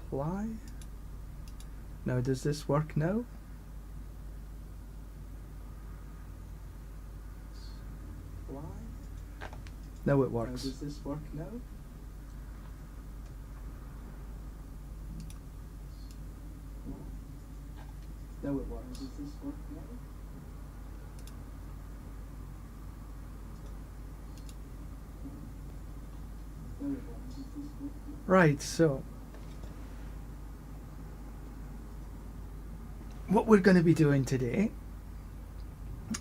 apply. Now, does this work now? Now it works. Does this work now? Now it works. Does this work now? Now it works. Does this work now? Right, so what we're going to be doing today,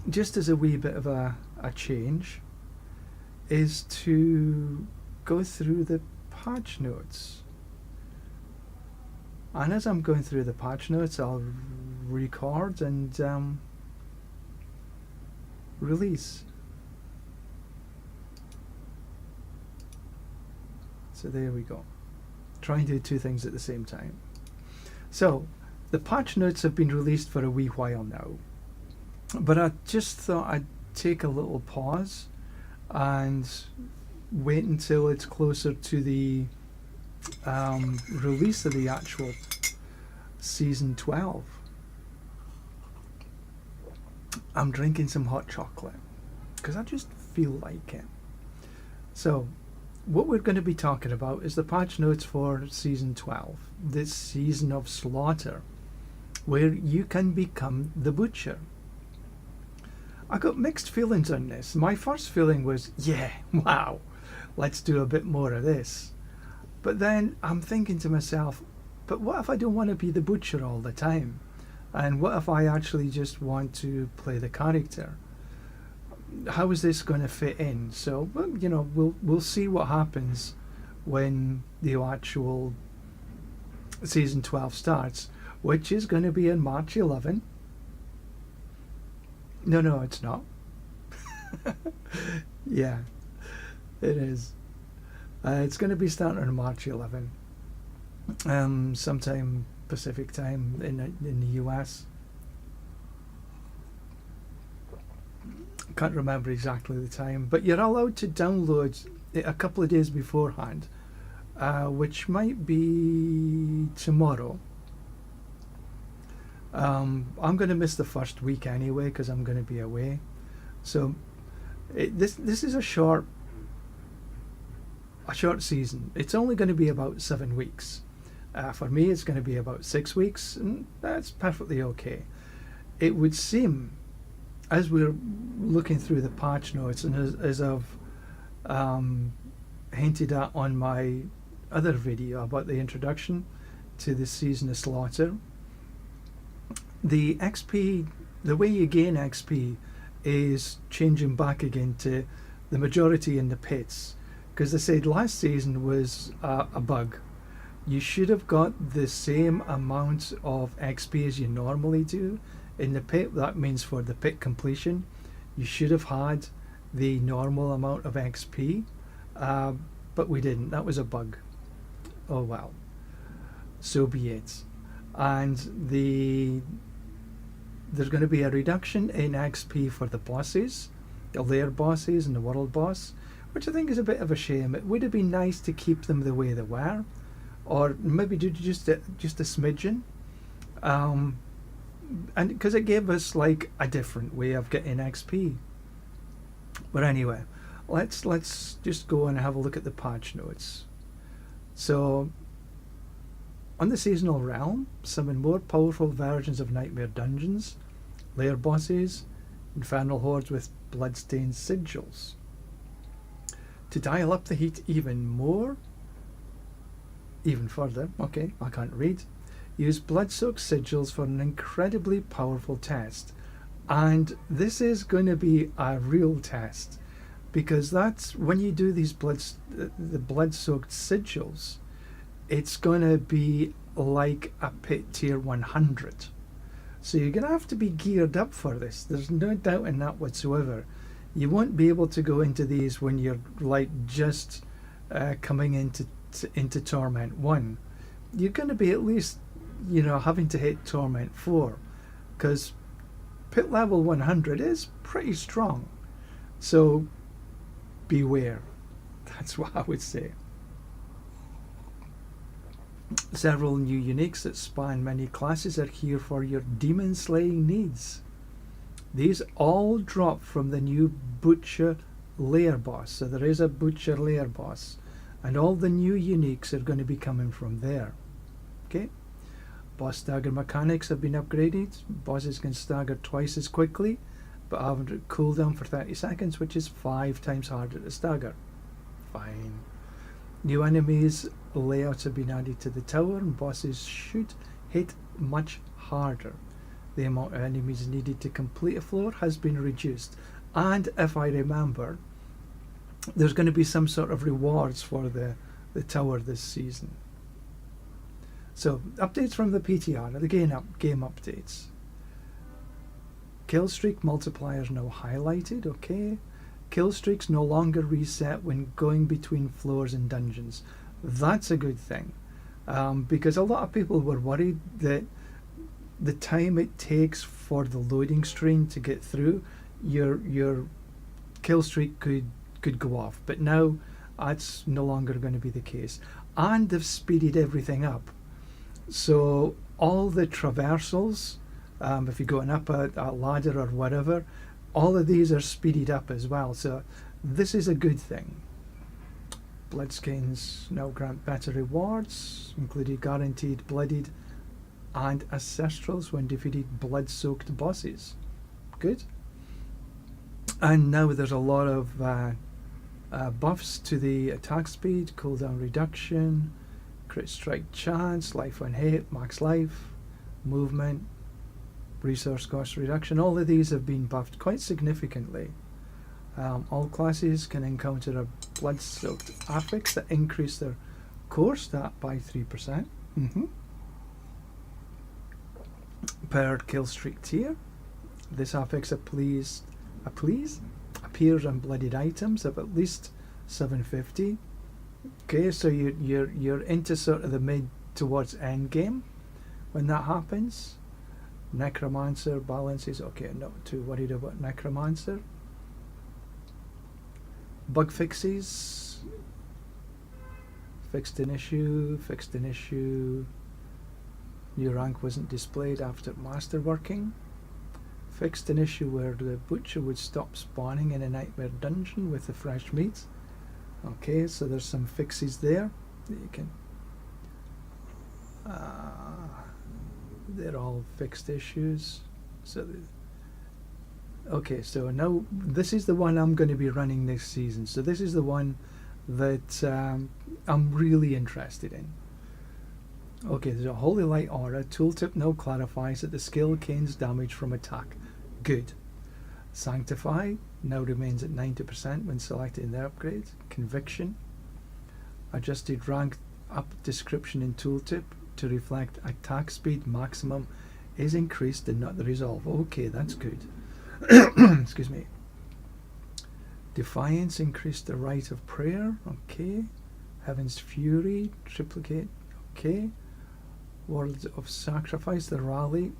just as a wee bit of a change, is to go through the patch notes. And as I'm going through the patch notes, I'll record and release. So there we go. Try and do two things at the same time. So the patch notes have been released for a wee while now, but I just thought I'd take a little pause and wait until it's closer to the release of the actual season 12. I'm drinking some hot chocolate because I just feel like it. So what we're going to be talking about is the patch notes for season 12, this season of slaughter, where you can become the butcher. I got mixed feelings on this. My first feeling was, yeah, wow, let's do a bit more of this. But then I'm thinking to myself, but what if I don't want to be the butcher all the time? And what if I actually just want to play the character? How is this going to fit in? So, well, you know, we'll see what happens when the actual season 12 starts, which is going to be on March 11. No, it's not. Yeah, it is. It's going to be starting on March 11, sometime Pacific time in the US. Can't remember exactly the time, but you're allowed to download it a couple of days beforehand, which might be tomorrow. I'm going to miss the first week anyway because I'm going to be away. So this is a short season. It's only going to be about 7 weeks. For me, it's going to be about 6 weeks, and that's perfectly okay. It would seem, as we're looking through the patch notes, and as I've hinted at on my other video about the introduction to the season of slaughter, the XP, the way you gain XP is changing back again to the majority in the pits, because they said last season was a bug. You should have got the same amount of XP as you normally do in the pit. That means for the pit completion you should have had the normal amount of XP, but we didn't. That was a bug. Oh well, so be it. And there's going to be a reduction in XP for the bosses, the lair bosses and the world boss, which I think is a bit of a shame. It would have been nice to keep them the way they were, or maybe do just a smidgen, and because it gave us like a different way of getting XP. But anyway, let's just go and have a look at the patch notes. So, on the seasonal realm, summon more powerful versions of nightmare dungeons, lair bosses, infernal hordes with bloodstained sigils. To dial up the heat even further, okay, I can't read, use blood-soaked sigils for an incredibly powerful test. And this is going to be a real test, because that's when you do these the blood-soaked sigils, it's going to be like a pit tier 100. So you're going to have to be geared up for this. There's no doubt in that whatsoever. You won't be able to go into these when you're like just coming into Torment 1. You're going to be at least, you know, having to hit Torment 4, because pit level 100 is pretty strong. So beware. That's what I would say. Several new uniques that span many classes are here for your demon slaying needs. These all drop from the new Butcher layer boss. So there is a Butcher layer boss, and all the new uniques are going to be coming from there. Okay? Boss stagger mechanics have been upgraded. Bosses can stagger twice as quickly, but have a cooldown for 30 seconds, which is 5 times harder to stagger. Fine. New enemies layouts have been added to the tower, and bosses should hit much harder. The amount of enemies needed to complete a floor has been reduced, and if I remember, there's going to be some sort of rewards for the tower this season. So, updates from the PTR, the game updates. Killstreak multipliers now highlighted, okay. Killstreaks no longer reset when going between floors and dungeons. That's a good thing, because a lot of people were worried that the time it takes for the loading screen to get through, your killstreak could go off. But now that's no longer going to be the case, and they've speeded everything up. So all the traversals, if you're going up a ladder or whatever, all of these are speeded up as well. So this is a good thing. Bloodskins now grant better rewards, including guaranteed bloodied and ancestrals when defeated blood-soaked bosses. Good. And now there's a lot of buffs to the attack speed, cooldown reduction, crit strike chance, life on hit, max life, movement, resource cost reduction. All of these have been buffed quite significantly. All classes can encounter a blood-soaked affix that increase their core stat by 3%. Per kill streak tier. This affix appears on bloodied items of at least 750. Okay, so you're into sort of the mid towards end game when that happens. Necromancer balances. Okay, not too worried about Necromancer. Bug fixes. Fixed an issue. New rank wasn't displayed after masterworking. Fixed an issue where the butcher would stop spawning in a nightmare dungeon with the fresh meat. Okay, so there's some fixes there that you can. They're all fixed issues. So, okay, so now this is the one I'm going to be running this season. So this is the one that I'm really interested in. Okay, there's a Holy Light Aura. Tooltip now clarifies that the skill gains damage from attack. Good. Sanctify now remains at 90% when selecting the upgrade. Conviction. Adjusted rank up description in tooltip to reflect attack speed maximum is increased and not the resolve. Okay, that's good. Excuse me. Defiance increased the rite of prayer. Okay. Heaven's Fury triplicate. Okay. Words of Sacrifice, the rally.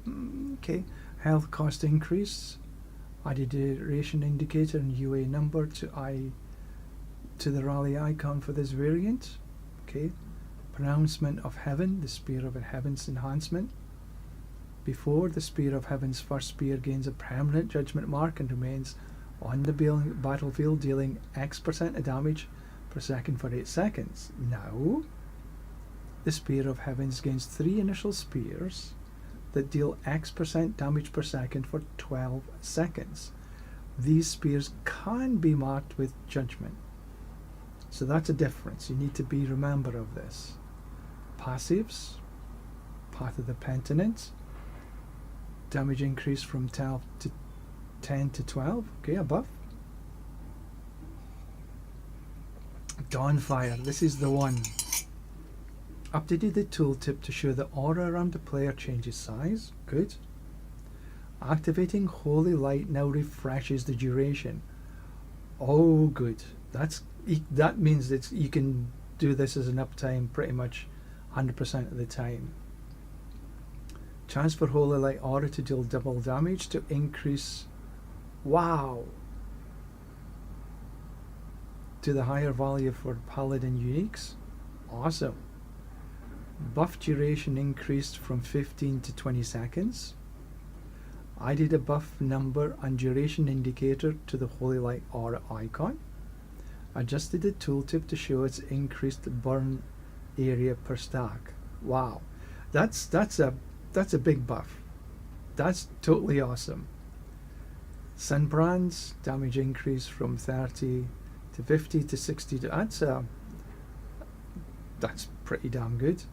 Okay. Health cost increase. Added duration indicator and UA number to the rally icon for this variant. Okay. Pronouncement of Heaven, the Spear of Heaven's enhancement. Before, the Spear of Heaven's first spear gains a permanent judgment mark and remains on the battlefield, dealing X% of damage per second for 8 seconds. Now, the Spear of Heavens gains 3 initial spears that deal X% damage per second for 12 seconds. These spears can be marked with judgment. So that's a difference. You need to be remember of this. Passives, Path of the Penitent, damage increase from 10 to 12. Okay, a buff. Dawnfire, this is the one. Updated the tooltip to show the aura around the player changes size. Good. Activating Holy Light now refreshes the duration. Oh, good. That means that you can do this as an uptime pretty much 100% of the time. Chance for Holy Light Aura to deal double damage to increase. Wow. To the higher value for Paladin uniques. Awesome. Buff duration increased from 15 to 20 seconds. Added a buff number and duration indicator to the Holy Light aura icon. Adjusted the tooltip to show its increased burn area per stack. Wow, that's a big buff. That's totally awesome. Sunbrands damage increase from 30 to 50 to 60. That's pretty damn good.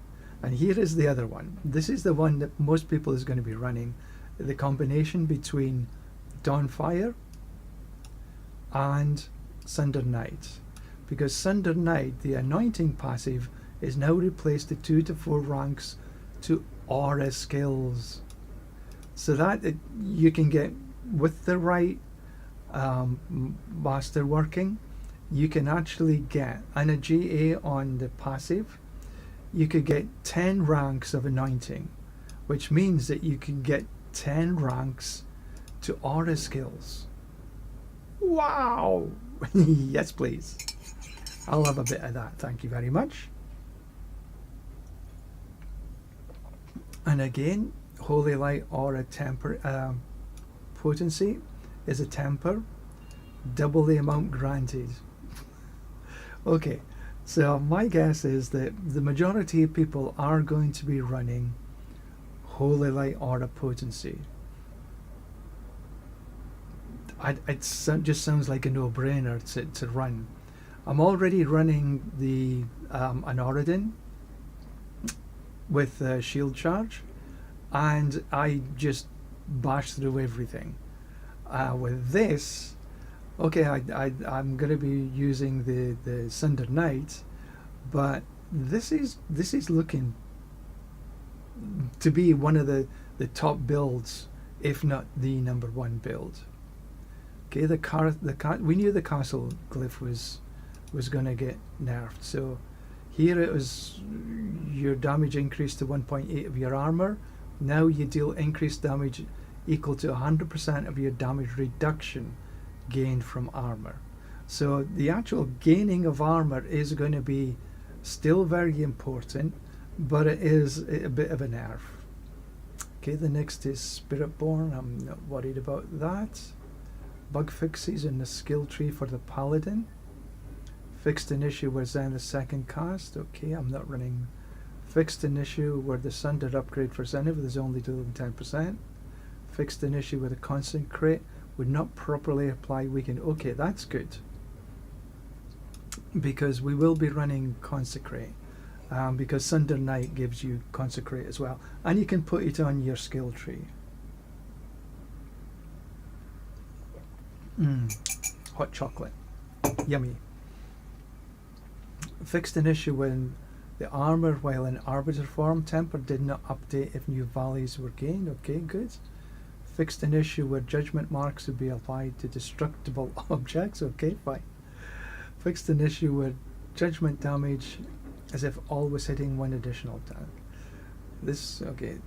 And here is the other one. This is the one that most people is going to be running. The combination between Dawnfire and Sunder Knight, because Sunder Knight, the anointing passive, is now replaced to 2 to 4 ranks to aura skills, so that you can get, with the right master working, you can actually get, and a GA on the passive, you could get 10 ranks of anointing, which means that you can get 10 ranks to aura skills. Wow! Yes, please. I'll have a bit of that. Thank you very much. And again, Holy Light aura temper potency is a temper, double the amount granted. Okay, so my guess is that the majority of people are going to be running Holy Light aura potency. It just sounds like a no-brainer to run. I'm already running the Anoradin with shield charge, and I just bash through everything. With this, okay, I'm going to be using the Sunder Knight, but this is looking to be one of the top builds, if not the number one build. Okay, we knew the castle glyph was going to get nerfed, so here it was your damage increased to 1.8 of your armor. Now you deal increased damage equal to 100% of your damage reduction gained from armor. So the actual gaining of armor is going to be still very important, but it is a bit of a nerf. Okay, the next is Spiritborn. I'm not worried about that. Bug fixes in the skill tree for the Paladin. Fixed an issue with Zen the second cast. Okay, I'm not running. Fixed an issue where the Sunder upgrade for Zenith is only doing 10%. Fixed an issue with a Consecrate would not properly apply weaken. Okay, that's good, because we will be running Consecrate, because Sunder Knight gives you Consecrate as well, and you can put it on your skill tree. Hot chocolate, yummy. Fixed an issue when the armor while in Arbiter form temper did not update if new values were gained. Okay, good. Fixed an issue where judgment marks would be applied to destructible objects. Okay, fine. Fixed an issue where judgment damage as if all was hitting one additional time. This, okay.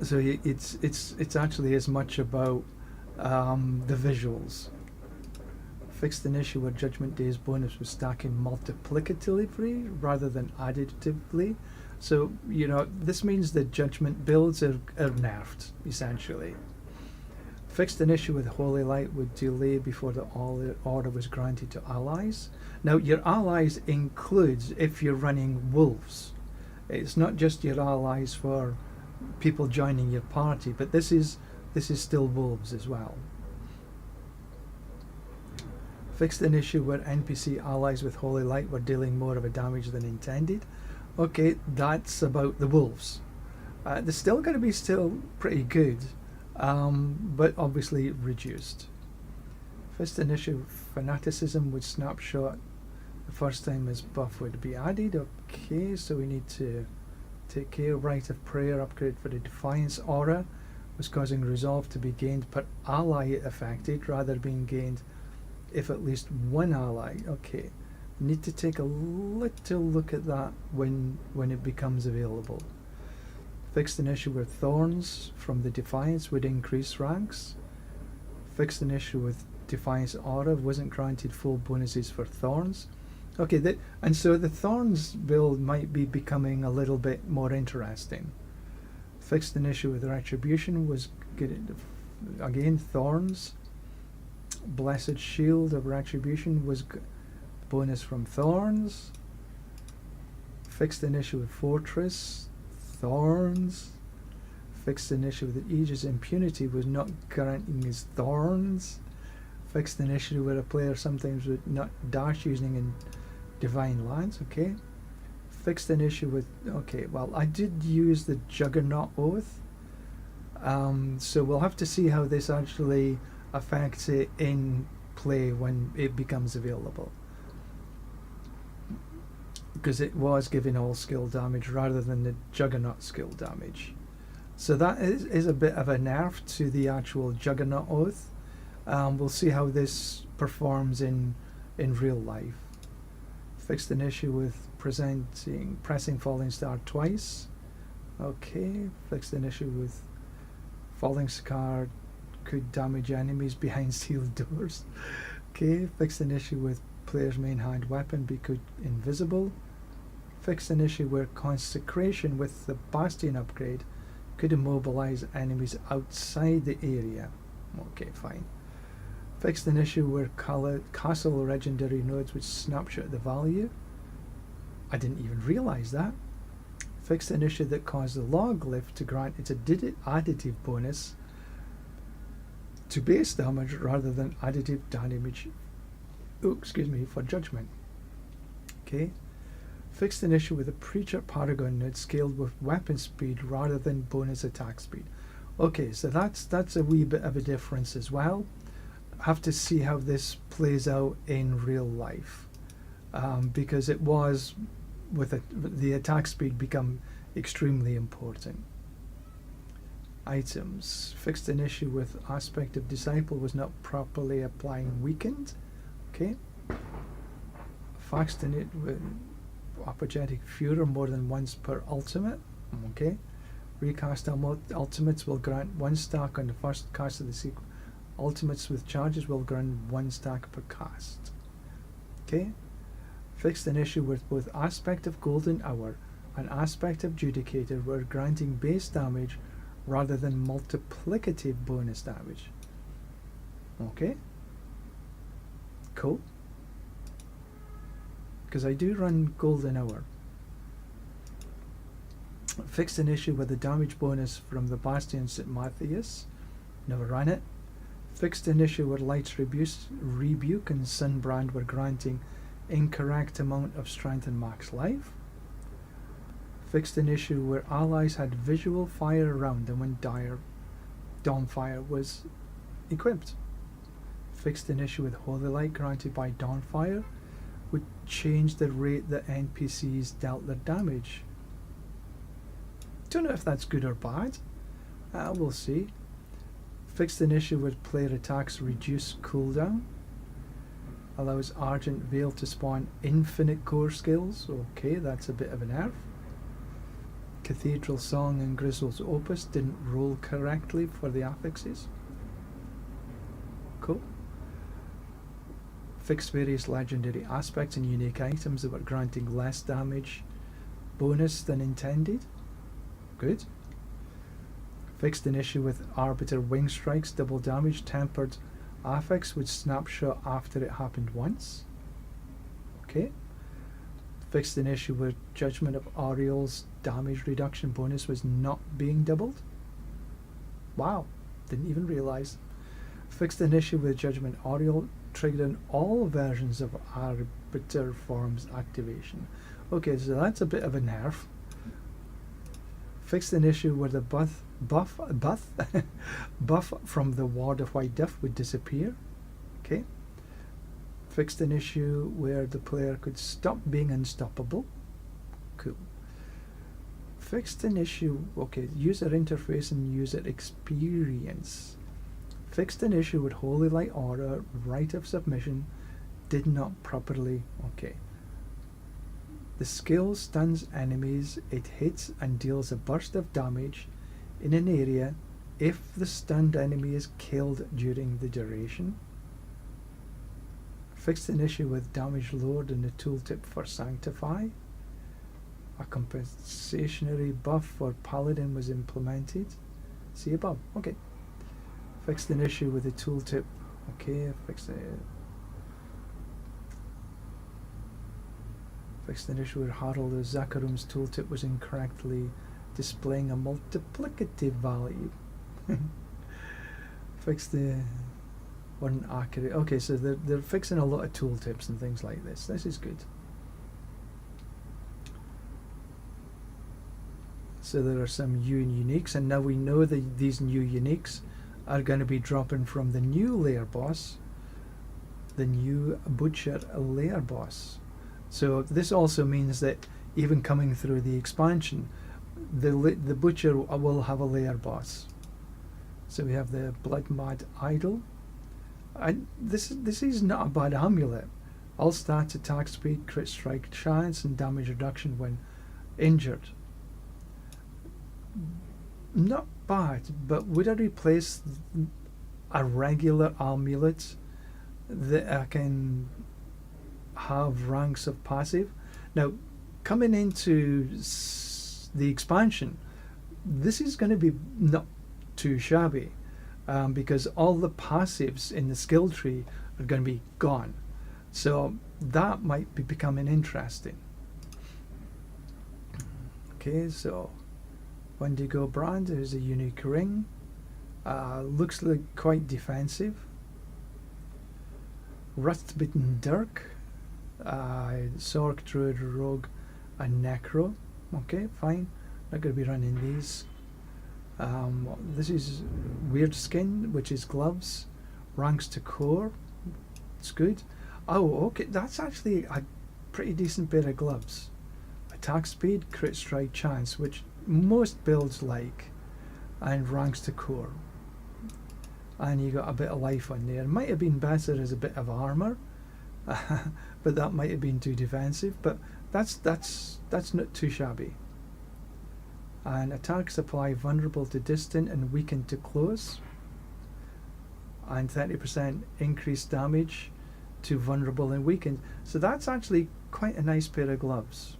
So it's actually as much about the visuals. Fixed an issue where Judgment Day's bonus was stacking multiplicatively rather than additively. So, you know, this means that Judgment builds are nerfed, essentially. Fixed an issue with Holy Light would delay before the order was granted to allies. Now, your allies includes if you're running wolves. It's not just your allies for people joining your party, but this is still wolves as well. Fixed an issue where NPC allies with Holy Light were dealing more of a damage than intended. Okay, that's about the wolves. They're still going to be pretty good, but obviously reduced. Fixed an issue fanaticism with snapshot the first time this buff would be added. Okay, so we need to take care. Rite of Prayer upgrade for the Defiance aura was causing resolve to be gained per ally affected rather than being gained if at least one ally. Okay, need to take a little look at that when it becomes available. Fixed an issue with Thorns from the Defiance would increase ranks. Fixed an issue with Defiance aura wasn't granted full bonuses for Thorns. Okay, and so the Thorns build might be becoming a little bit more interesting. Fixed an issue with Retribution was good. Again, Thorns. Blessed Shield of Retribution was bonus from Thorns. Fixed an issue with Fortress. Thorns. Fixed an issue with Aegis Impunity was not granting his Thorns. Fixed an issue where a player sometimes would not dash using in Divine Lands, okay. Fixed an issue with, okay, well, I did use the Juggernaut Oath, so we'll have to see how this actually affects it in play when it becomes available, because it was giving all skill damage rather than the Juggernaut skill damage. So that is a bit of a nerf to the actual Juggernaut Oath. We'll see how this performs in real life. Fixed an issue with pressing Falling Star twice. Okay. Fixed an issue with Falling Scar could damage enemies behind sealed doors. Okay. Fixed an issue with player's main hand weapon become invisible. Fixed an issue where Consecration with the Bastion upgrade could immobilize enemies outside the area. Okay, fine. Fixed an issue where castle legendary nodes would snapshot the value. I didn't even realize that. Fixed an issue that caused the log glyph to grant its additive bonus to base damage rather than additive damage for judgment. Okay. Fixed an issue with a Preacher Paragon node scaled with weapon speed rather than bonus attack speed. Okay, so that's a wee bit of a difference as well. Have to see how this plays out in real life, because it was with the attack speed become extremely important. Items. Fixed an issue with Aspect of Disciple was not properly applying weakened. Okay. Fixed it with Apologetic Fury more than once per ultimate. Okay. Recast ultimates will grant 1 stack on the first cast of the sequence. Ultimates with charges will grant 1 stack per cast. Okay. Fixed an issue with both Aspect of Golden Hour and Aspect of Judicator were granting base damage rather than multiplicative bonus damage. Okay. Cool. Because I do run Golden Hour. Fixed an issue with the damage bonus from the Bastion St. Matthias. Never ran it. Fixed an issue where Light's Rebuke and Sunbrand were granting incorrect amount of strength and max life. Fixed an issue where allies had visual fire around them when Dawnfire was equipped. Fixed an issue with Holy Light granted by Dawnfire would change the rate that NPCs dealt their damage. Don't know if that's good or bad. We'll see. Fixed an issue with player attacks reduce cooldown. Allows Argent Veil to spawn infinite core skills. Okay, that's a bit of an nerf. Cathedral Song and Grizzle's Opus didn't roll correctly for the affixes. Cool. Fixed various legendary aspects and unique items that were granting less damage bonus than intended. Good. Fixed an issue with Arbiter Wing Strikes double damage tempered affix would snapshot after it happened once. Okay. Fixed an issue with Judgment of Aureol's damage reduction bonus was not being doubled. Wow, didn't even realize. Fixed an issue with Judgment Aureol triggering all versions of Arbiter Form's activation. Okay, so that's a bit of a nerf. Fixed an issue where the buff from the Ward of White Death would disappear. Okay. Fixed an issue where the player could stop being unstoppable. Cool. Fixed an issue, okay, user interface and user experience. Fixed an issue with Holy Light Aura, Rite of Submission, did not properly, okay. The skill stuns enemies, it hits and deals a burst of damage in an area if the stunned enemy is killed during the duration. fixed an issue with damage lowered in the tooltip for Sanctify. A compensatory buff for Paladin was implemented. See above. Okay. Fixed an issue with the tooltip. Okay, fixed an issue with Harold of Zakarum's tooltip was incorrectly displaying a multiplicative value. Fixed the wasn't accurate. Okay, so they're fixing a lot of tooltips and things like this. This is good. So there are some new uniques, and now we know that these new uniques are going to be dropping from the new layer boss, the new Butcher layer boss. So this also means that even coming through the expansion, the Butcher will have a layer boss. So we have the Blood Mad Idol. This is not a bad amulet. All stats, attack speed, crit strike chance, and damage reduction when injured. Not bad, but would I replace a regular amulet that I can have ranks of passive? Now, coming into the expansion, this is going to be not too shabby, because all the passives in the skill tree are going to be gone. So that might be becoming interesting. Okay, so Wendigo brand is a unique ring. Looks like quite defensive. Rust-bitten Dirk, Sork, Druid, Rogue, and Necro. Okay, fine. Not going to be running these. This is Weird Skin, which is gloves. Ranks to core. It's good. Oh, okay. That's actually a pretty decent pair of gloves. Attack speed, crit strike chance, which most builds like, and ranks to core. And you got a bit of life on there. It might have been better as a bit of armor, but that might have been too defensive. But that's not too shabby. And attacks apply vulnerable to distant and weakened to close. And 30% increased damage to vulnerable and weakened. So that's actually quite a nice pair of gloves.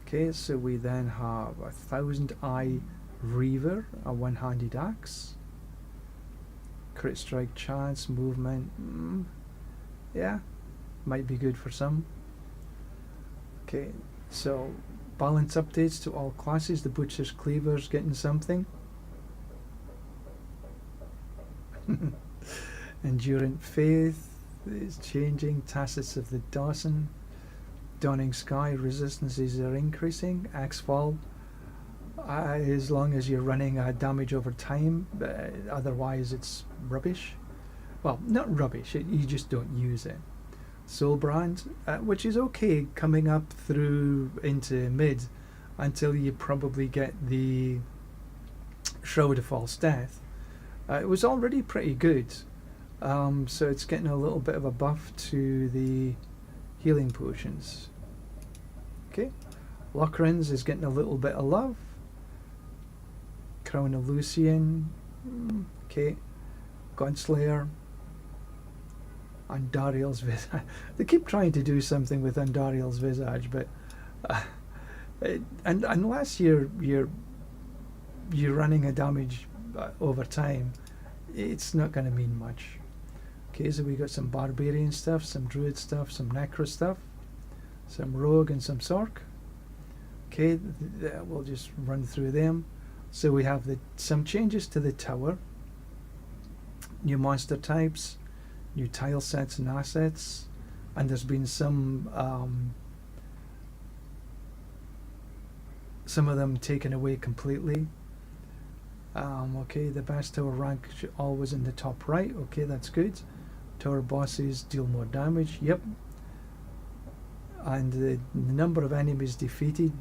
Okay, so we then have a 1000-Eye Reaver, a one-handed axe. Crit strike chance, movement. Yeah, might be good for some. Okay, so balance updates to all classes. The Butcher's Cleaver's getting something. Endurant Faith is changing. Tacits of the Dawson. Dawning Sky resistances are increasing. Axfall, as long as you're running damage over time, otherwise it's rubbish. Well, not rubbish, you just don't use it. Soulbrand, which is okay coming up through into mid until you probably get the Shroud of False Death. It was already pretty good, so it's getting a little bit of a buff to the healing potions. Okay, Lockrins is getting a little bit of love. Crown of Lucian, okay, Godslayer, Andariel's Visage. They keep trying to do something with Andariel's Visage, but and unless you're running a damage over time, it's not going to mean much. Okay, so we got some barbarian stuff, some druid stuff, some necro stuff, some rogue and some sork. Okay, we'll just run through them. So we have some changes to the tower, new monster types, new tile sets and assets, and there's been some of them taken away completely. Okay, the best tower rank always in the top right. Okay, that's good. Tower bosses deal more damage. Yep. And the number of enemies defeated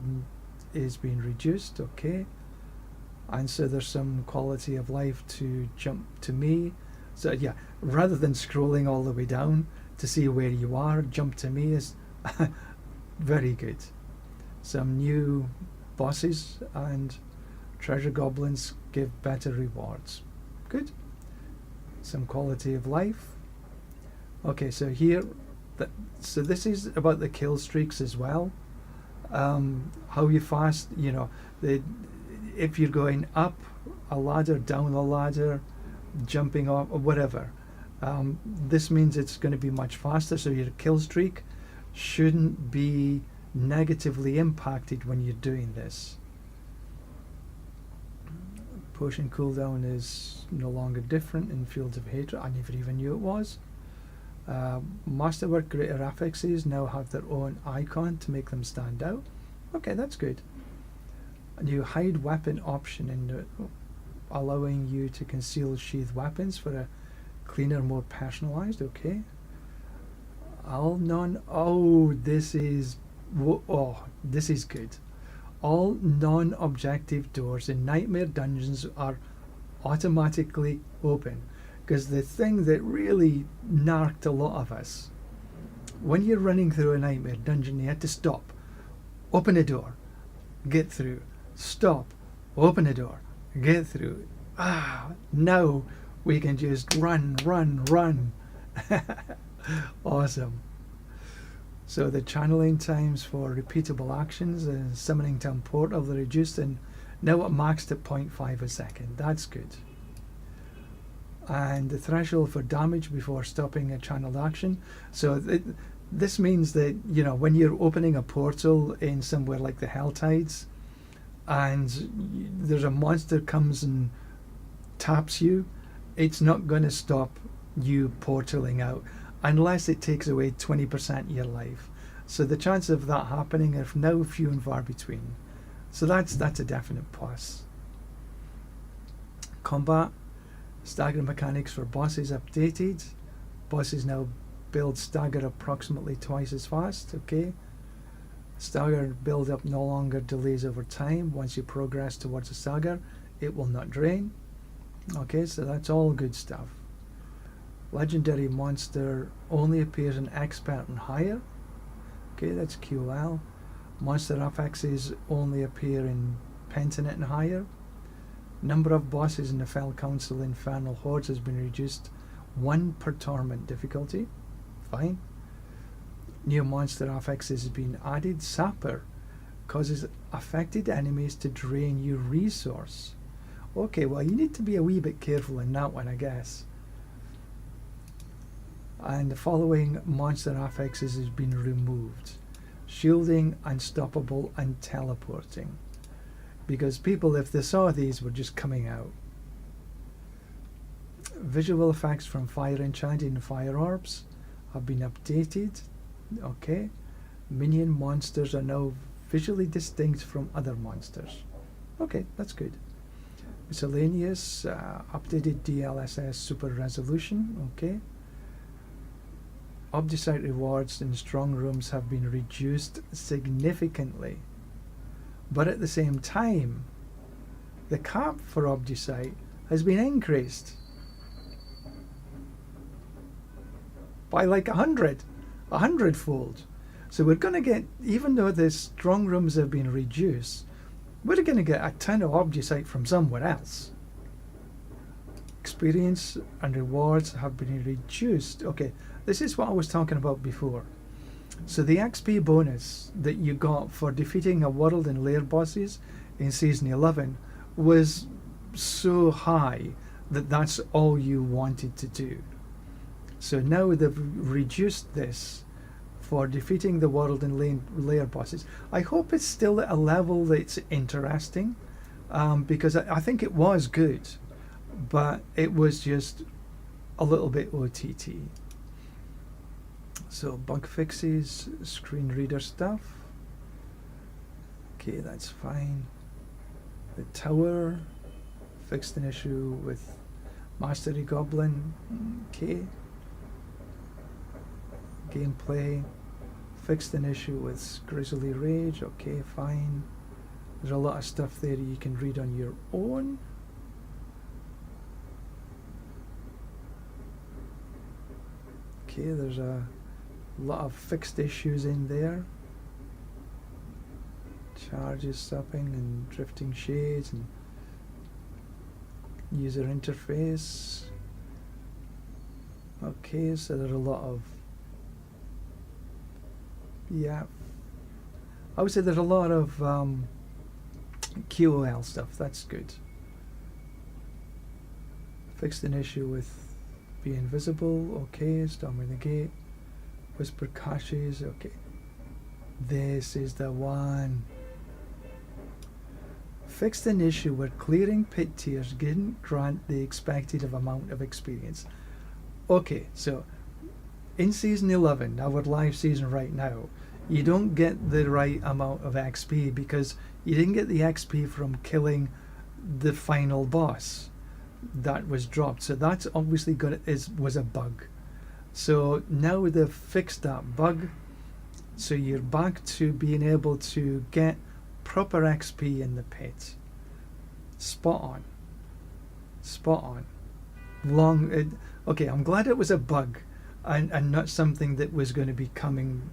is being reduced. Okay. And so there's some quality of life to jump to me. So yeah, rather than scrolling all the way down to see where you are, jump to me is very good. Some new bosses and treasure goblins give better rewards. Good. Some quality of life. Okay, so here, so this is about the kill streaks as well. How you fast, if you're going up a ladder, down a ladder, jumping off, or whatever, this means it's going to be much faster. So your kill streak shouldn't be negatively impacted when you're doing this. Potion cooldown is no longer different in Fields of Hatred. I never even knew it was. Masterwork greater affixes now have their own icon to make them stand out. Okay, that's good. A new hide weapon option in the, allowing you to conceal sheathed weapons for a cleaner, more personalized. Okay. All non. Oh, this is. Oh, this is good. All non-objective doors in Nightmare Dungeons are automatically open. Because the thing that really narked a lot of us, when you're running through a Nightmare Dungeon, you had to stop, open a door, get through, stop, open a door, get through. Now we can just run. Awesome. So the channeling times for repeatable actions and summoning to portal are reduced and now at maxed at 0.5 a second. That's good. And the threshold for damage before stopping a channeled action. So this means that, when you're opening a portal in somewhere like the Hell Tides and there's a monster comes and taps you, it's not going to stop you portaling out unless it takes away 20% of your life. So the chances of that happening are now few and far between. So that's a definite plus. Combat. Stagger mechanics for bosses updated. Bosses now build stagger approximately twice as fast. Okay. Stagger build up no longer delays over time. Once you progress towards a stagger, it will not drain. Okay, so that's all good stuff. Legendary monster only appears in expert and higher. Okay, that's QL. Monster affixes only appear in Pentanet and higher. Number of bosses in the Fell Council Infernal Hordes has been reduced 1 per torment difficulty. Fine. New monster affixes has been added. Sapper causes affected enemies to drain your resource. Okay, well, you need to be a wee bit careful in that one, I guess. And the following monster affixes has been removed. Shielding, unstoppable, and teleporting. Because people, if they saw these, were just coming out. Visual effects from fire enchanting and fire orbs have been updated. Okay. Minion monsters are now visually distinct from other monsters. Okay, that's good. Miscellaneous, updated DLSS super resolution. Okay. Obdicite rewards in strong rooms have been reduced significantly. But at the same time, the cap for Obdicite has been increased by like 100-fold. So we're going to get, even though the strong rooms have been reduced, we're going to get a ton of Obdicite from somewhere else. Experience and rewards have been reduced. Okay, this is what I was talking about before. So the XP bonus that you got for defeating a world and lair bosses in Season 11 was so high that that's all you wanted to do. So now they've reduced this for defeating the world and lair bosses. I hope it's still at a level that's interesting, because I think it was good, but it was just a little bit OTT. So bug fixes, screen reader stuff. Okay, that's fine. The tower fixed an issue with Mastery Goblin. Okay. Gameplay fixed an issue with Grizzly Rage. Okay, fine. There's a lot of stuff there you can read on your own. Okay, there's a lot of fixed issues in there. Charges stopping and drifting shades and user interface. Okay, so there are a lot of, yeah, I would say there's a lot of QOL stuff. That's good. Fixed an issue with being visible. Okay, storming the gate. Whisper caches. Okay, this is the one. Fixed an issue where clearing pit tiers didn't grant the expected amount of experience. Okay, so in season 11, our live season right now, you don't get the right amount of XP because you didn't get the XP from killing the final boss that was dropped. So that's obviously was a bug. So now they've fixed that bug. So you're back to being able to get proper XP in the pit. Spot on. Spot on. Okay, I'm glad it was a bug and not something that was going to be coming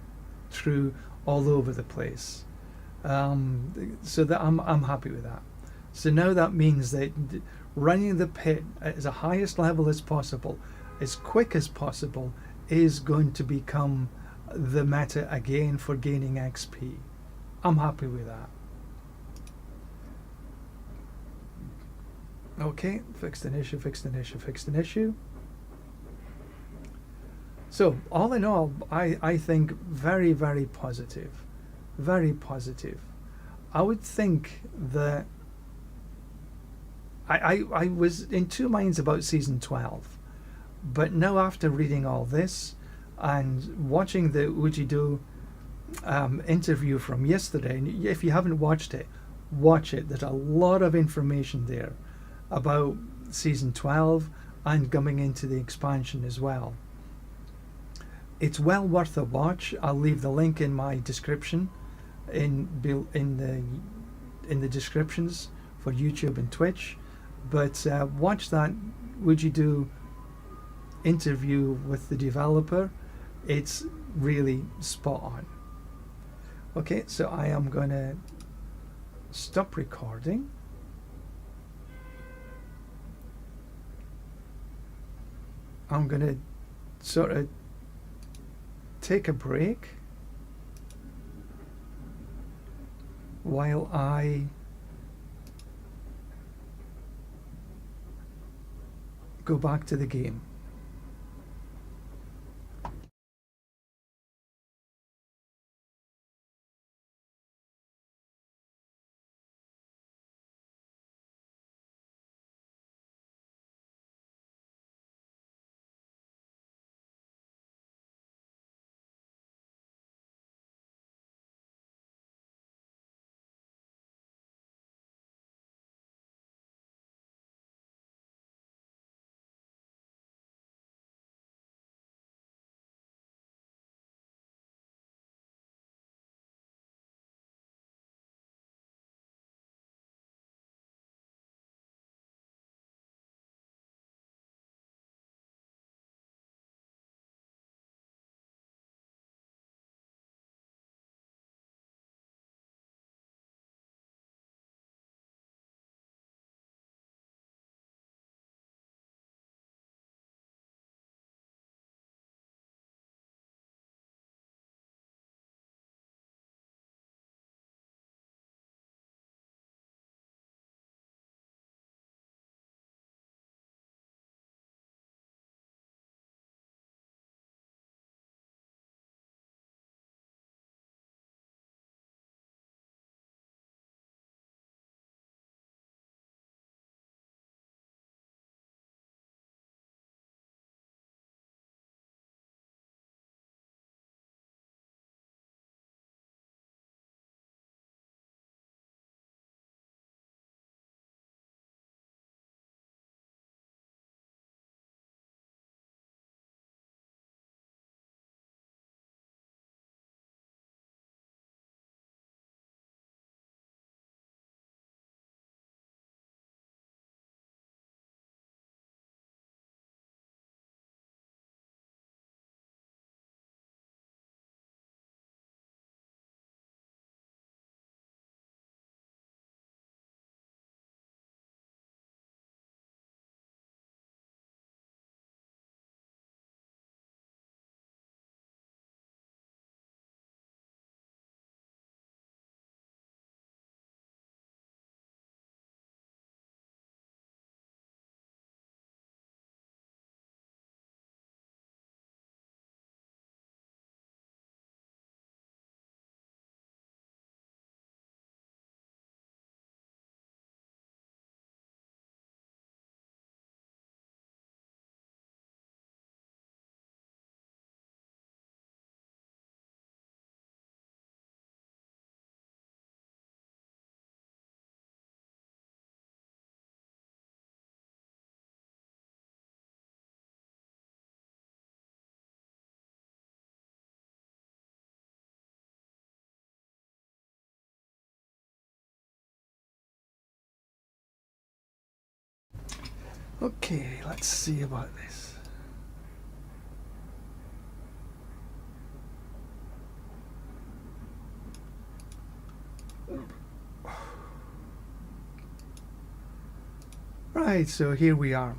through all over the place. So that I'm happy with that. So now that means that running the pit at the highest level as possible, as quick as possible, is going to become the meta again for gaining XP. I'm happy with that. Okay, fixed an issue, fixed an issue, fixed an issue. So, all in all, I think very, very positive. Very positive. I would think that I was in two minds about season 12. But now, after reading all this and watching the Ujido interview from yesterday, and if you haven't watched it, watch it. There's a lot of information there about season 12 and coming into the expansion as well. It's well worth a watch. I'll leave the link in my description, in the descriptions for YouTube and Twitch. But watch that Ujido interview with the developer. It's really spot on. Okay, so I am going to stop recording. I'm going to sort of take a break while I go back to the game. Okay, let's see about this. Right, so here we are.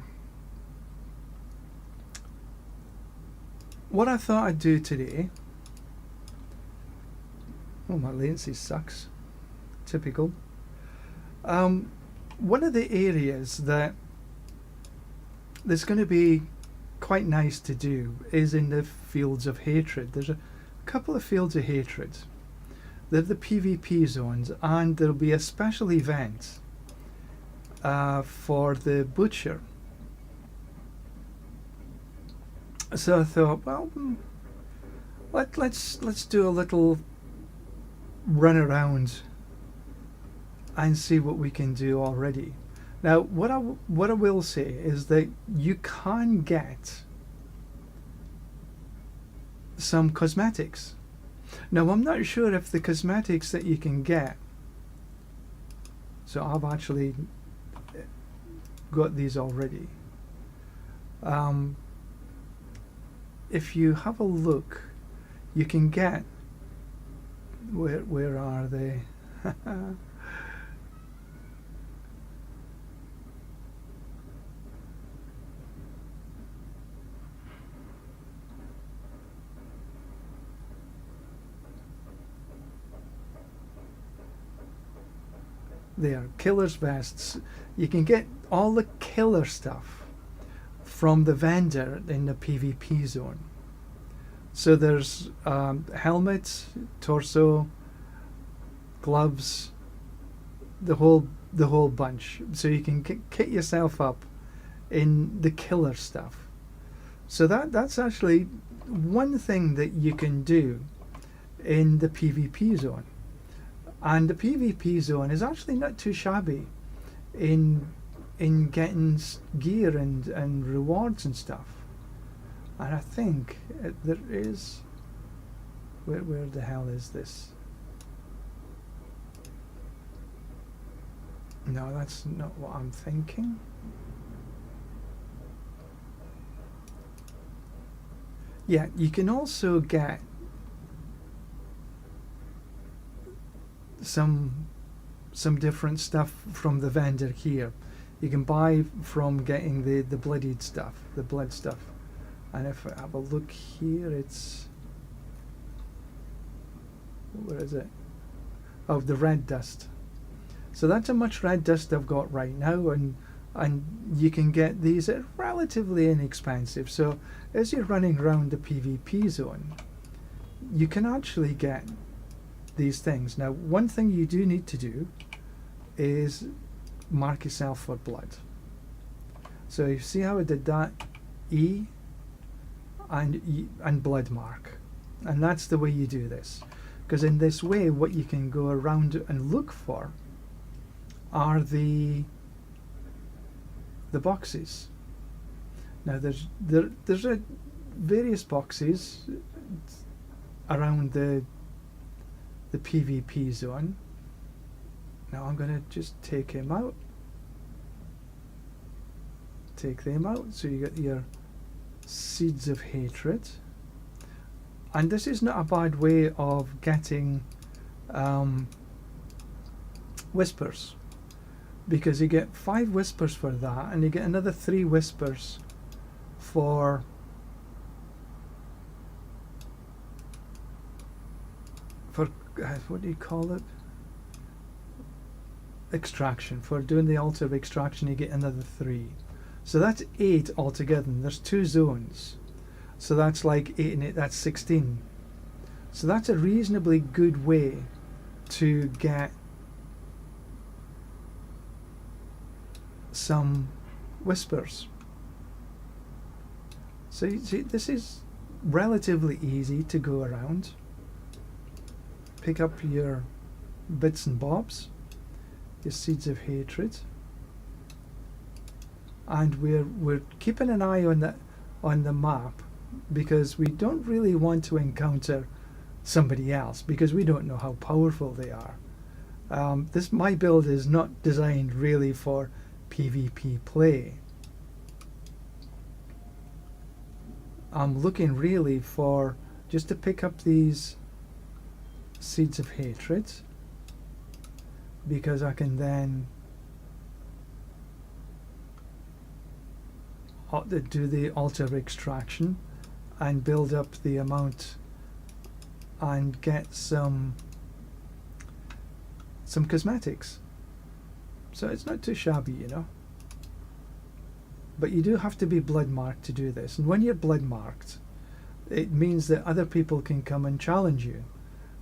What I thought I'd do today. Oh, my latency sucks. Typical. One of the areas that's going to be quite nice to do is in the fields of hatred. There's a couple of fields of hatred. They're the PvP zones, and there'll be a special event for the butcher. So I thought, well, let's do a little run around and see what we can do already. Now, what I will say is that you can get some cosmetics. Now, I'm not sure if the cosmetics that you can get. So I've actually got these already. If you have a look, you can get. Where are they? They are killer's vests. You can get all the killer stuff from the vendor in the PvP zone. So there's helmets, torso, gloves, the whole bunch. So you can kit yourself up in the killer stuff. So that's actually one thing that you can do in the PvP zone. And the PvP zone is actually not too shabby in getting gear and rewards and stuff. And I think there is... Where the hell is this? No, that's not what I'm thinking. Yeah, you can also get some different stuff from the vendor here. You can buy from getting the bloodied stuff, the blood stuff. And if I have a look here, it's... Where is it? Oh, the red dust. So that's how much red dust I've got right now, and you can get these at relatively inexpensive. So as you're running around the PvP zone, you can actually get these things. Now, one thing you do need to do is mark yourself for blood. So you see how I did that? E and blood mark. And that's the way you do this. Because in this way, what you can go around and look for are the boxes. Now there's various boxes around the PvP zone. Now I'm gonna just take him out. Take them out. So you get your seeds of hatred. And this is not a bad way of getting whispers, because you get 5 whispers for that, and you get another 3 whispers for what do you call it? Extraction. For doing the altar of extraction, you get another 3. So that's 8 altogether. And there's 2 zones. So that's like 8 and 8, that's 16. So that's a reasonably good way to get some whispers. So you see, this is relatively easy to go around. Pick up your bits and bobs, your seeds of hatred, and we're keeping an eye on the map, because we don't really want to encounter somebody else, because we don't know how powerful they are. My build is not designed really for PvP play. I'm looking really for just to pick up these seeds of hatred, because I can then do the altar extraction and build up the amount and get some cosmetics. So it's not too shabby, you know. But you do have to be blood marked to do this, and when you're blood marked, it means that other people can come and challenge you,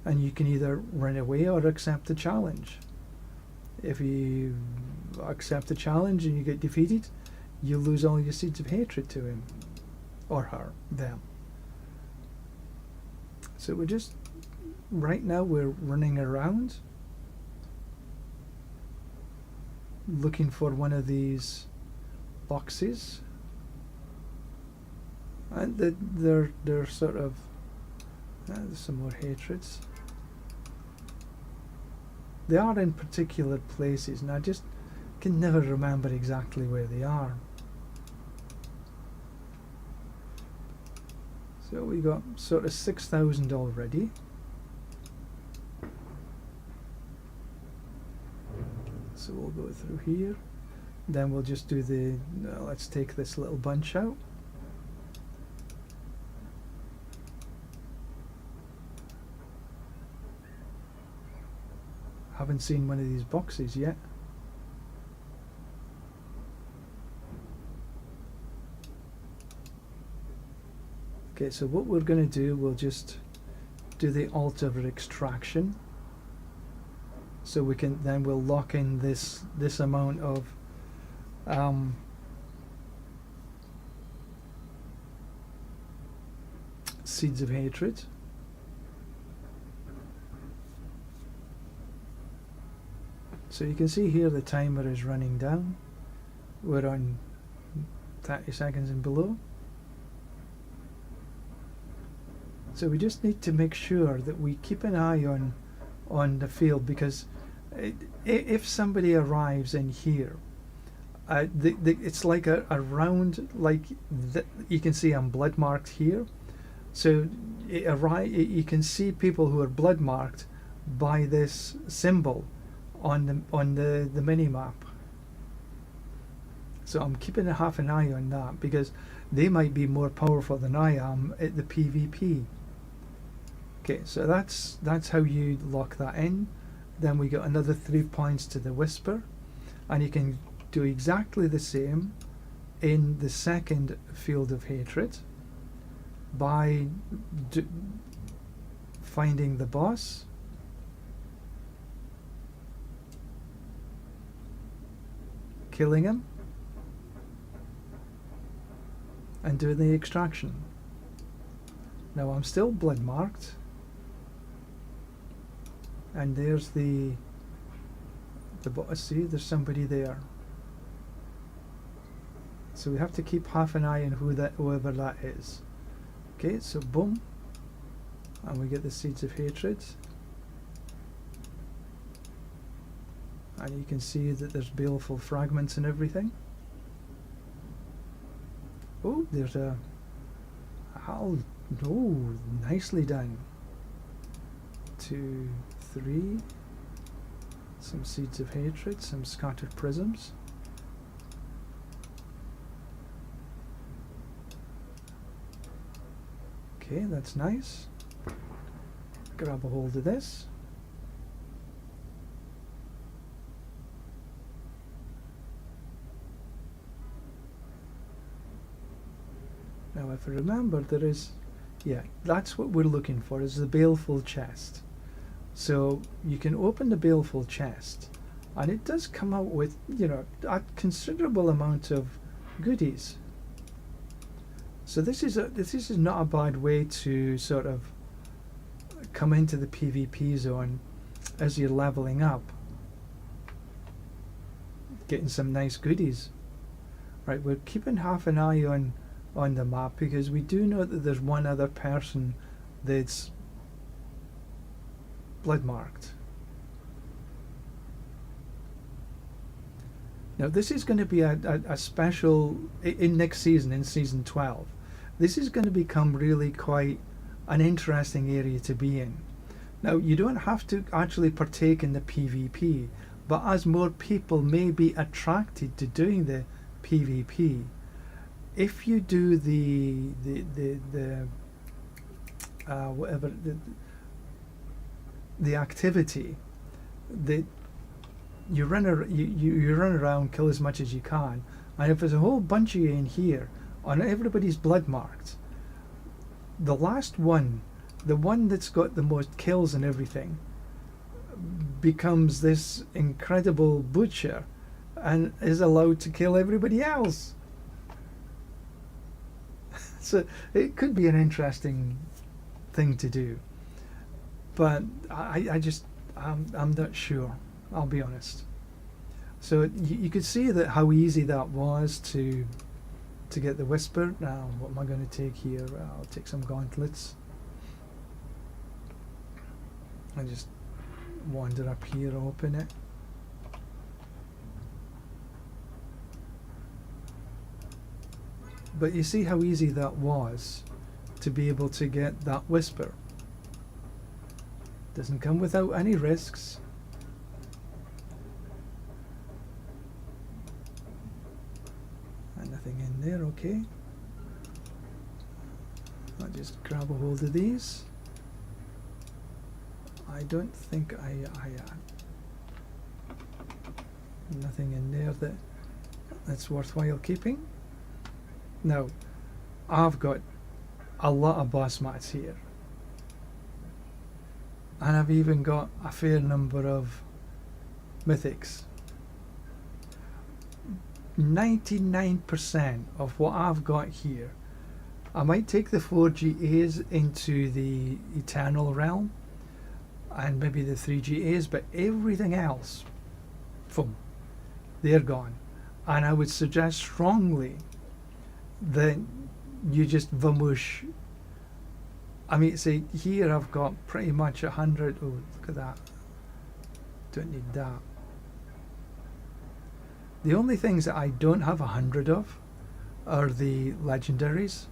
and you can either run away or accept the challenge. If you accept the challenge and you get defeated, you lose all your seeds of hatred to him or her, them. So we're just, right now we're running around looking for one of these boxes, and they're sort of there's some more hatreds. They are in particular places, and I just can never remember exactly where they are. So we got sort of 6,000 already. So we'll go through here. Then we'll just do the, let's take this little bunch out. Haven't seen one of these boxes yet. Okay, so what we're going to do, we'll just do the altar extraction. So we can, then we'll lock in this amount of seeds of hatred. So you can see here the timer is running down. We're on 30 seconds and below. So we just need to make sure that we keep an eye on the field, because if somebody arrives in here, it's like a round, like you can see I'm blood marked here. So you can see people who are blood marked by this symbol on the mini map. So I'm keeping half an eye on that, because they might be more powerful than I am at the PvP. Okay, so that's how you lock that in. Then we got another 3 points to the whisper, and you can do exactly the same in the second field of hatred by finding the boss, killing him, and doing the extraction. Now I'm still blood marked, and there's the boss. See, there's somebody there. So we have to keep half an eye on whoever that is. Okay, so boom, and we get the seeds of hatred, and you can see that there's baleful fragments and everything. Oh, there's a oh, nicely done. 2, 3, some seeds of hatred, some scattered prisms. Okay, that's nice. Grab a hold of this. Now if I remember, there is, yeah, that's what we're looking for, is the baleful chest. So you can open the baleful chest, and it does come out with, you know, a considerable amount of goodies. So this is not a bad way to sort of come into the PvP zone as you're leveling up, getting some nice goodies. Right, we're keeping half an eye on the map, because we do know that there's one other person that's blood marked. Now this is going to be a special in next season, in season 12. this is going to become really quite an interesting area to be in. Now, you don't have to actually partake in the PvP, but as more people may be attracted to doing the PvP, if you do the whatever the activity that you you run around, kill as much as you can, and if there's a whole bunch of you in here, and everybody's blood marked, the last one, the one that's got the most kills and everything, becomes this incredible butcher and is allowed to kill everybody else. So it could be an interesting thing to do, but I'm not sure, I'll be honest. So you could see that how easy that was to get the whisper. Now what am I going to take here? I'll take some gauntlets. I just wander up here, open it. But you see how easy that was to be able to get that whisper. Doesn't come without any risks. And nothing in there, okay. I'll just grab a hold of these. I don't think nothing in there that's worthwhile keeping. Now, I've got a lot of boss mats here, and I've even got a fair number of mythics. 99% of what I've got here, I might take the 4 GAs into the Eternal Realm, and maybe the 3 GAs, but everything else, boom, they're gone. And I would suggest strongly that you just vamoosh. I mean, say here I've got pretty much 100. Oh, look at that. Don't need that. The only things that I don't have 100 of are the legendaries.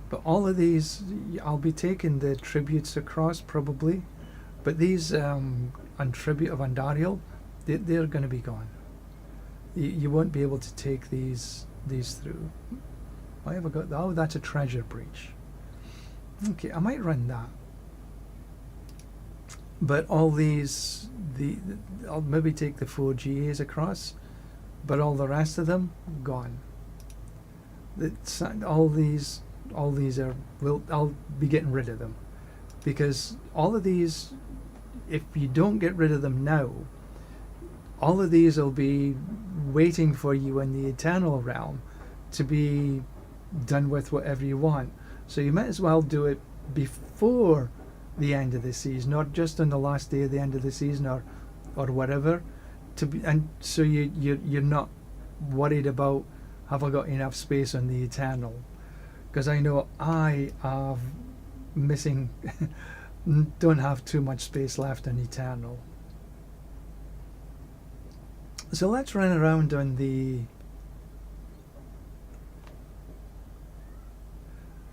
But all of these, I'll be taking the tributes across probably. But these and tribute of Andariel, they're going to be gone. You won't be able to take these through. Why have I got that? Oh, that's a treasure breach. Okay, I might run that. But all these, I'll maybe take the 4 GAs across, but all the rest of them gone. All these are. I'll be getting rid of them, because all of these, if you don't get rid of them now, all of these will be waiting for you in the Eternal Realm to be done with whatever you want. So you might as well do it before the end of the season, not just on the last day of the end of the season or whatever. And so you're not worried about, have I got enough space on the Eternal? Because I know I have missing don't have too much space left on Eternal. So let's run around on the...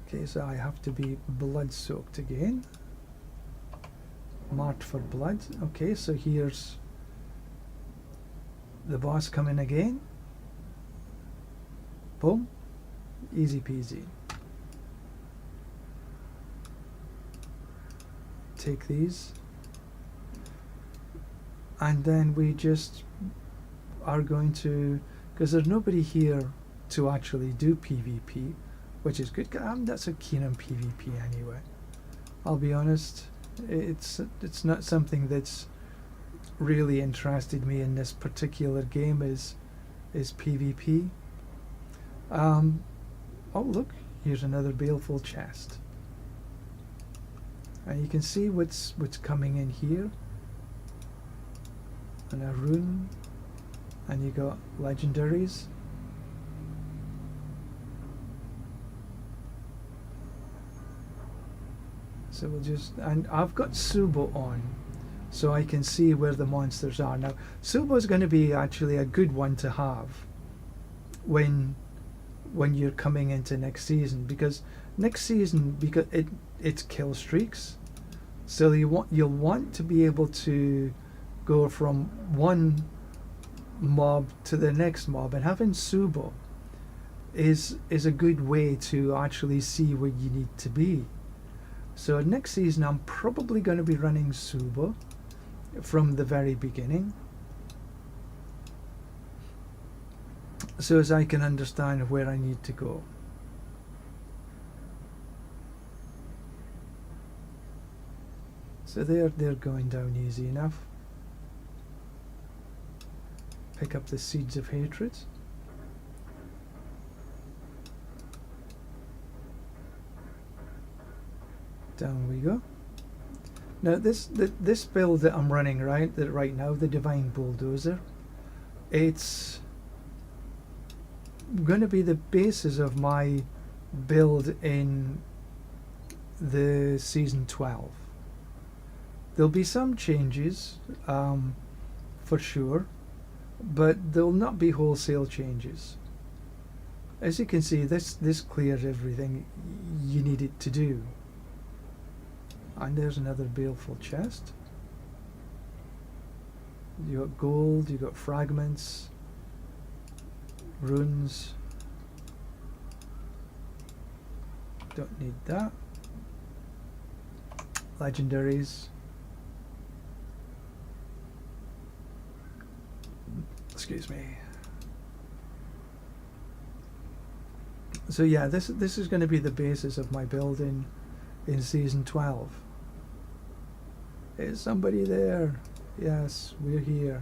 Okay, so I have to be blood soaked again. Marked for blood. Okay, so here's the boss coming again. Boom. Easy peasy. Take these. And then we just are going to... Because there's nobody here to actually do PvP, which is good. I'm not so keen on PvP anyway. I'll be honest. It's not something that's really interested me in this particular game is PvP. Oh look, here's another baleful chest, and you can see what's coming in here, and a rune, and you got legendaries. So we'll just, and I've got Subo on, so I can see where the monsters are. Now, Subo is going to be actually a good one to have when you're coming into next season, because next season, because it's kill streaks, so you'll want to be able to go from one mob to the next mob, and having Subo is a good way to actually see where you need to be. So next season I'm probably going to be running Subo from the very beginning, so as I can understand where I need to go. So they're going down easy enough. Pick up the seeds of hatred. Down we go. Now this build that I'm running right now, the Divine Bulldozer, it's going to be the basis of my build in the season 12. There'll be some changes, for sure, but there'll not be wholesale changes. As you can see, this clears everything you need it to do. And there's another baleful chest. You got gold, you got fragments, runes. Don't need that. Legendaries. Excuse me. So yeah, this is going to be the basis of my build in season 12. Is somebody there? Yes, we're here.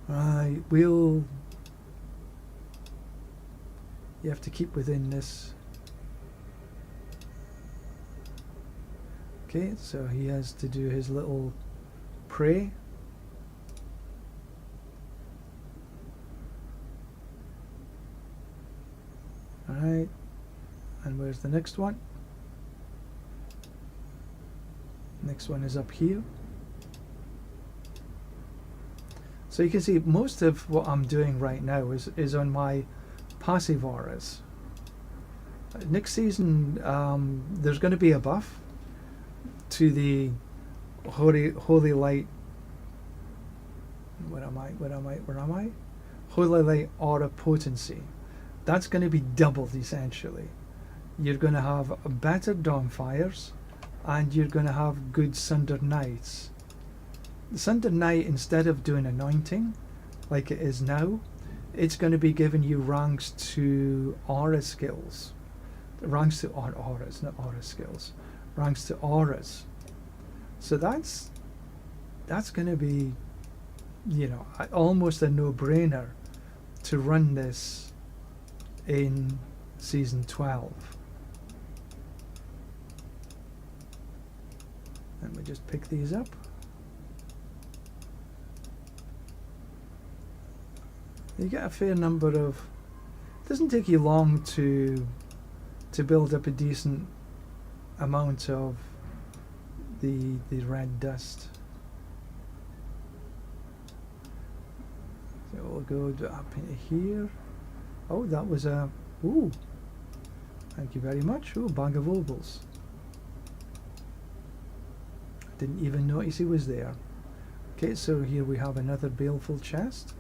Right, you have to keep within this. Okay, so he has to do his little pray. Alright, and where's the next one? Next one is up here. So you can see most of what I'm doing right now is on my passive auras. Next season, there's going to be a buff to the holy light. Where am I? Holy light aura potency. That's going to be doubled essentially. You're going to have better Dawnfires, and you're going to have good Sundered Knights. The Sundered Knight, instead of doing anointing like it is now, it's going to be giving you ranks to aura skills. Ranks to auras, not aura skills. Ranks to auras. So that's going to be, almost a no-brainer to run this in season 12. And we just pick these up. You get a fair number of. It doesn't take you long to build up a decent amount of the red dust. So we'll go up into here. Oh, that was a. Ooh. Thank you very much. Ooh, bag of opals. Didn't even notice he was there. Okay, so here we have another baleful chest.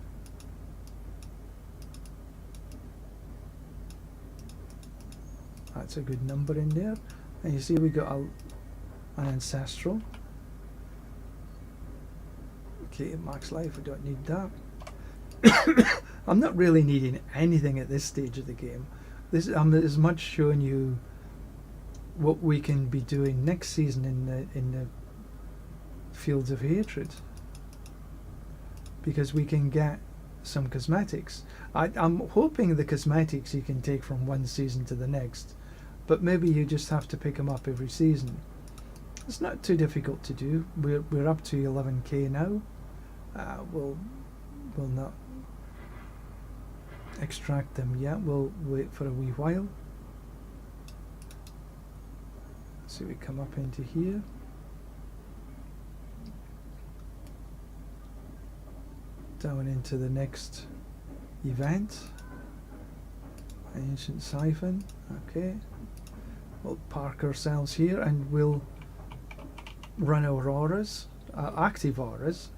That's a good number in there. And you see we got an ancestral. Okay, max life, we don't need that. I'm not really needing anything at this stage of the game. I'm as much showing you what we can be doing next season in the Fields of Hatred, because we can get some cosmetics. I'm hoping the cosmetics you can take from one season to the next, but maybe you just have to pick them up every season. It's not too difficult to do. We're up to 11k now. We'll not extract them yet. We'll wait for a wee while. So we come up into here. down into the next event. Ancient Siphon. Okay. We'll park ourselves here and we'll run our auras, active auras.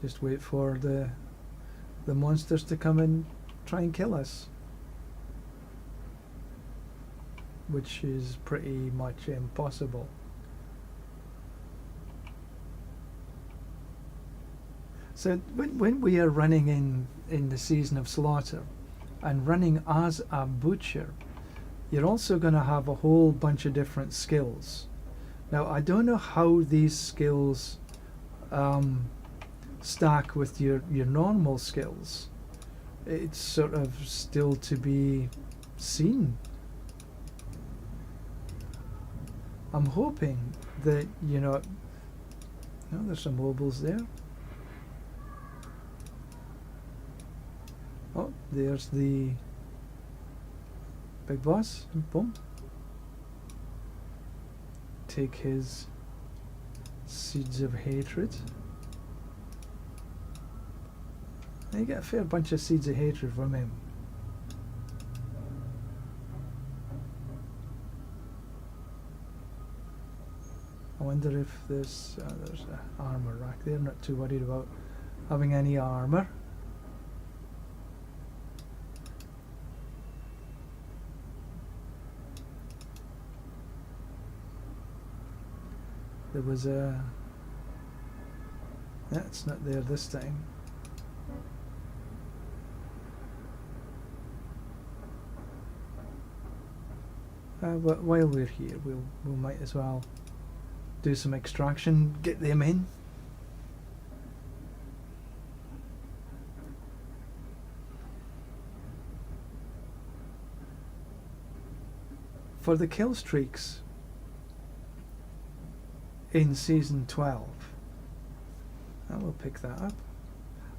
Just wait for the monsters to come and try and kill us, which is pretty much impossible. So when we are running in the Season of Slaughter and running as a butcher, you're also going to have a whole bunch of different skills. Now I don't know how these skills stack with your normal skills. It's sort of still to be seen. I'm hoping that, you know, oh, there's some mobiles there. Oh, there's the big boss. Boom. Take his seeds of hatred. And you get a fair bunch of seeds of hatred from him. I wonder if there's an armor rack there. Not too worried about having any armor. There was a... That's not there this time. But while we're here, we might as well do some extraction, get them in. For the kill streaks in Season 12, I will pick that up.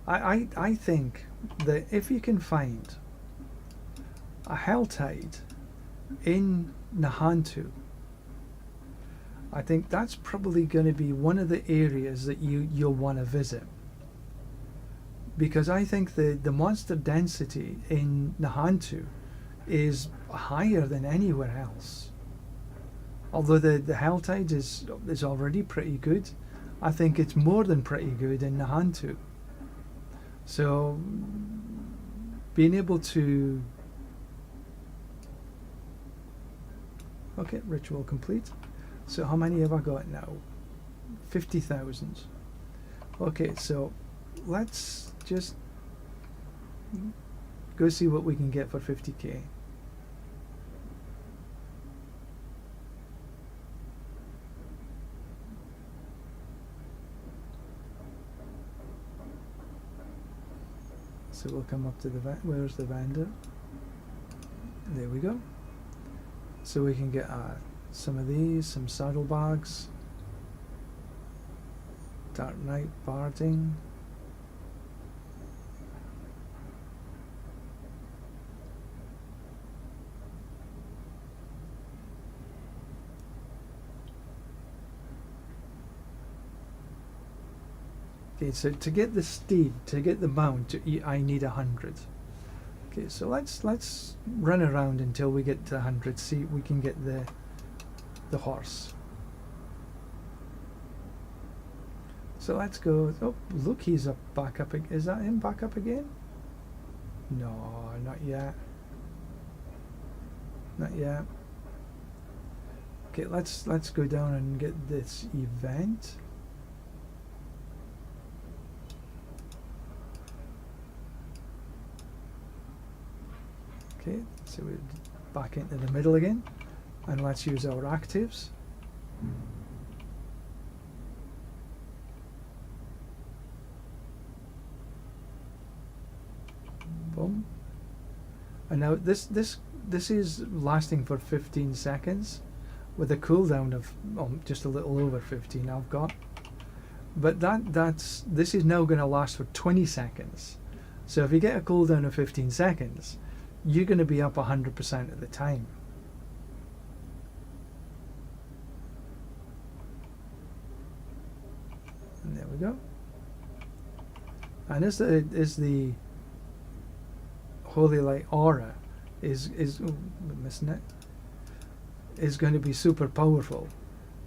I think that if you can find a Helltide in Nahantu, I think that's probably going to be one of the areas that you'll want to visit, because I think the monster density in Nahantu is higher than anywhere else. Although the Helltide is already pretty good, I think it's more than pretty good in Nahantu. So being able to... Okay, ritual complete. So how many have I got now? 50,000. Okay, so let's just go see what we can get for 50k. So we'll come up to the where's the vendor? There we go. So we can get some of these, some saddlebags, Dark Knight barding. Okay, so to get the steed, to get the mount, I need 100. Okay, so let's run around until we get to 100. See if we can get the horse. So let's go. Oh, look, he's up back up. Is that him back up again? No, not yet. Not yet. Okay, let's go down and get this event. Okay, so we're back into the middle again, and let's use our actives. Boom. And now this is lasting for 15 seconds, with a cooldown of just a little over 15 I've got. But this is now going to last for 20 seconds. So if you get a cooldown of 15 seconds, you're going to be up 100% of the time. And there we go. And as the Holy Light aura is we're missing it, is going to be super powerful.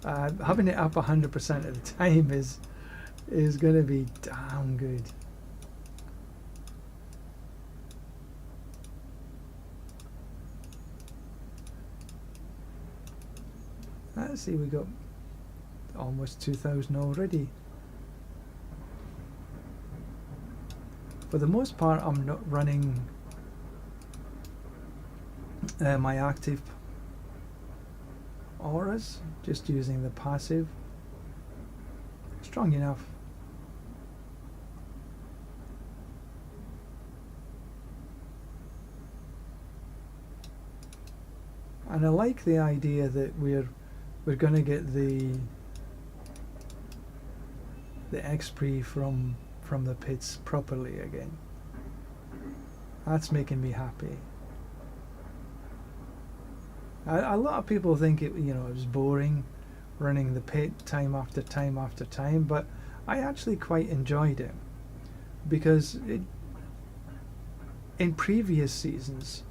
Having it up 100% of the time is going to be damn good. Let's see, we got almost 2,000 already. For the most part, I'm not running my active auras, just using the passive. Strong enough. And I like the idea that we're going to get the XP from the pits properly again. That's making me happy. A lot of people think it was boring running the pit time after time after time, but I actually quite enjoyed it, because in previous seasons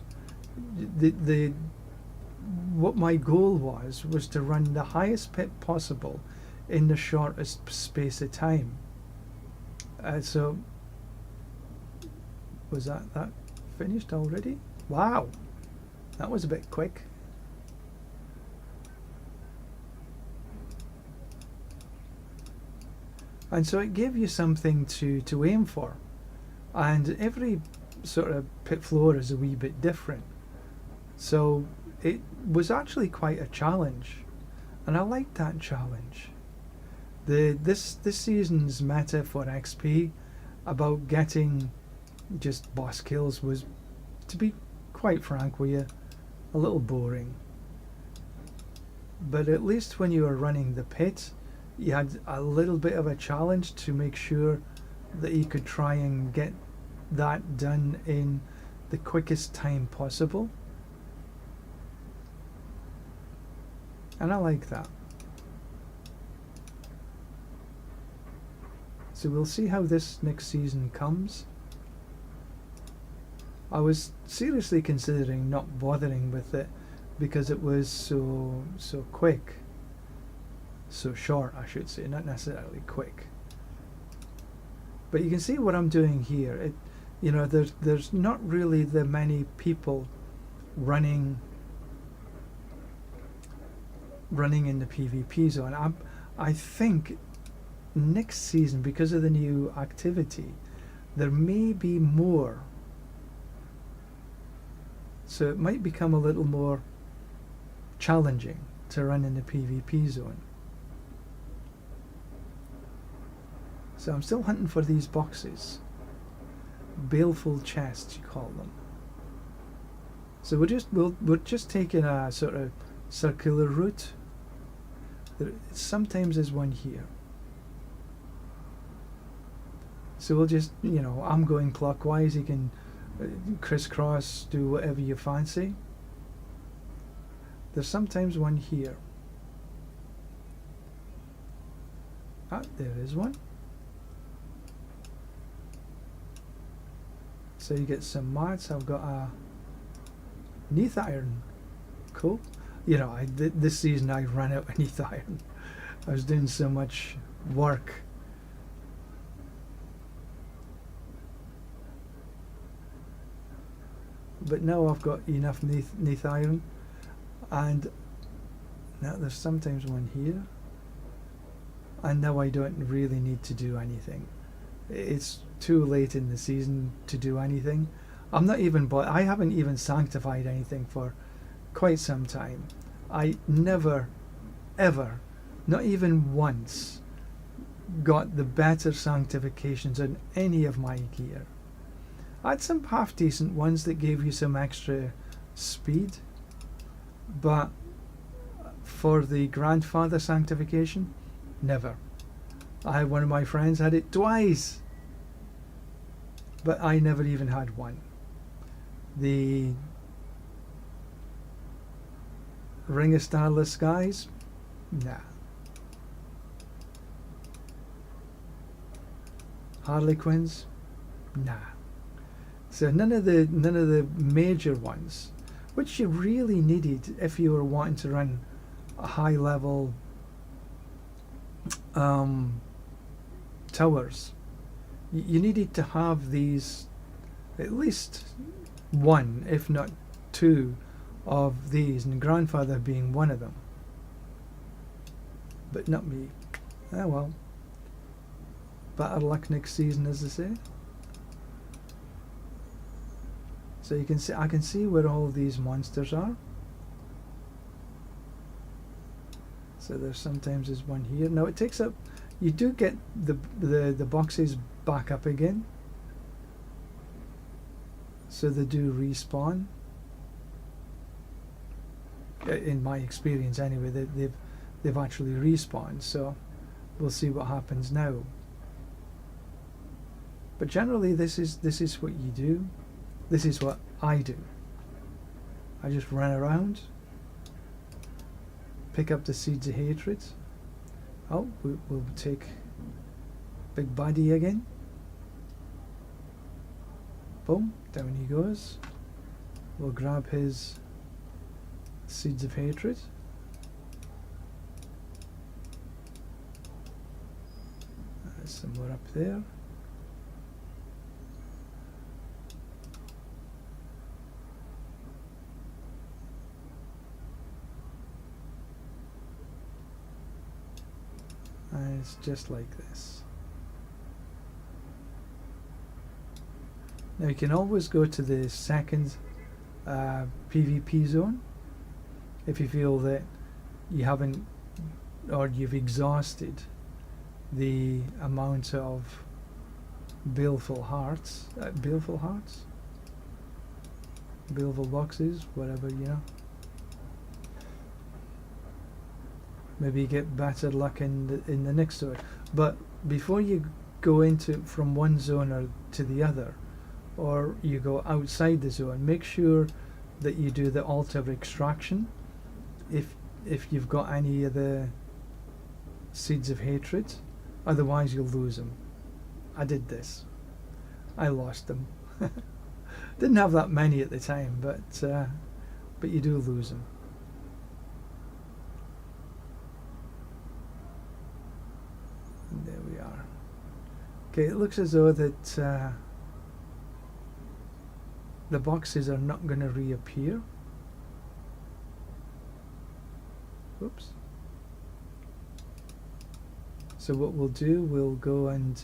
what my goal was to run the highest pit possible in the shortest space of time. So was that finished already? Wow, that was a bit quick. And so it gave you something to aim for, and every sort of pit floor is a wee bit different, so it was actually quite a challenge, and I liked that challenge. This season's meta for XP about getting just boss kills was, to be quite frank with you, a little boring. But at least when you were running the pit, you had a little bit of a challenge to make sure that you could try and get that done in the quickest time possible. And I like that. So we'll see how this next season comes. I was seriously considering not bothering with it because it was so quick. So short, I should say, not necessarily quick. But you can see what I'm doing here. There's not really that many people running in the PvP zone. I think next season, because of the new activity, there may be more. So it might become a little more challenging to run in the PvP zone. So I'm still hunting for these boxes. Baleful chests, you call them. So we're just taking a sort of circular route. Sometimes there's one here. So we'll just, I'm going clockwise. You can crisscross, do whatever you fancy. There's sometimes one here. Ah, there is one. So you get some mats. I've got a neath iron. Cool. This season I ran out of neath iron. I was doing so much work. But now I've got enough neath iron, and now there's sometimes one here, and now I don't really need to do anything. It's too late in the season to do anything. I haven't even sanctified anything for quite some time. I never, ever, not even once, got the better sanctifications on any of my gear. I had some half decent ones that gave you some extra speed, but for the grandfather sanctification, never. I had one of my friends had it twice, but I never even had one. The Ring of Starless Skies? Nah. Harlequins? Nah. So none of the major ones, which you really needed if you were wanting to run a high level towers. You needed to have these, at least one, if not two, of these, and Grandfather being one of them. But not me. Ah well. Better luck next season, as they say. So you can see, I can see where all these monsters are. So there's sometimes there's one here. Now it takes up. You do get the boxes back up again. So they do respawn. In my experience, anyway, they've actually respawned. So we'll see what happens now. But generally, this is what you do. This is what I do. I just run around, pick up the seeds of hatred. Oh, we'll take Big Baddie again. Boom, down he goes. We'll grab his seeds of hatred. There's some more up there. And it's just like this. Now you can always go to the second PvP zone if you feel that you haven't, or you've exhausted the amount of baleful boxes, whatever, you know. Maybe you get better luck in the next zone. But before you go into from one zone or to the other, or you go outside the zone, make sure that you do the altar extraction if you've got any of the seeds of hatred. Otherwise you'll lose them. I did this. I lost them. Didn't have that many at the time, but you do lose them. And there we are. Okay, it looks as though that the boxes are not going to reappear. Oops. So what we'll do, we'll go and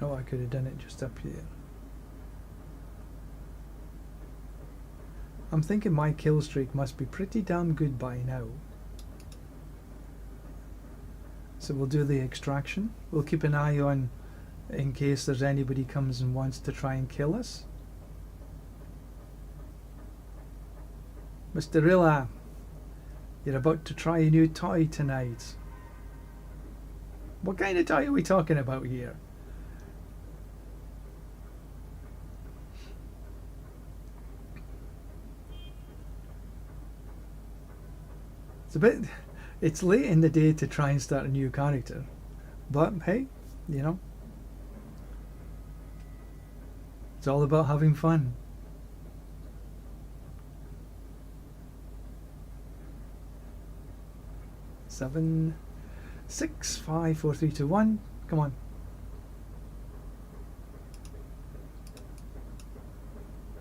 oh, I could have done it just up here. I'm thinking my kill streak must be pretty damn good by now. So we'll do the extraction. We'll keep an eye on in case there's anybody comes and wants to try and kill us. Mr. Rilla, you're about to try a new toy tonight. What kind of toy are we talking about here? It's late in the day to try and start a new character, but hey, you know, it's all about having fun. Seven, 6, 5, 4, 3, 2, 1. Come on.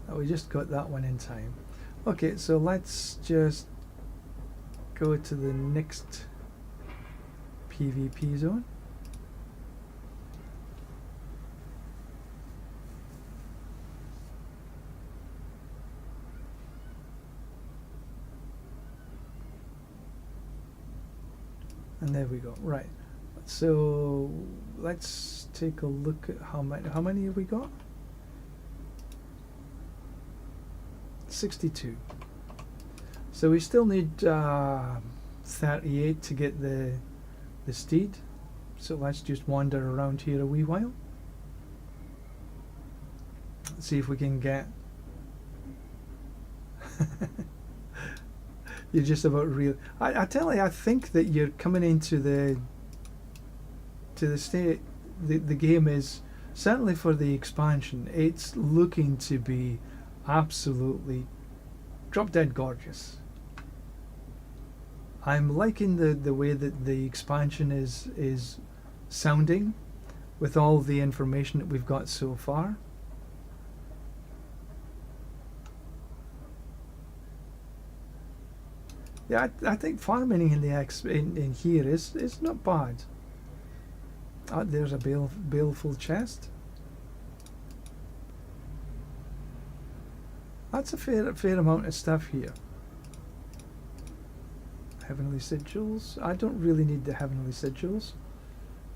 Oh, we just got that one in time. Okay, so let's just go to the next PvP zone. And there we go. Right. So let's take a look at how many have we got? 62. So we still need 38 to get the steed. So let's just wander around here a wee while. See if we can get. You're just about real. I tell you, I think that you're coming into the state. The game is certainly for the expansion. It's looking to be absolutely drop dead gorgeous. I'm liking the way that the expansion is sounding with all the information that we've got so far. Yeah, I think farming in in here is not bad. There's a baleful chest. That's a fair amount of stuff here. Heavenly sigils. I don't really need the heavenly sigils,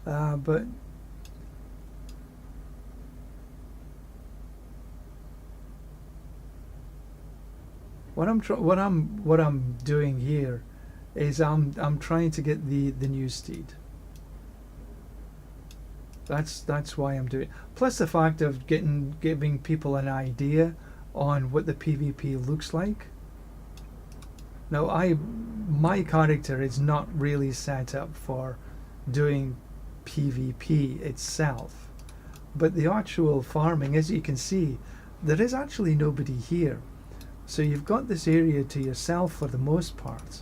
but what I'm doing here is I'm trying to get the new steed. That's why I'm doing it. Plus the fact of giving people an idea on what the PvP looks like. Now my character is not really set up for doing PvP itself, but the actual farming, as you can see, there is actually nobody here. So you've got this area to yourself for the most part,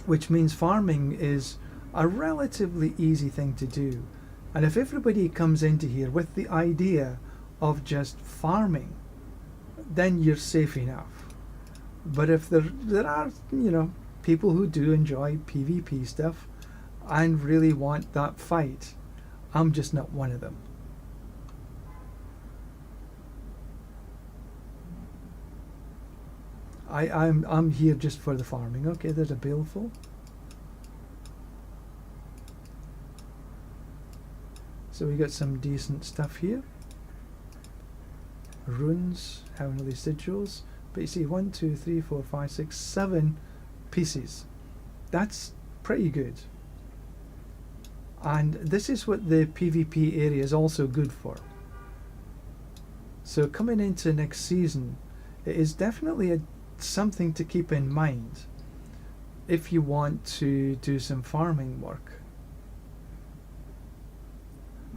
which means farming is a relatively easy thing to do. And if everybody comes into here with the idea of just farming, then you're safe enough. But if there are, people who do enjoy PvP stuff and really want that fight, I'm just not one of them. I'm here just for the farming. Okay, there's a baleful. So we got some decent stuff here. Runes, heavenly sigils. But you see 1, 2, 3, 4, 5, 6, 7 pieces. That's pretty good. And this is what the PvP area is also good for. So coming into next season, it is definitely something to keep in mind if you want to do some farming work.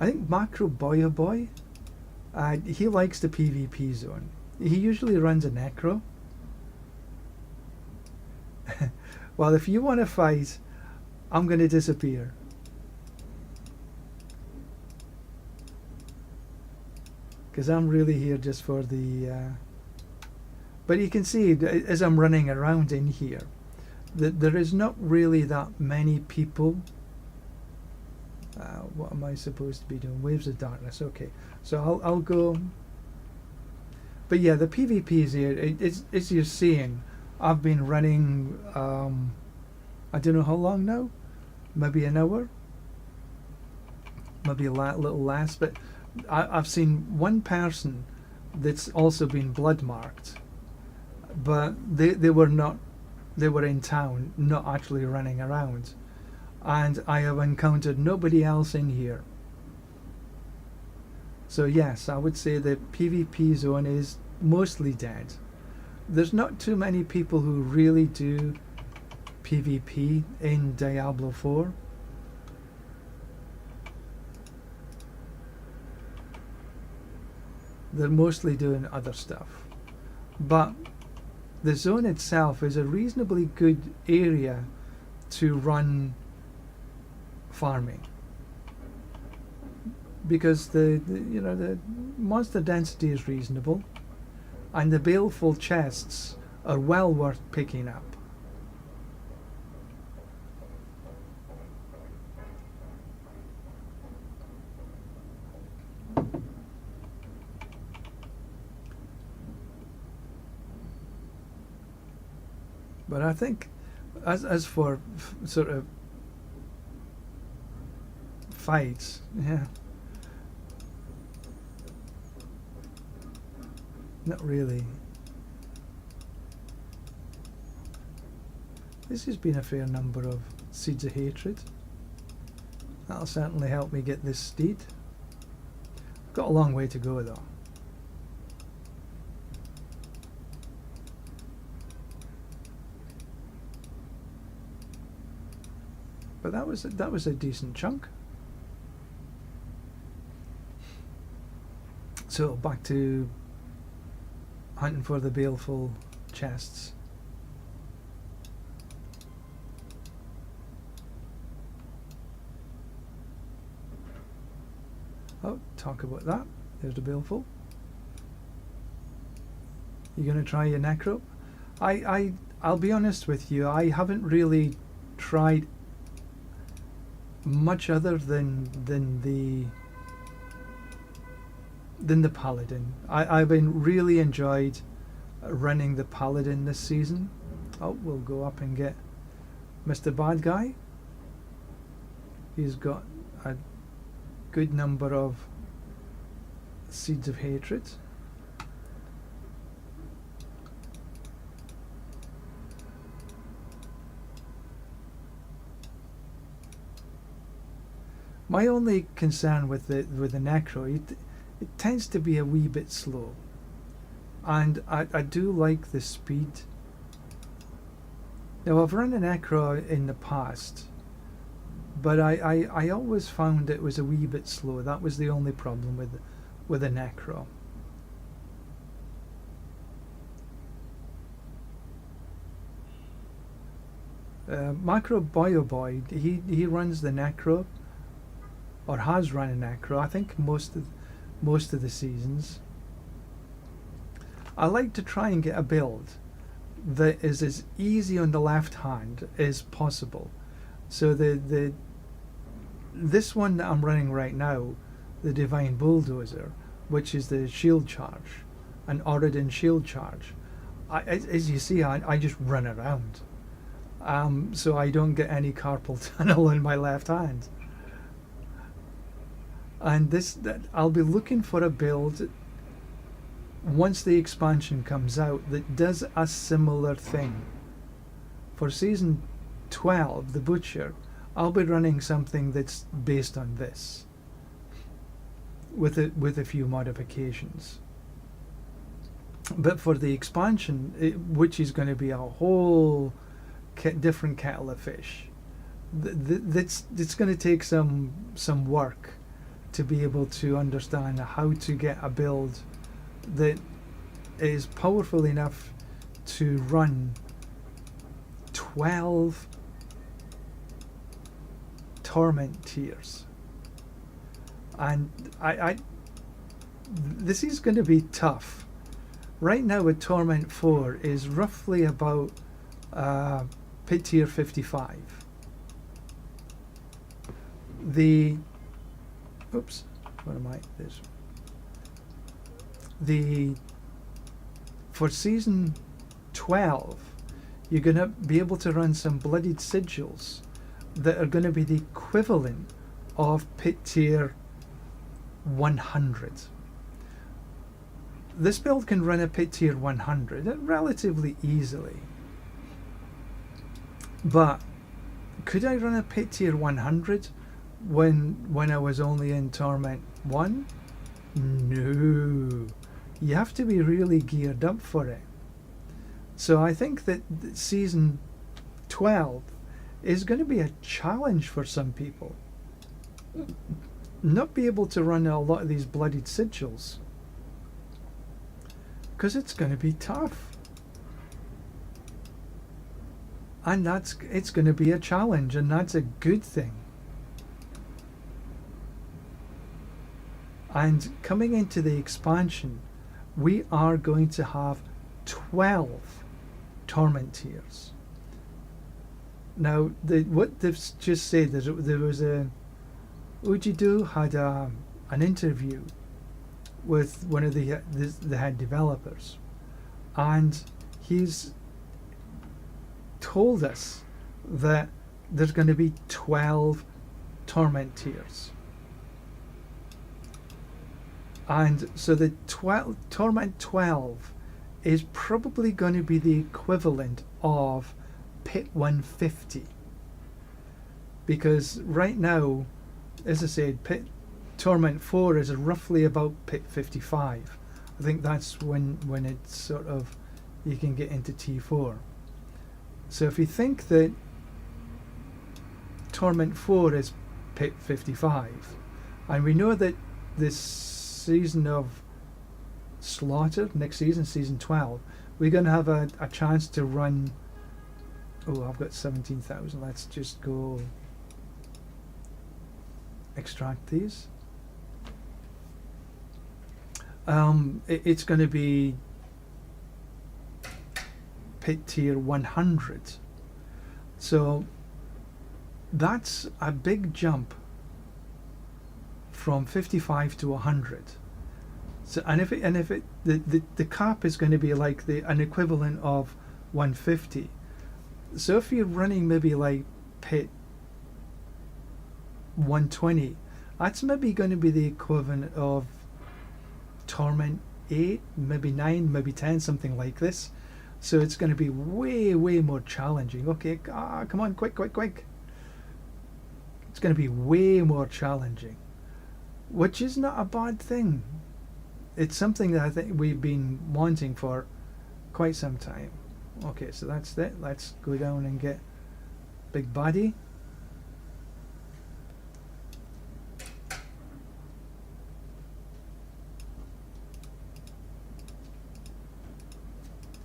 I think Macro Boy, he likes the PvP zone. He usually runs a necro. Well, if you want to fight, I'm going to disappear. Because I'm really here just for the... But you can see, as I'm running around in here, that there is not really that many people. What am I supposed to be doing? Waves of darkness. Okay, so I'll go. But yeah, the PvP is here. As you're seeing, I've been running. I don't know how long now. Maybe an hour. Maybe a little less. But I've seen one person that's also been blood marked, but they were not. They were in town, not actually running around. And I have encountered nobody else in here. So yes, I would say the PvP zone is mostly dead. There's not too many people who really do PvP in Diablo 4. They're mostly doing other stuff. But the zone itself is a reasonably good area to run farming, because the monster density is reasonable, and the baleful chests are well worth picking up. But I think, as for sort of fights, yeah. Not really. This has been a fair number of Seeds of Hatred. That'll certainly help me get this steed. I've got a long way to go though. But that was a decent chunk. So back to hunting for the baleful chests. Oh, talk about that. There's the baleful. You gonna try your necro? I'll be honest with you. I haven't really tried much other than the paladin. I've been really enjoyed running the paladin this season. Oh, we'll go up and get Mr. Bad Guy. He's got a good number of Seeds of Hatred. My only concern with the necro, it tends to be a wee bit slow, and I do like the speed. Now I've run a necro in the past, but I always found it was a wee bit slow. That was the only problem with a necro. Macro Boy, he runs the necro, or has run a necro. I think most of the seasons. I like to try and get a build that is as easy on the left hand as possible. So this one that I'm running right now, the Divine Bulldozer, which is the shield charge, an Oridon shield charge. As you see, I just run around, so I don't get any carpal tunnel in my left hand. And I'll be looking for a build once the expansion comes out that does a similar thing. For season 12, the Butcher, I'll be running something that's based on this, with a few modifications. But for the expansion, which is going to be a whole different kettle of fish, it's going to take some work to be able to understand how to get a build that is powerful enough to run 12 torment tiers. And this is going to be tough. Right now a torment 4 is roughly about pit tier 55. Oops, what am I? For season 12, you're going to be able to run some bloodied sigils that are going to be the equivalent of pit tier 100. This build can run a pit tier 100 relatively easily. But could I run a pit tier 100 when I was only in Torment 1? No. You have to be really geared up for it. So I think that season 12 is going to be a challenge for some people. Not be able to run a lot of these bloodied sigils, because it's going to be tough. And it's going to be a challenge, and that's a good thing. And coming into the expansion, we are going to have 12 torment tiers. Now, what they've just said, there was Ujidu had an interview with one of the head developers, and he's told us that there's going to be 12 torment tiers. And so the Torment 12 is probably going to be the equivalent of Pit 150. Because right now, as I said, Torment 4 is roughly about Pit 55. I think that's when it's sort of, you can get into T4. So if you think that Torment 4 is Pit 55, and we know that this season of Slaughter, next season, season 12, we're going to have a chance to run. Oh, I've got 17,000. Let's just go extract these. It's going to be Pit tier 100. So that's a big jump from 55 to 100. So and if the cap is going to be like an equivalent of 150. So if you're running maybe like Pit 120, that's maybe going to be the equivalent of Torment 8, maybe 9, maybe 10, something like this. So it's going to be way more challenging. Okay, come on, quick. It's going to be way more challenging, which is not a bad thing. It's something that I think we've been wanting for quite some time. Okay, so that's it. Let's go down and get Big Baddie.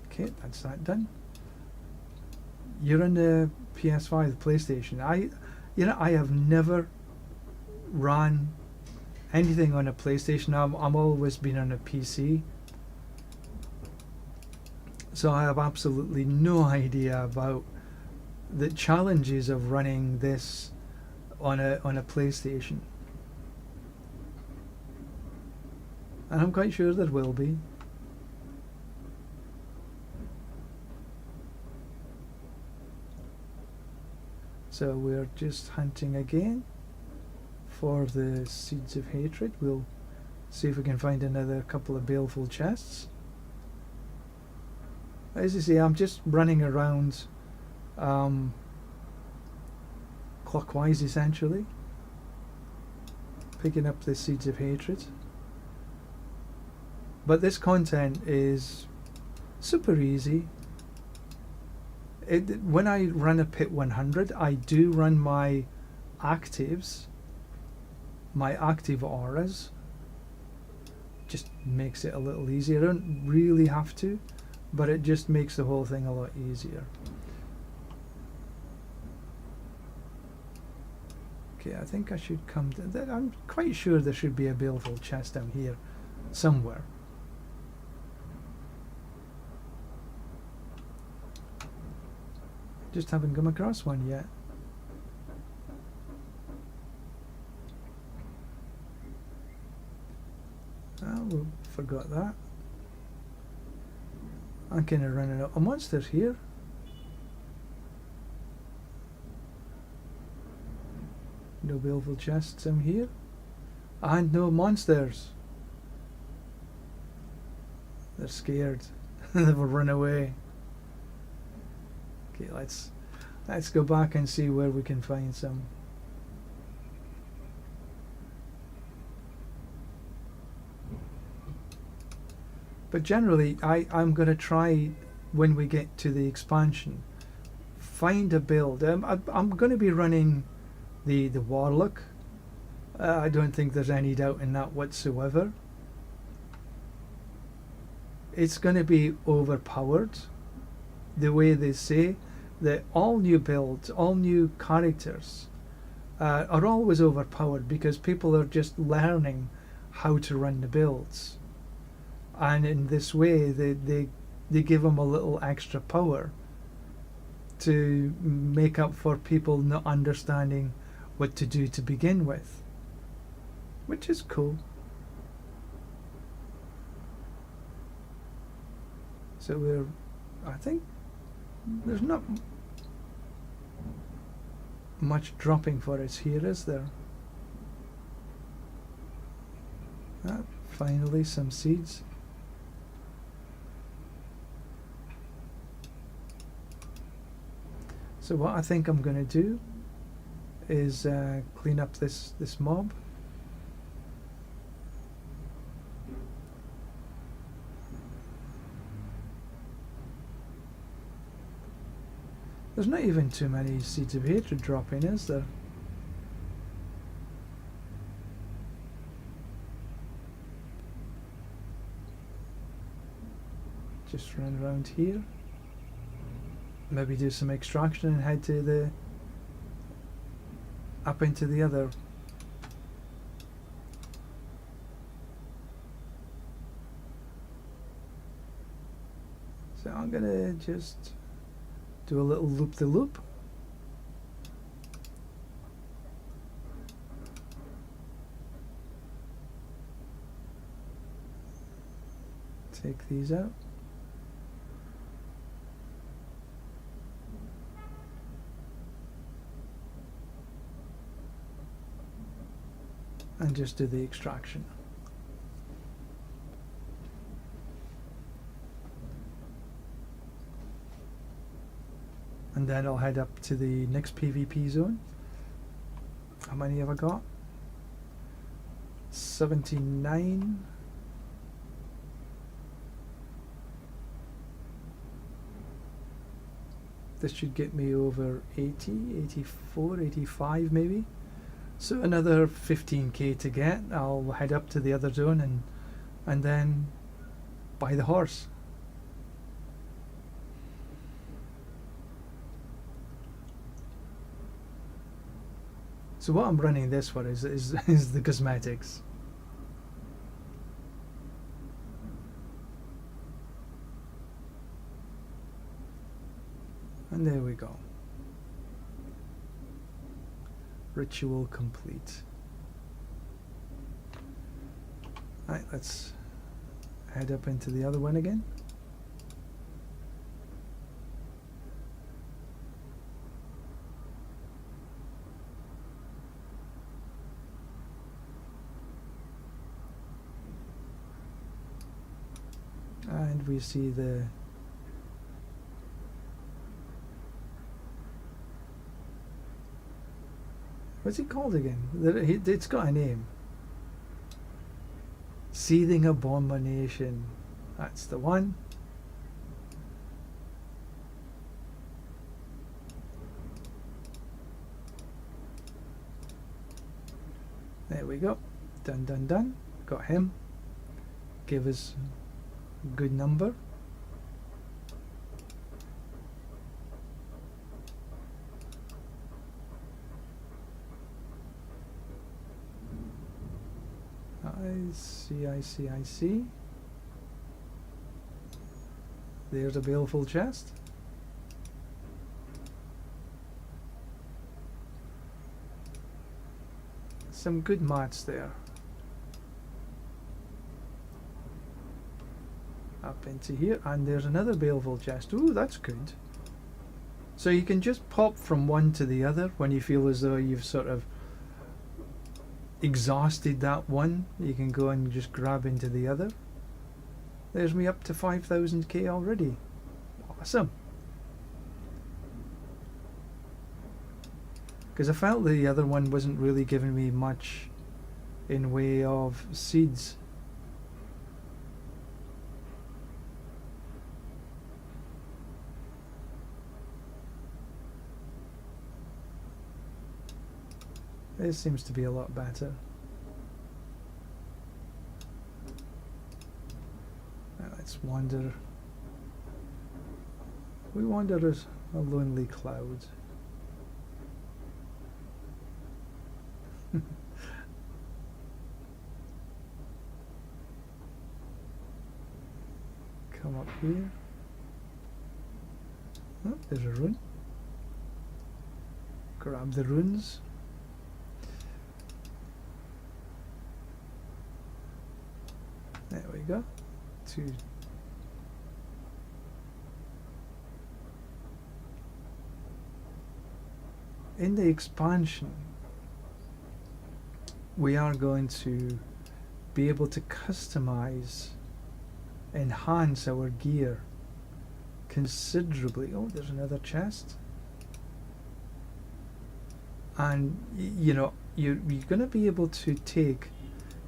Okay, that's that done. You're on the PS5, the PlayStation. I have never ran anything on a PlayStation. I'm always been on a PC, so I have absolutely no idea about the challenges of running this on a PlayStation, and I'm quite sure there will be. So we're just hunting again for the Seeds of Hatred. We'll see if we can find another couple of baleful chests. As you see, I'm just running around clockwise essentially, picking up the Seeds of Hatred. But this content is super easy. When I run a Pit 100, I do run my actives, my active auras. Just makes it a little easier. I don't really have to, but it just makes the whole thing a lot easier. Okay, I think I should come to that. I'm quite sure there should be a baleful chest down here somewhere. Just haven't come across one yet. Oh, we forgot that. I'm kind of running out of monsters here. No baleful chests in here. And no monsters. They're scared. They've run away. Okay, let's go back and see where we can find some. But generally, I'm going to try, when we get to the expansion, find a build. I'm going to be running the Warlock. I don't think there's any doubt in that whatsoever. It's going to be overpowered, the way they say that all new builds, all new characters are always overpowered because people are just learning how to run the builds, and in this way they give them a little extra power to make up for people not understanding what to do to begin with, which is cool. So I think there's not much dropping for us here, is there? Finally, some seeds. So what I think I'm going to do is clean up this mob. There's not even too many seeds of hatred dropping, is there? Just run around here. Maybe do some extraction and head to the up into the other. So I'm gonna just do a little loop-the-loop. Take these out. And just do the extraction. And then I'll head up to the next PvP zone. How many have I got? 79. This should get me over 80, 84, 85 maybe. So another 15k to get. I'll head up to the other zone and then buy the horse. So what I'm running this for is the cosmetics. And there we go. Ritual complete. Right, let's head up into the other one again. And we see the what's it called again? It's got a name. Seething Abomination. That's the one. There we go. Done, done, done. Got him. Give us a good number. I see. There's a baleful chest. Some good mats there. Up into here, and there's another baleful chest. Ooh, that's good. So you can just pop from one to the other when you feel as though you've sort of exhausted that one. You can go and just grab into the other. There's me up to 5,000k already. Awesome. Because I felt the other one wasn't really giving me much in way of seeds. This seems to be a lot better. Now let's wander. We wander as a lonely cloud. Come up here. Oh, there's a rune. Grab the runes. There we go. Two. In the expansion, we are going to be able to customize, enhance our gear considerably. Oh, there's another chest. And you know, you're going to be able to take,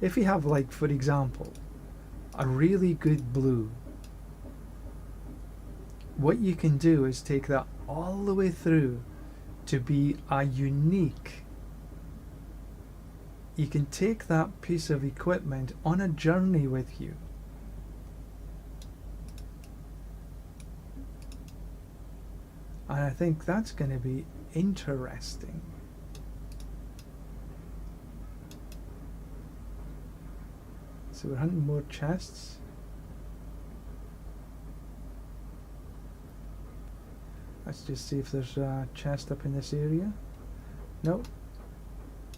if you have, like, for example, a really good blue, what you can do is take that all the way through to be a unique. You can take that piece of equipment on a journey with you. And I think that's going to be interesting. So we're hunting more chests. Let's just see if there's a chest up in this area. Nope.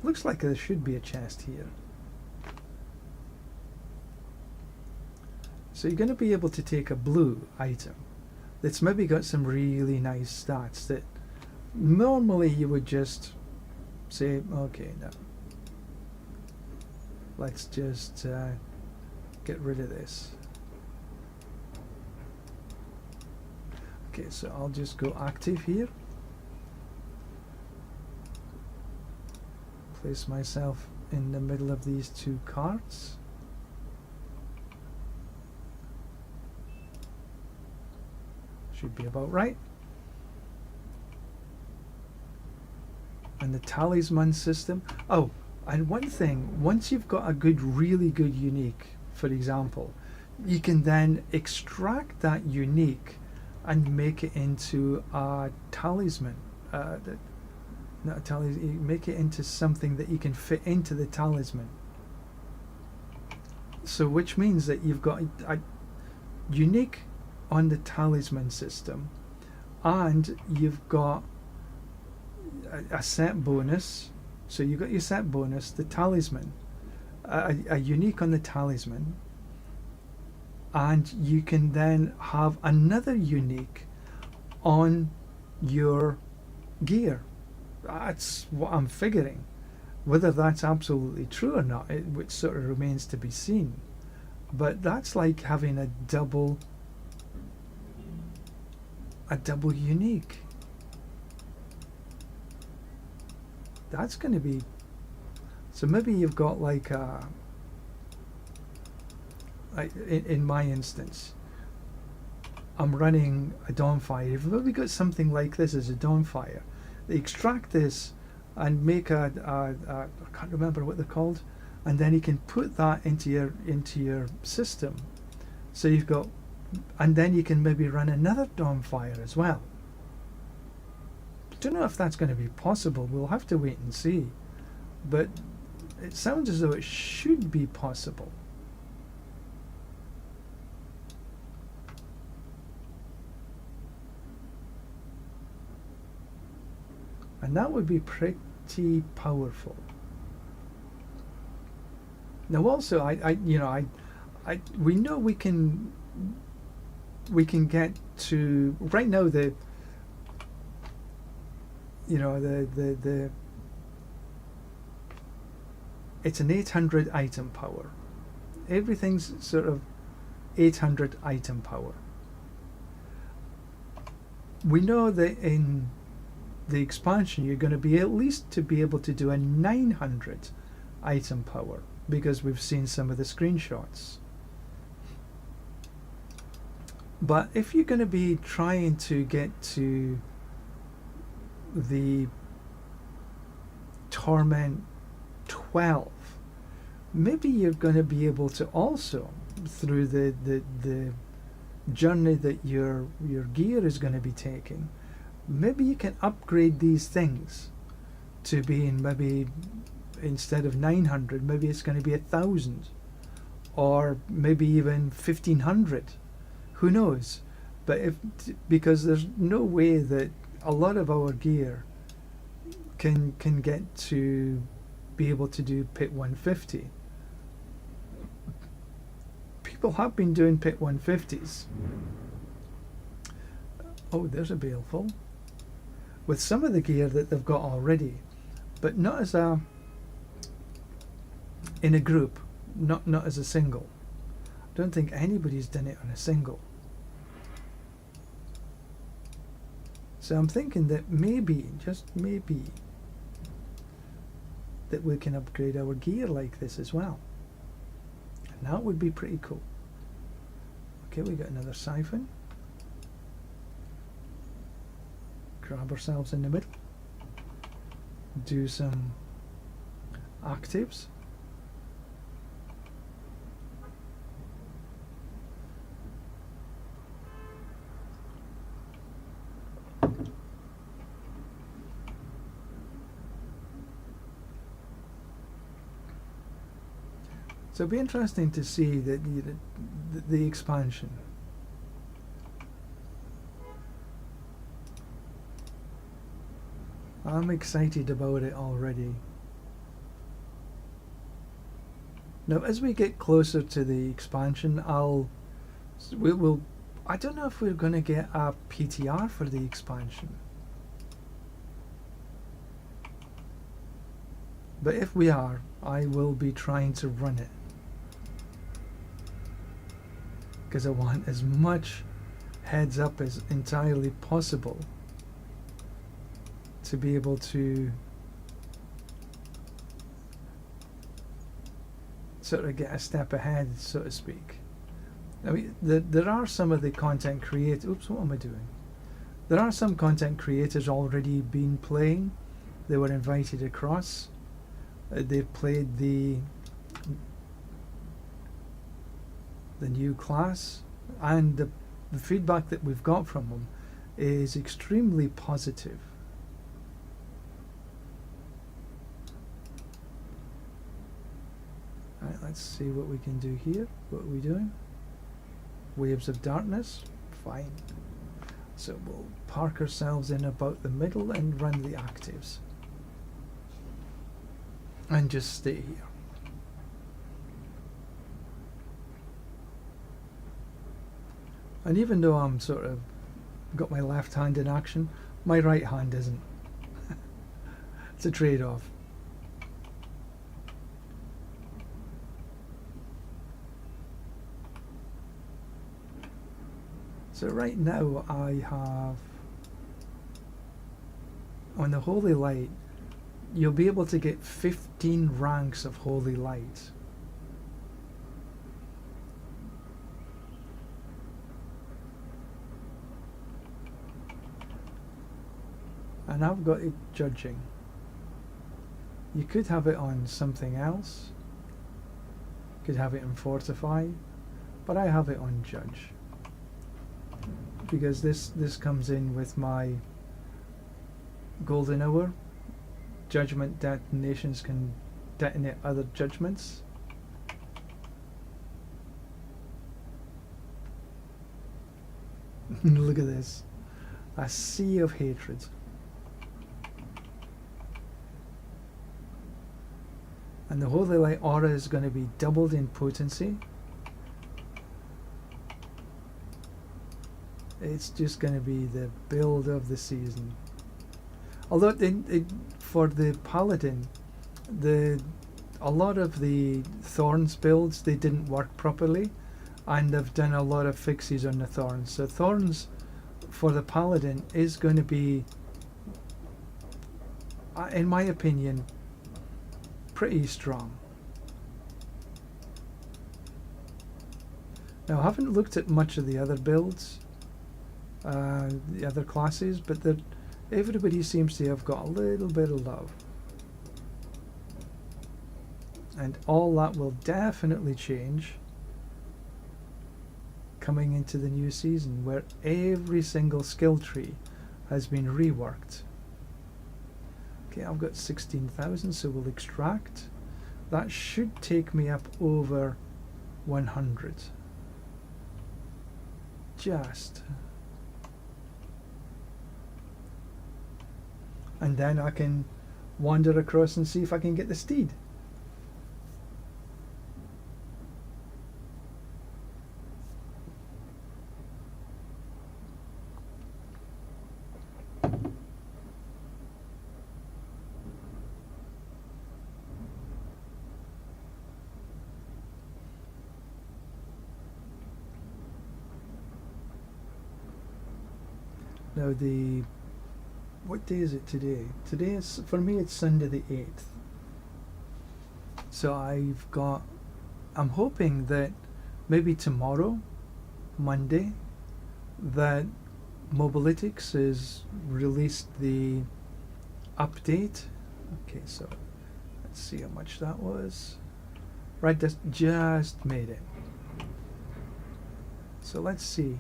Looks like there should be a chest here. So you're going to be able to take a blue item that's maybe got some really nice stats that normally you would just say, okay, no. Let's just get rid of this. Okay, so I'll just go active here. Place myself in the middle of these two carts. Should be about right. And the talisman system. Oh, and one thing, once you've got a really good unique, for example, you can then extract that unique and make it into a talisman. Not a talisman, you make it into something that you can fit into the talisman. So which means that you've got a unique on the talisman system, and you've got a set bonus. So you've got your set bonus, the talisman, a unique on the talisman, and you can then have another unique on your gear. That's what I'm figuring. Whether that's absolutely true or not, which sort of remains to be seen. But that's like having a double unique. That's going to be, so maybe you've got like a, in my instance, I'm running a Dawnfire. You've maybe got something like this as a Dawnfire. They extract this and make a I can't remember what they're called, and then you can put that into your system. So you've got, and then you can maybe run another Dawnfire as well. Don't know if that's going to be possible. We'll have to wait and see. But it sounds as though it should be possible. And that would be pretty powerful. Now also, we know we can get to, right now the it's an 800 item power. Everything's sort of 800 item power. We know that in the expansion you're going to be at least to be able to do a 900 item power, because we've seen some of the screenshots. But if you're going to be trying to get to the Torment 12, maybe you're going to be able to also, through the journey that your gear is going to be taking, maybe you can upgrade these things to being, maybe instead of 900, maybe it's going to be 1,000, or maybe even 1,500. Who knows? But because there's no way that a lot of our gear can get to be able to do Pit 150. People have been doing Pit 150s. Oh, there's a baleful. With some of the gear that they've got already, but not as in a group. not as a single. I don't think anybody's done it on a single. So I'm thinking that maybe, just maybe, that we can upgrade our gear like this as well. And that would be pretty cool. Okay, we got another siphon. Grab ourselves in the middle. Do some actives. So it'll be interesting to see the expansion. I'm excited about it already. Now, as we get closer to the expansion, we'll I don't know if we're going to get a PTR for the expansion. But if we are, I will be trying to run it. Because I want as much heads up as entirely possible to be able to sort of get a step ahead, so to speak. I mean, there are some of the content creators. Oops, what am I doing? There are some content creators already been playing. They were invited across. They've played the new class, and the feedback that we've got from them is extremely positive. Alright, let's see what we can do here. What are we doing? Waves of darkness. Fine. So we'll park ourselves in about the middle and run the actives. And just stay here. And even though I'm sort of got my left hand in action, my right hand isn't. It's a trade-off. So right now I have, on the Holy Light, you'll be able to get 15 ranks of Holy Light. And I've got it judging. You could have it on something else. Could have it in Fortify, but I have it on Judge. Because this comes in with my Golden Hour. Judgment detonations can detonate other judgments. Look at this. A sea of hatred. And the Holy Light aura is going to be doubled in potency. It's just going to be the build of the season. Although for the Paladin, a lot of the Thorns builds, they didn't work properly, and they've done a lot of fixes on the Thorns. So Thorns for the Paladin is going to be, in my opinion, pretty strong. Now I haven't looked at much of the other builds, the other classes, but everybody seems to have got a little bit of love. And all that will definitely change coming into the new season, where every single skill tree has been reworked. Okay, I've got 16,000, so we'll extract. That should take me up over 100. Just. And then I can wander across and see if I can get the steed. Now the what day is it today? Today is, for me, it's Sunday the 8th. So I'm hoping that maybe tomorrow, Monday, that Mobilytics has released the update. Okay, so let's see how much that was. Right, just made it. So let's see.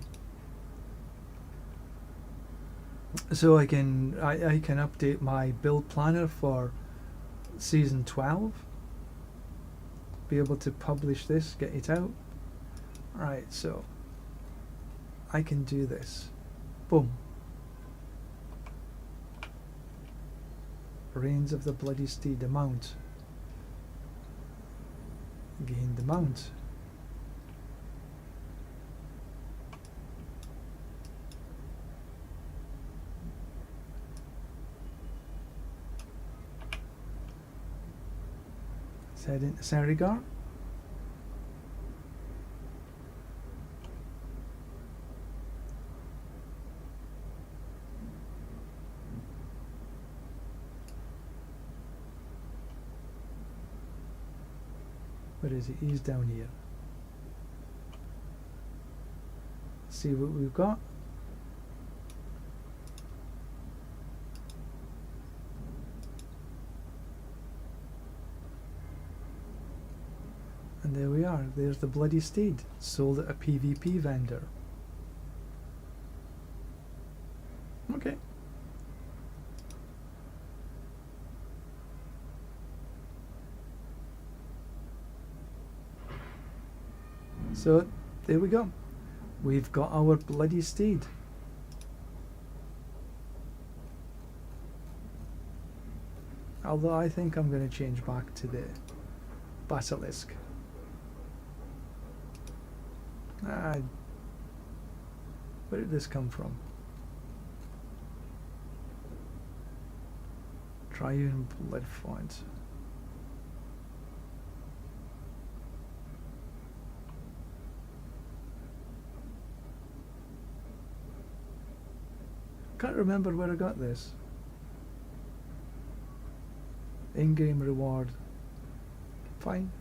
So I can update my build planner for season 12. Be able to publish this, get it out. Right, so I can do this. Boom. Reigns of the Bloody Steed, the mount. Gain the mount. Let's head into Serigar. Where is he? He's down here. See what we've got. And there we are. There's the Bloody Steed, sold at a PvP vendor. Okay. So there we go. We've got our Bloody Steed. Although I think I'm going to change back to the Basilisk. Where did this come from? Triune Blood Font. Can't remember where I got this. In-game reward. Fine.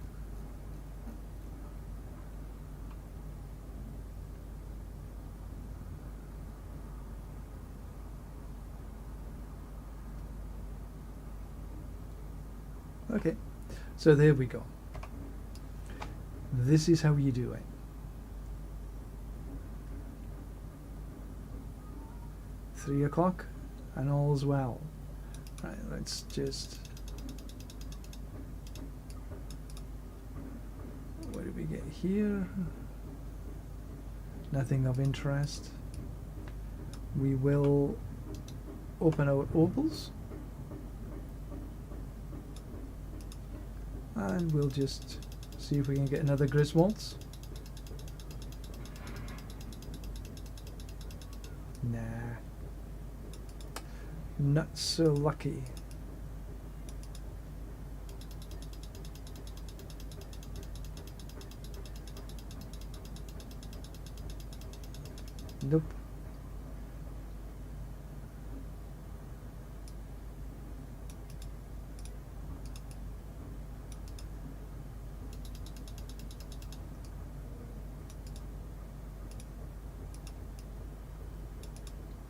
Okay, so there we go. This is how you do it. 3 o'clock and all's well. Right, let's just... What do we get here? Nothing of interest. We will open our opals. And we'll just see if we can get another Griswolds. Nah. Not so lucky. Nope.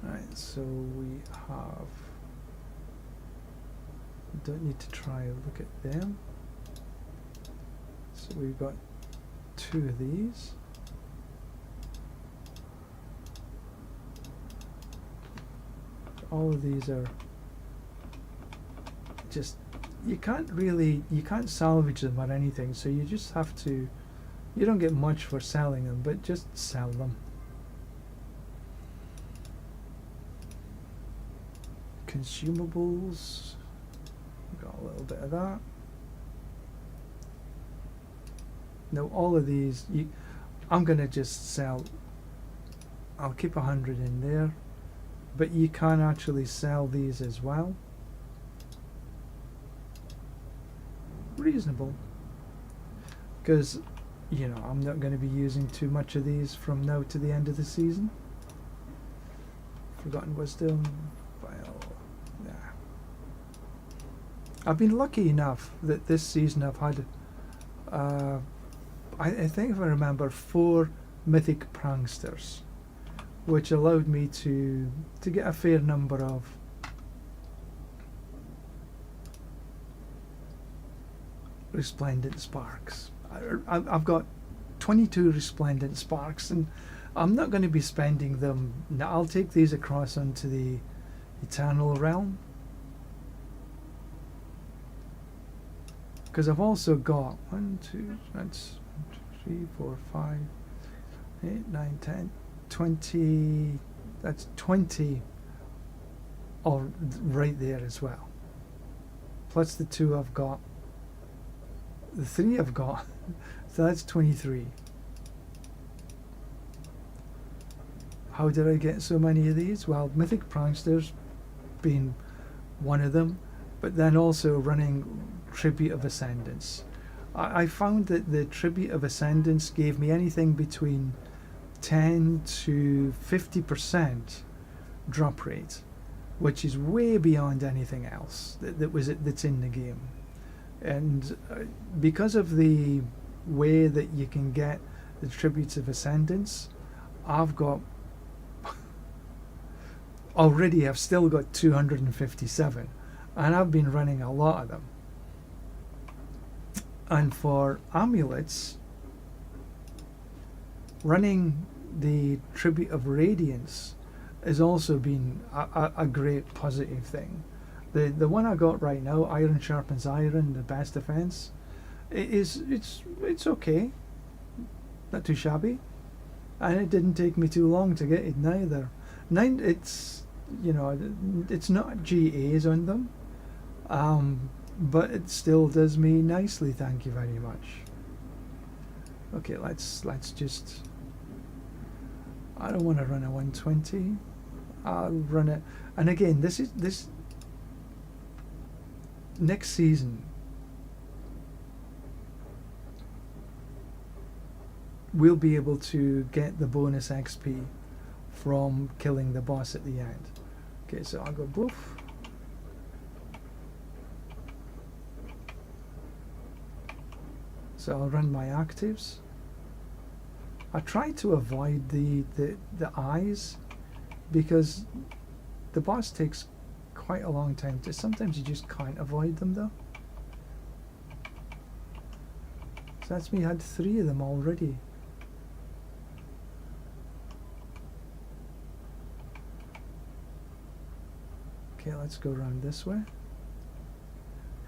Right, so we have... Don't need to try and look at them. So we've got 2 of these. All of these are just, you can't salvage them or anything, so you just have to, you don't get much for selling them, but just sell them. Consumables, got a little bit of that. Now all of these, I'm gonna just sell, I'll keep 100 in there, but you can actually sell these as well. Reasonable, because you know I'm not going to be using too much of these from now to the end of the season. Forgotten Wisdom. Well, nah. I've been lucky enough that this season I've had, I think if I remember, 4 mythic pranksters, which allowed me to get a fair number of resplendent sparks. I've got 22 resplendent sparks, and I'm not going to be spending them. Now I'll take these across onto the Eternal Realm, because I've also got 1, 2, that's 3, 4, 5, 8, 9, 10, 20. That's 20 all right there as well. Plus the 2 I've got, the 3 I've got, so that's 23. How did I get so many of these? Well, Mythic Pranksters being one of them, but then also running Tribute of Ascendance. I found that the Tribute of Ascendance gave me anything between 10 to 50% drop rate, which is way beyond anything else that's in the game. And because of the way that you can get the Tributes of Ascendance, I've still got 257, and I've been running a lot of them. And for amulets, running the Tribute of Radiance has also been a great positive thing. The one I got right now, Iron Sharpens Iron, the best defense, it's okay, not too shabby, and it didn't take me too long to get it neither. It's not GAs on them, but it still does me nicely. Thank you very much. Okay, let's just. I don't want to run a 120. I'll run it, and again, this next season. We'll be able to get the bonus XP from killing the boss at the end. Okay, so I'll go boof. So I'll run my actives. I try to avoid the eyes, because the boss takes quite a long time to. Sometimes you just can't avoid them though. So that's me, had 3 of them already. Okay, let's go around this way.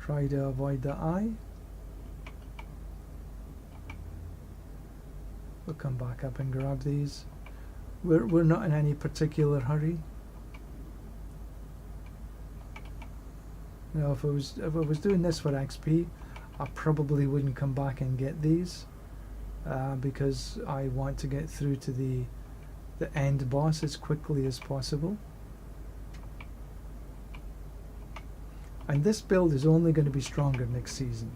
Try to avoid the eye. We'll come back up and grab these. We're not in any particular hurry. Now, if I was doing this for XP, I probably wouldn't come back and get these, because I want to get through to the end boss as quickly as possible. And this build is only going to be stronger next season.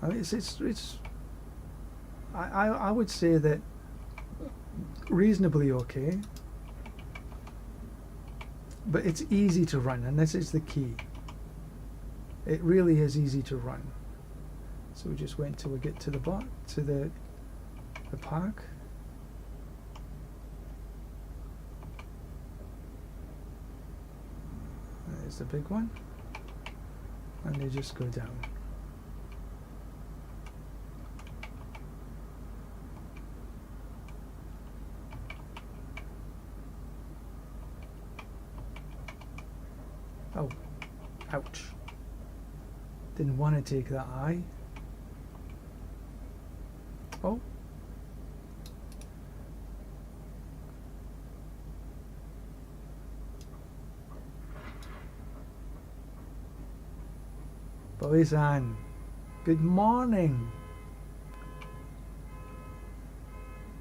I mean, I would say that reasonably okay, but it's easy to run, and this is the key. It really is easy to run. So we just wait until we get to the park. There's the big one, and they just go down. Oh, ouch. Didn't want to take that eye. Oh. Boy-san, good morning.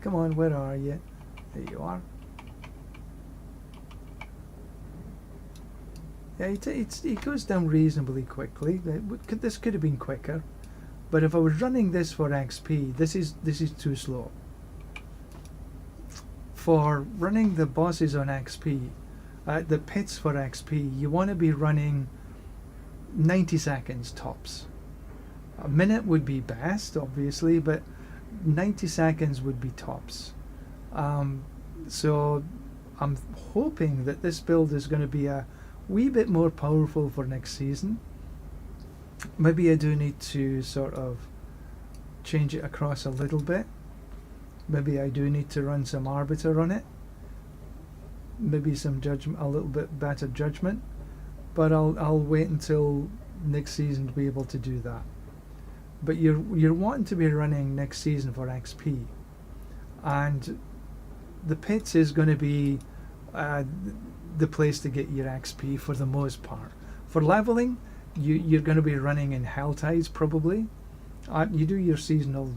Come on, where are you? There you are. Yeah, it goes down reasonably quickly. This could have been quicker, but if I was running this for XP, this is too slow. For running the bosses on XP, the pits for XP, you want to be running 90 seconds tops. A minute would be best, obviously, but 90 seconds would be tops. So I'm hoping that this build is going to be a wee bit more powerful for next season. Maybe I do need to sort of change it across a little bit. Maybe I do need to run some arbiter on it. Maybe some judgment, a little bit better judgment. But I'll wait until next season to be able to do that. But you're wanting to be running next season for XP, and the pits is going to be the place to get your XP for the most part. For leveling, you're going to be running in Hell Tides probably. You do your seasonal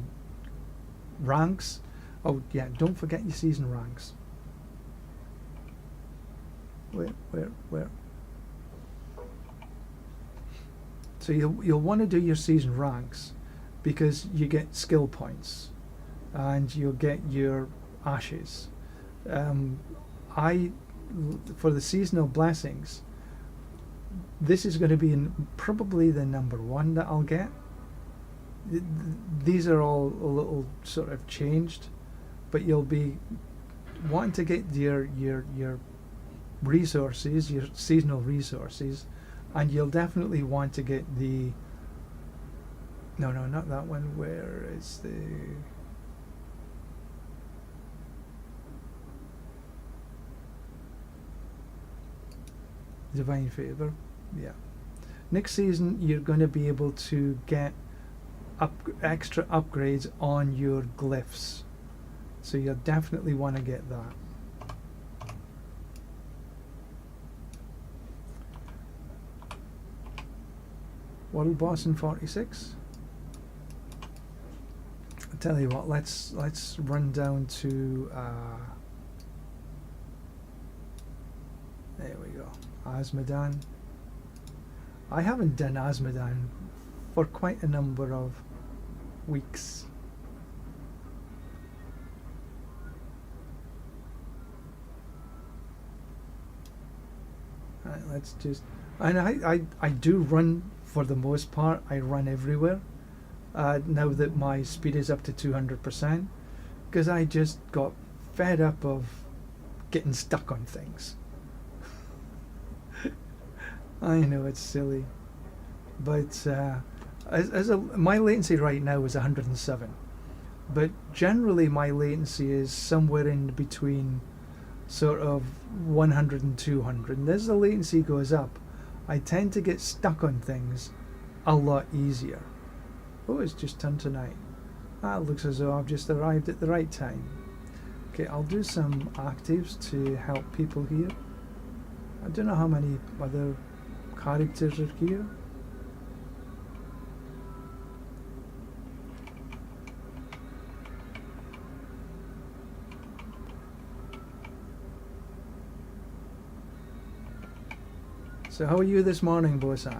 ranks. Oh yeah, don't forget your season ranks. Where? So you'll want to do your season ranks because you get skill points and you'll get your ashes. For the seasonal blessings, this is going to be probably the number one that I'll get. These are all a little sort of changed, but you'll be wanting to get your resources, your seasonal resources, and you'll definitely want to get the no, not that one. Where is the Divine Favor? Yeah. Next season you're going to be able to get extra upgrades on your glyphs, so you'll definitely want to get that. World boss in 46. I'll tell you what, let's run down to there we go, Azmodan. I haven't done Azmodan for quite a number of weeks. Alright, let's just, and I do run, for the most part I run everywhere now that my speed is up to 200%, because I just got fed up of getting stuck on things. I know it's silly, but my latency right now is 107, but generally my latency is somewhere in between sort of 100 and 200, and as the latency goes up I tend to get stuck on things a lot easier. Oh, it's just turned to night. That looks as though I've just arrived at the right time. Okay, I'll do some actives to help people here. I don't know how many other characters are here. So how are you this morning, Bosan?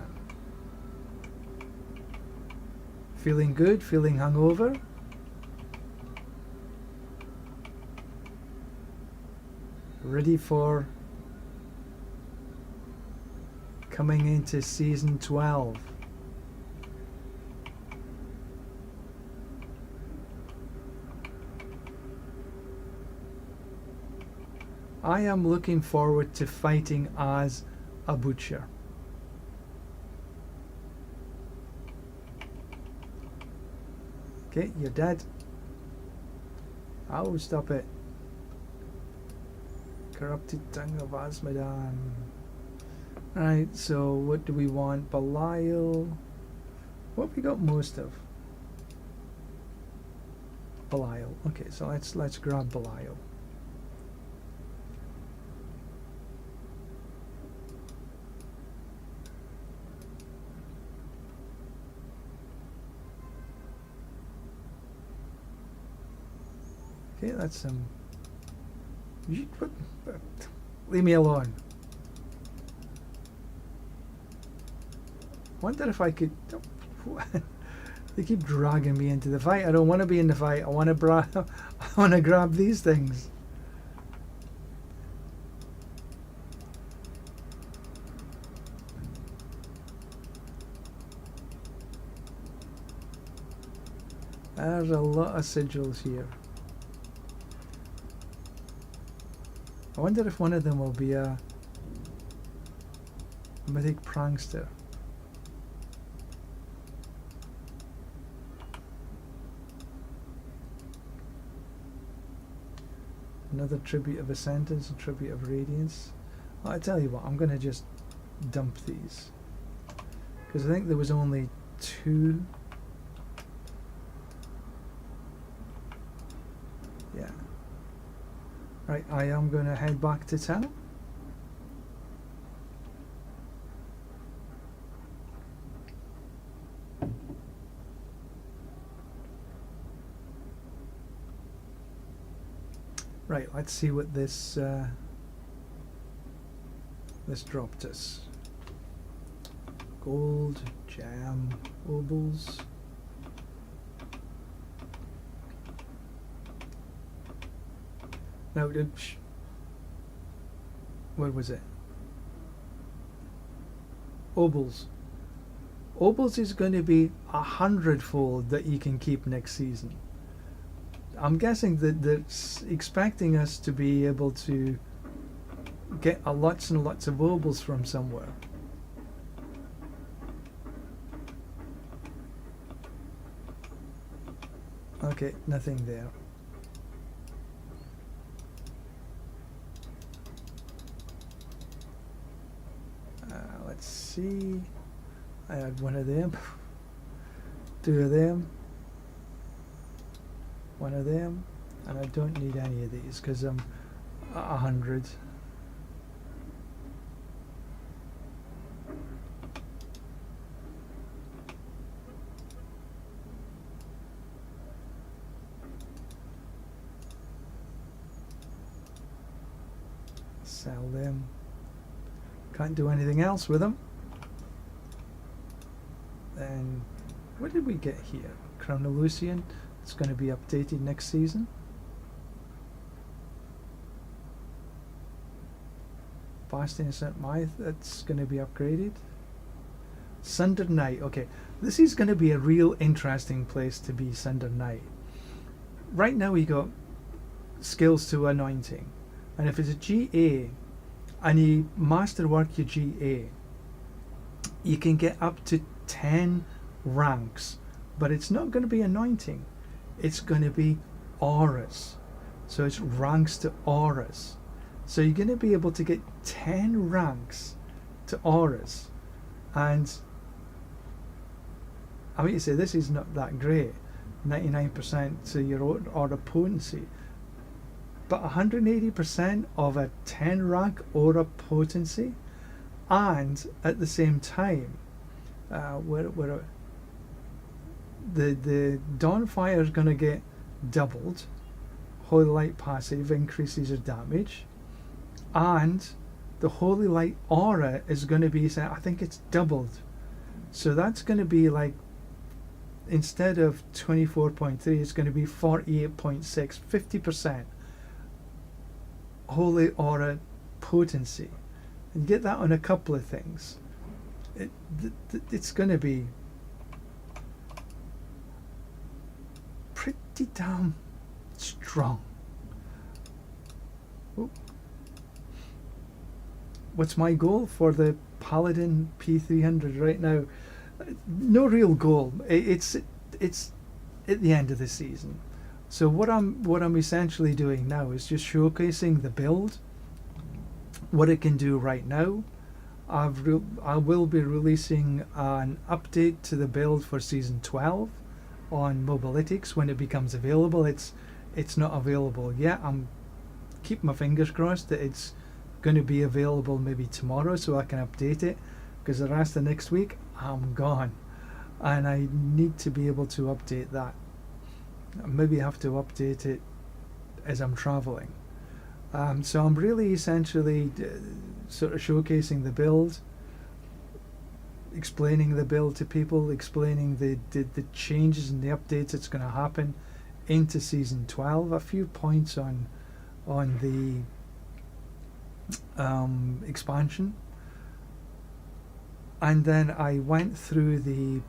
Feeling good? Feeling hungover? Ready for coming into season 12? I am looking forward to fighting as a butcher. Okay, you're dead. Oh, stop it. Corrupted tongue of Azmodan. Right, so what do we want? Belial. What have we got most of? Belial. Okay, so let's grab Belial. Okay, that's some. Leave me alone. wonder if I could. They keep dragging me into the fight. I don't want to be in the fight. I want to I want to grab these things. There's a lot of sigils here. I wonder if one of them will be a mythic prankster. Another tribute of Ascendance and tribute of Radiance. Well, I tell you what, I'm going to just dump these. Because I think there was only 2. Yeah. Right, I am going to head back to town. Right, let's see what this this dropped us. Gold, jam, obols. Now, what was it? Obols. Obols is going to be 100-fold that you can keep next season. I'm guessing that they're expecting us to be able to get lots and lots of obols from somewhere. Okay, nothing there. Let's see. I had one of them. 2 of them. 1 of them. And I don't need any of these because I'm 100. Sell them. Can't do anything else with them. Then, what did we get here? Crown of Lucian. It's going to be updated next season. Bastion of St. Mythe. That's going to be upgraded. Sunder Knight. Okay, this is going to be a real interesting place to be, Sunder Knight. Right now we got skills to anointing. And if it's a GA and you masterwork your GA, you can get up to 10 ranks, but it's not going to be anointing, it's going to be auras. So it's ranks to auras. So you're going to be able to get 10 ranks to auras. And I mean, you say this is not that great, 99% to your aura potency, but 180% of a 10 rank aura potency, and at the same time, the Dawnfire is going to get doubled. Holy Light passive increases your damage, and the Holy Light aura is going to be, I think it's doubled. So that's going to be like, instead of 24.3, it's going to be 48.6, 50% Holy Aura potency. And you get that on a couple of things. It's going to be pretty damn strong. Ooh. What's my goal for the Paladin P300 right now? No real goal. It's at the end of the season. So what I'm essentially doing now is just showcasing the build, what it can do right now. I will be releasing an update to the build for season 12 on Mobalytics when it becomes available. It's not available yet. I'm keeping my fingers crossed that it's going to be available maybe tomorrow so I can update it, because the rest of next week I'm gone and I need to be able to update that. Maybe have to update it as I'm traveling. So I'm really essentially sort of showcasing the build, explaining the build to people, explaining the changes and the updates that's going to happen into Season 12. A few points on the expansion. And then I went through the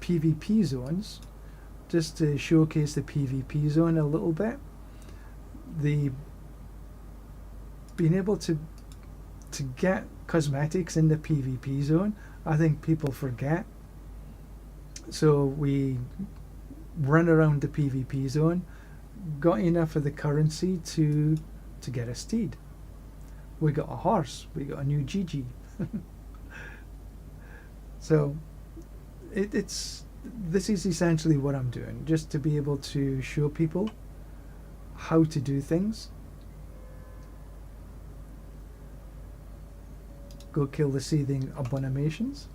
PvP zones just to showcase the PvP zone a little bit. The being able to get cosmetics in the PvP zone, I think people forget. So we run around the PvP zone, got enough of the currency to get a steed. We got a horse. We got a new Gigi. So this is essentially what I'm doing, just to be able to show people how to do things. Go kill the seething abominations.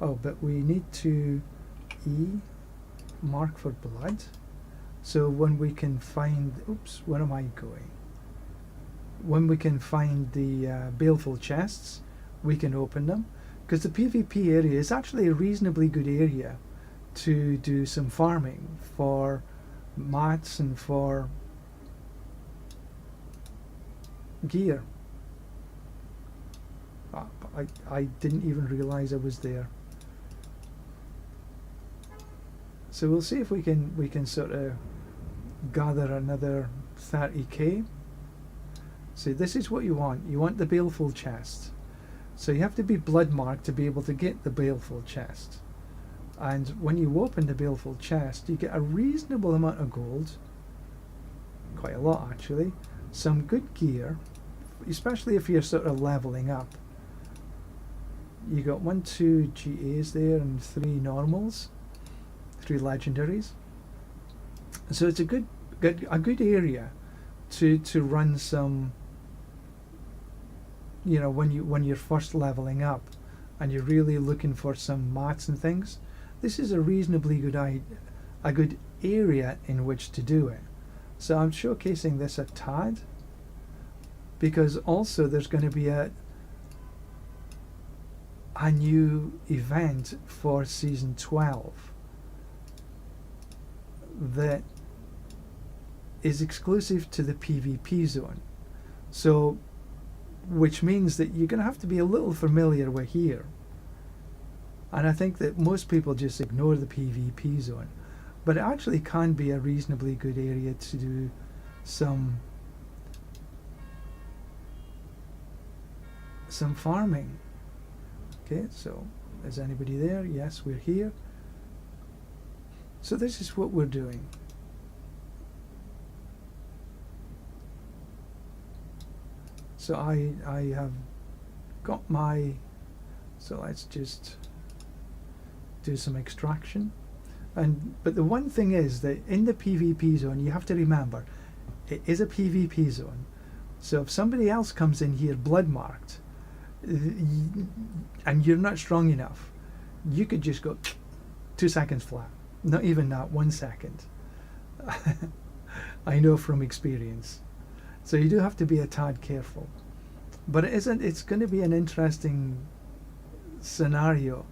Oh, but we need to mark for blood. So when we can find, oops, where am I going? When we can find the baleful chests, we can open them. Because the PvP area is actually a reasonably good area to do some farming for mats and for gear. I didn't even realize I was there. So we'll see if we can sort of gather another 30k. So this is what you want. You want the baleful chest. So you have to be blood marked to be able to get the baleful chest. And when you open the baleful chest, you get a reasonable amount of gold. Quite a lot, actually. Some good gear, especially if you're sort of leveling up. You got 2 GAs there and 3 normals, 3 legendaries. So it's a good area to run some. You know, when you're first leveling up, and you're really looking for some mats and things, this is a reasonably good a good area in which to do it. So I'm showcasing this a tad, because also there's going to be a new event for Season 12 that is exclusive to the PvP zone. So, which means that you're going to have to be a little familiar with here. And I think that most people just ignore the PvP zone. But it actually can be a reasonably good area to do some farming. Okay, so is anybody there? Yes, we're here. So this is what we're doing. So I have got my, so let's just do some extraction. But the one thing is that in the PvP zone, you have to remember, it is a PvP zone. So if somebody else comes in here blood marked, and you're not strong enough, you could just go 2 seconds flat. Not even that, 1 second. I know from experience. So you do have to be a tad careful. But it's going to be an interesting scenario,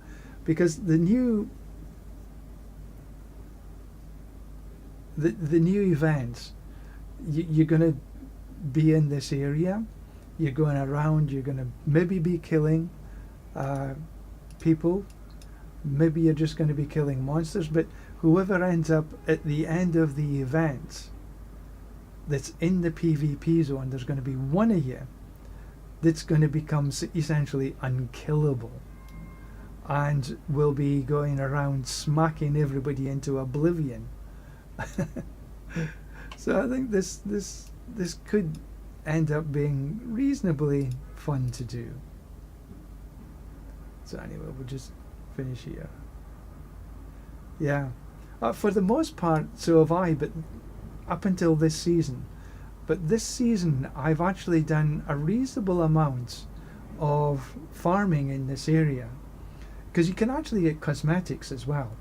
because the new events, you're going to be in this area, you're going around, you're going to maybe be killing people, maybe you're just going to be killing monsters, but whoever ends up at the end of the event that's in the PvP zone, there's going to be one of you that's going to become essentially unkillable and will be going around smacking everybody into oblivion. So I think this could end up being reasonably fun to do. So anyway, we'll just finish here. Yeah, for the most part, so have I, but up until this season. But this season, I've actually done a reasonable amount of farming in this area, because you can actually get cosmetics as well.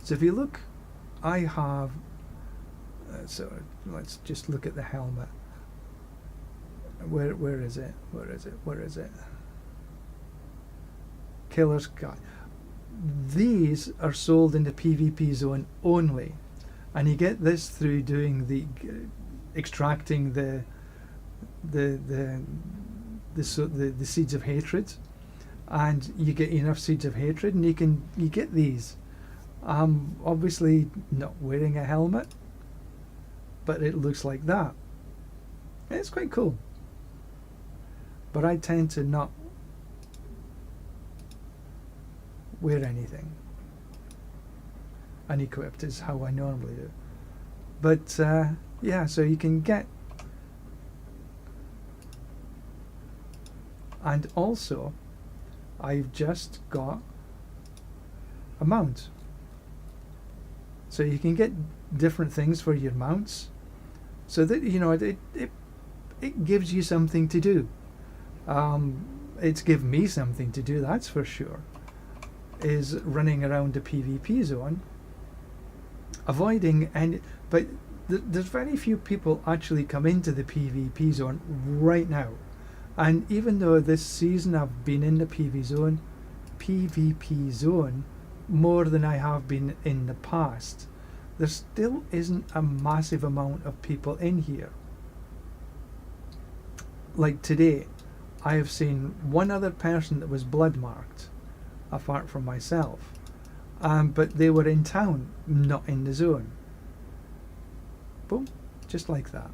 So if you look, I have, so let's just look at the helmet. Where is it? Where is it? Where is it? Killer Sky. These are sold in the PvP zone only, and you get this through doing extracting the seeds of hatred, and you get enough seeds of hatred, and you get these. Obviously not wearing a helmet, but it looks like that. It's quite cool. But I tend to not wear anything unequipped is how I normally do. But yeah, so you can get, and also I've just got a mount, so you can get different things for your mounts, so that it gives you something to do. It's given me something to do, that's for sure, is running around the PvP zone, avoiding any. But there's very few people actually come into the PvP zone right now, and even though this season I've been in the PvP zone more than I have been in the past, there still isn't a massive amount of people in here. Like today, I have seen one other person that was blood marked, apart from myself, but they were in town, not in the zone. Boom, just like that.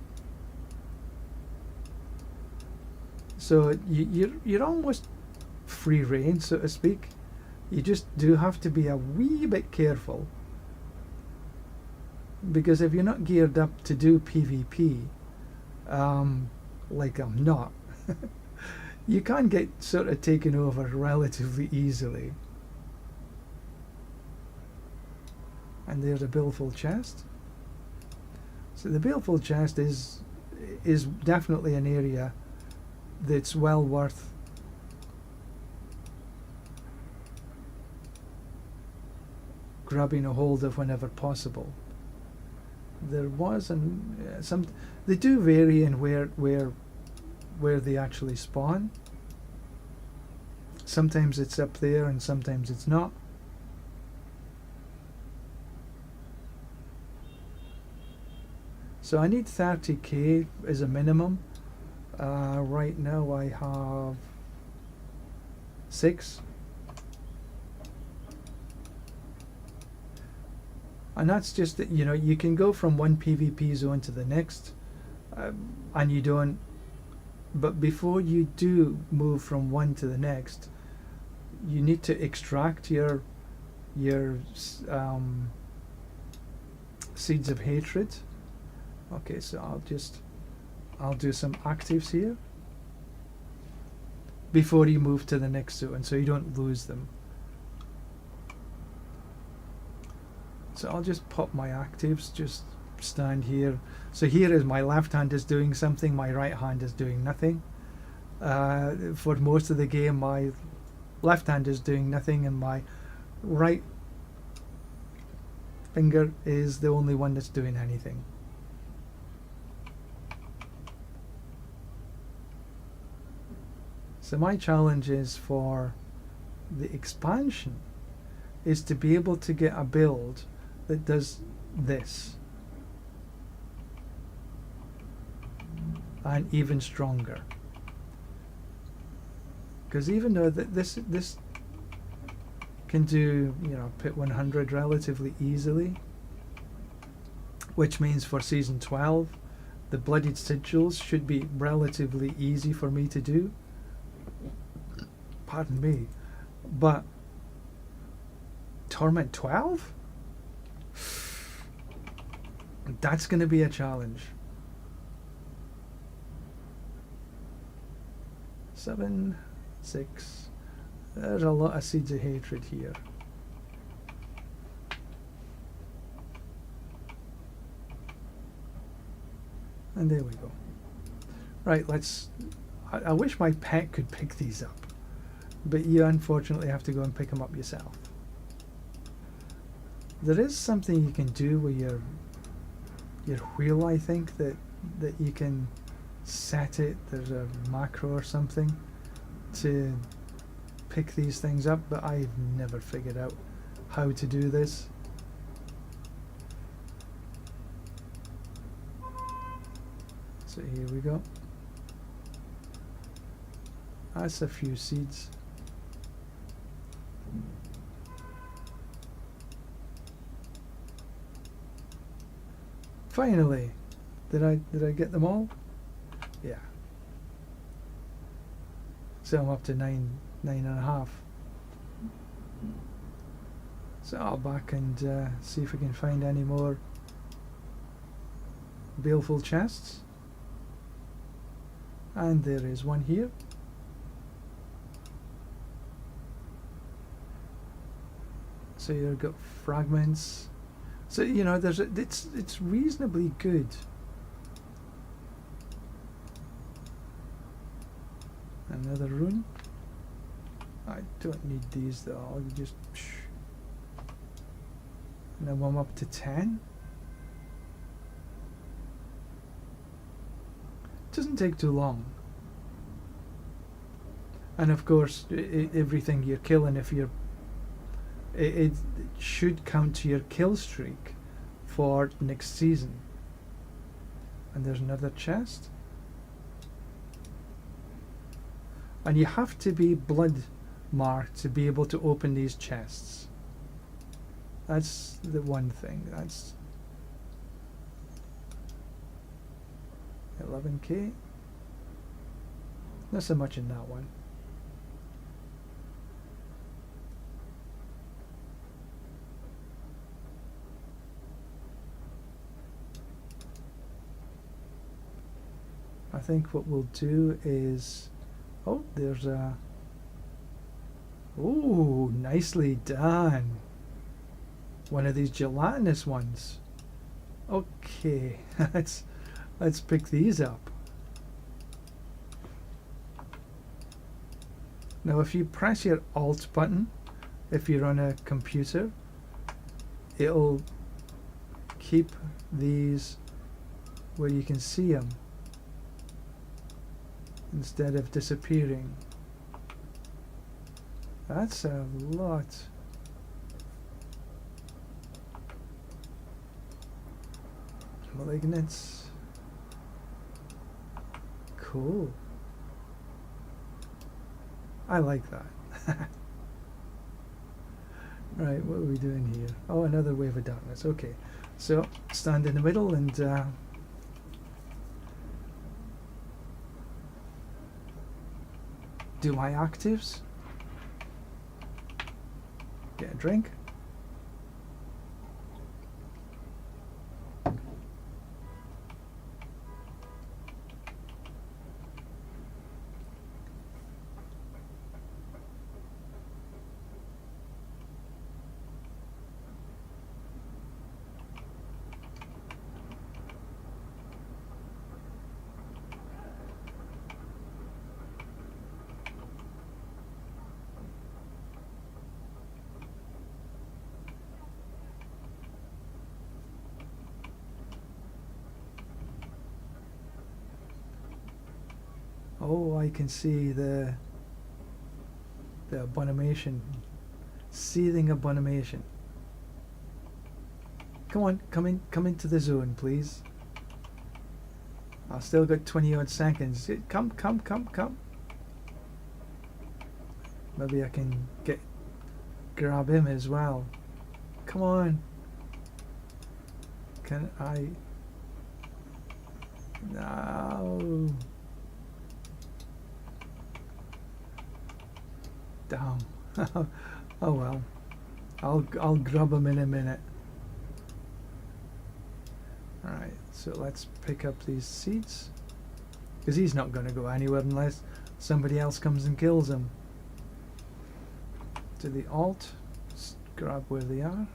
So you're almost free reign, so to speak. You just do have to be a wee bit careful, because if you're not geared up to do PvP, like I'm not, you can get sort of taken over relatively easily. And there's a billful chest. So the baleful chest is definitely an area that's well worth grabbing a hold of whenever possible. There was some. They do vary in where they actually spawn. Sometimes it's up there and sometimes it's not. So I need 30k as a minimum. Right now I have 6. And that's just that, you can go from one PvP zone to the next, and you don't. But before you do move from one to the next, you need to extract your seeds of hatred. Okay, so I'll do some actives here before you move to the next zone, so you don't lose them. So I'll just pop my actives, just stand here. So here is my left hand is doing something, my right hand is doing nothing. For most of the game, my left hand is doing nothing and my right finger is the only one that's doing anything. So my challenge is for the expansion is to be able to get a build that does this and even stronger, because even though this can do pit 100 relatively easily, which means for season 12 the bloodied sigils should be relatively easy for me to do, pardon me, but Torment 12? That's going to be a challenge. 7, 6. There's a lot of seeds of hatred here. And there we go. Right, I wish my pet could pick these up, but you unfortunately have to go and pick them up yourself. There is something you can do with your wheel, I think, that you can set it. There's a macro or something to pick these things up, but I've never figured out how to do this. So here we go. That's a few seeds. Finally, did I get them all? Yeah. So I'm up to nine and a half. So I'll back and see if we can find any more baleful chests. And there is one here. So you've got fragments. So you know, it's reasonably good. Another rune. I don't need these though. I'll just. Now I'm up to 10. Doesn't take too long. And of course, everything you're killing, if you're, it should count to your kill streak for next season. And there's another chest. And you have to be blood marked to be able to open these chests. That's the one thing. That's 11k. Not so much in that one. I think what we'll do is, oh, there's a, oh, nicely done. One of these gelatinous ones. Okay, let's pick these up. Now if you press your Alt button, if you're on a computer, it'll keep these where you can see them instead of disappearing. That's a lot. Malignants. Cool. I like that. Right, what are we doing here? Oh, another wave of darkness. Okay, so stand in the middle and do my actives. Get a drink. Oh, I can see the abomination, seething abomination. Come on, come into the zone, please. I've still got 20 odd seconds. Come. Maybe I can grab him as well. Come on. Can I? No. Damn. Oh well. I'll grab him in a minute. Alright, so let's pick up these seeds. Because he's not going to go anywhere unless somebody else comes and kills him. To the Alt, just grab where they are.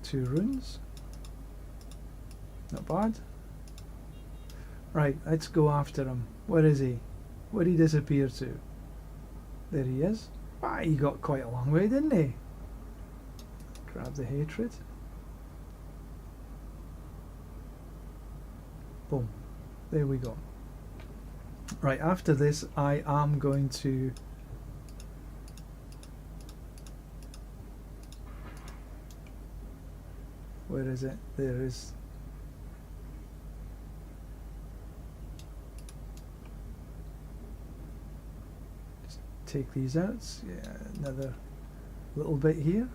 Two runes. Not bad. Right, let's go after him. Where is he? Where'd he disappear to? There he is. Ah, he got quite a long way, didn't he? Grab the hatred. Boom. There we go. Right, after this I am going to where is it? There is just take these out. Yeah, another little bit here.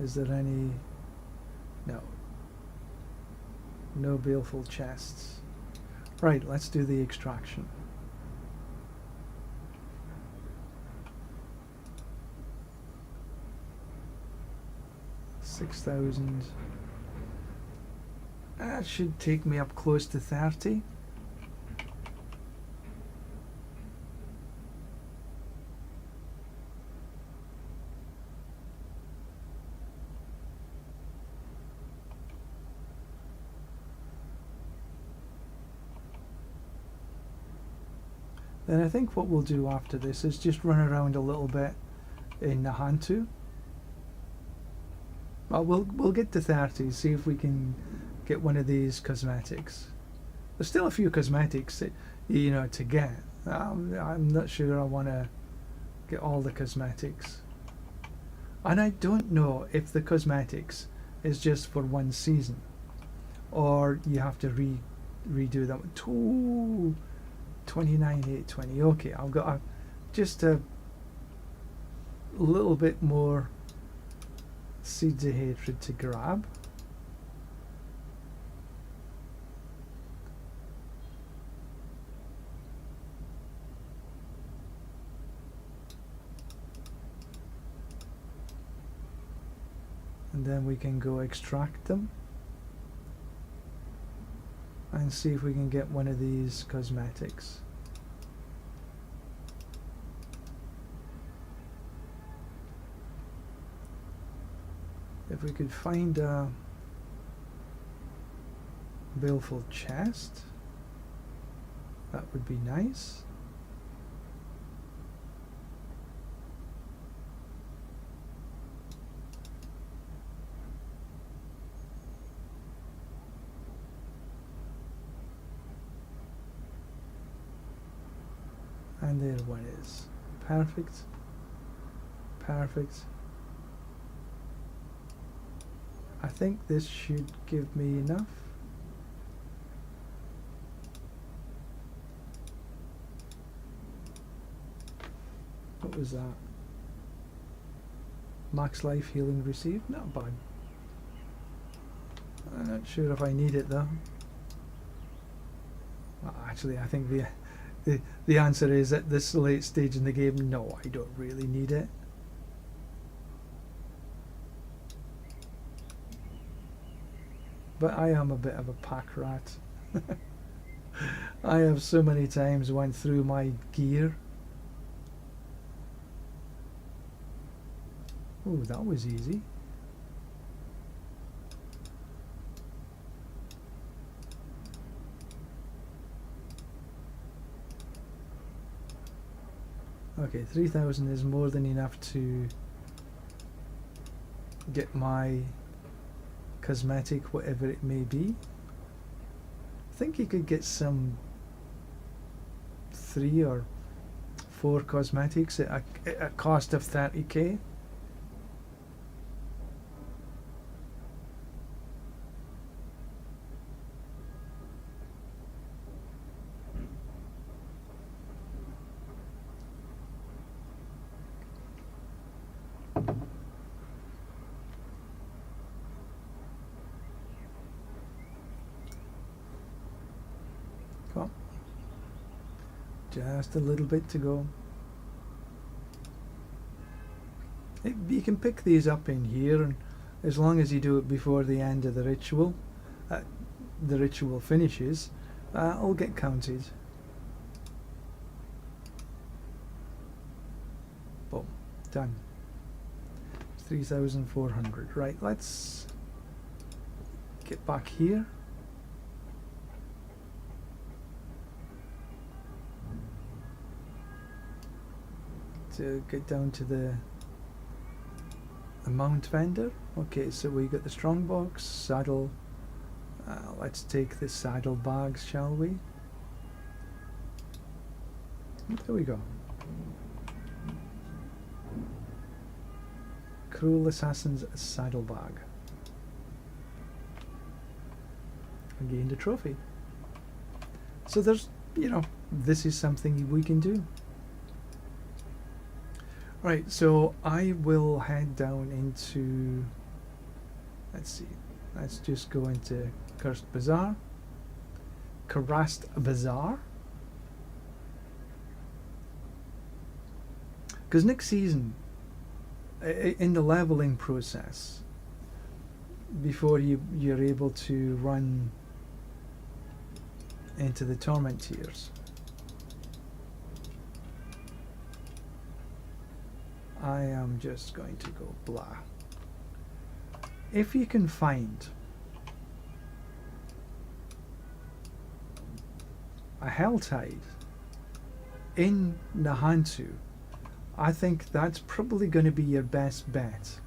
Is there any? No. No baleful chests. Right, let's do the extraction. $6,000. That should take me up close to 30. Then I think what we'll do after this is just run around a little bit in Nahantu. Well, we'll get to 30, see if we can get one of these cosmetics. There's still a few cosmetics that, you know, to get. I'm not sure I want to get all the cosmetics. And I don't know if the cosmetics is just for one season, or you have to redo them. 29,820. Okay, I've got just a little bit more Seeds of Hatred to grab. And then we can go extract them and see if we can get one of these cosmetics. If we could find a baleful chest, that would be nice. And there one is. Perfect. Perfect. I think this should give me enough. What was that? Max life healing received? Not bad. I'm not sure if I need it though. Well, actually, I think the answer is at this late stage in the game, no, I don't really need it. But I am a bit of a pack rat. I have so many times went through my gear. Oh, that was easy. Okay, 3,000 is more than enough to get my cosmetic, whatever it may be. I think you could get some 3 or 4 cosmetics at a cost of 30k. Just a little bit to go. You can pick these up in here, and as long as you do it before the end of the ritual finishes, it'll get counted. Boom, done. 3,400. Right, let's get back here. To get down to the The mount vendor. Okay, so we got the strongbox, saddle. Let's take the saddle bags, shall we? There we go. Cruel Assassin's saddlebag. I gained a trophy. So there's, this is something we can do. Right, so I will head down into, let's see, let's just go into Cursed Bazaar. Cursed Bazaar. Because next season, in the leveling process, before you're able to run into the torment tiers, I am just going to go blah. If you can find a Helltide in Nahantu, I think that's probably going to be your best bet,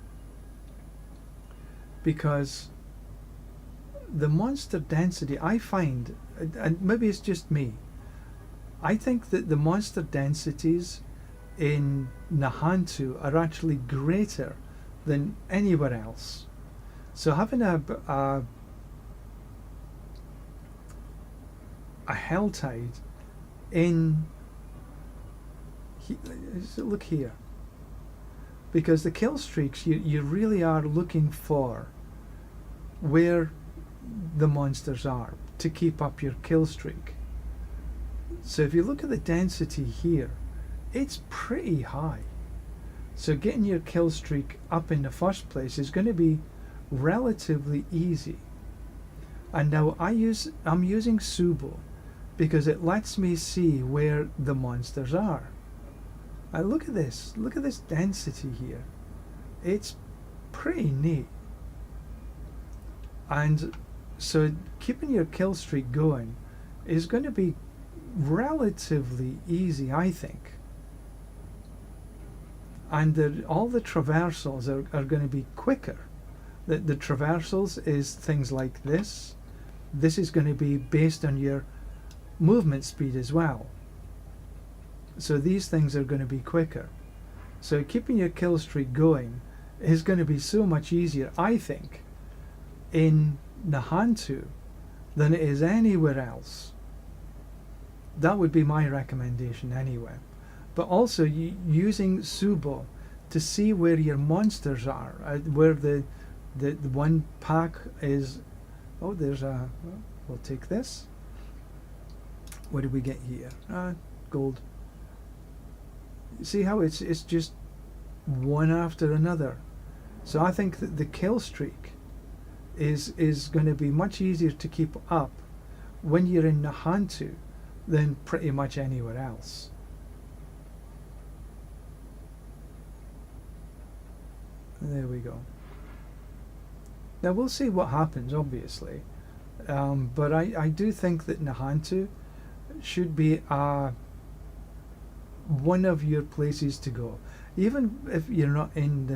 because the monster density, I find, and maybe it's just me, I think that the monster densities in Nahantu are actually greater than anywhere else. So having a Helltide in, look here, because the kill streaks, you really are looking for where the monsters are to keep up your kill streak. So if you look at the density here, it's pretty high. So getting your kill streak up in the first place is going to be relatively easy. And now I'm using Subo because it lets me see where the monsters are. And look at this density here. It's pretty neat. And so keeping your kill streak going is going to be relatively easy, I think. And all the traversals are going to be quicker. The traversals is things like this. This is going to be based on your movement speed as well. So these things are going to be quicker. So keeping your kill streak going is going to be so much easier, I think, in Nahantu than it is anywhere else. That would be my recommendation anyway. But also using Subo to see where your monsters are, where the one pack is. Oh, there's a. Well, we'll take this. What did we get here? Gold. See how it's just one after another. So I think that the kill streak is going to be much easier to keep up when you're in Nahantu than pretty much anywhere else. There we go. Now we'll see what happens, obviously, but I do think that Nahantu should be one of your places to go, even if you're not in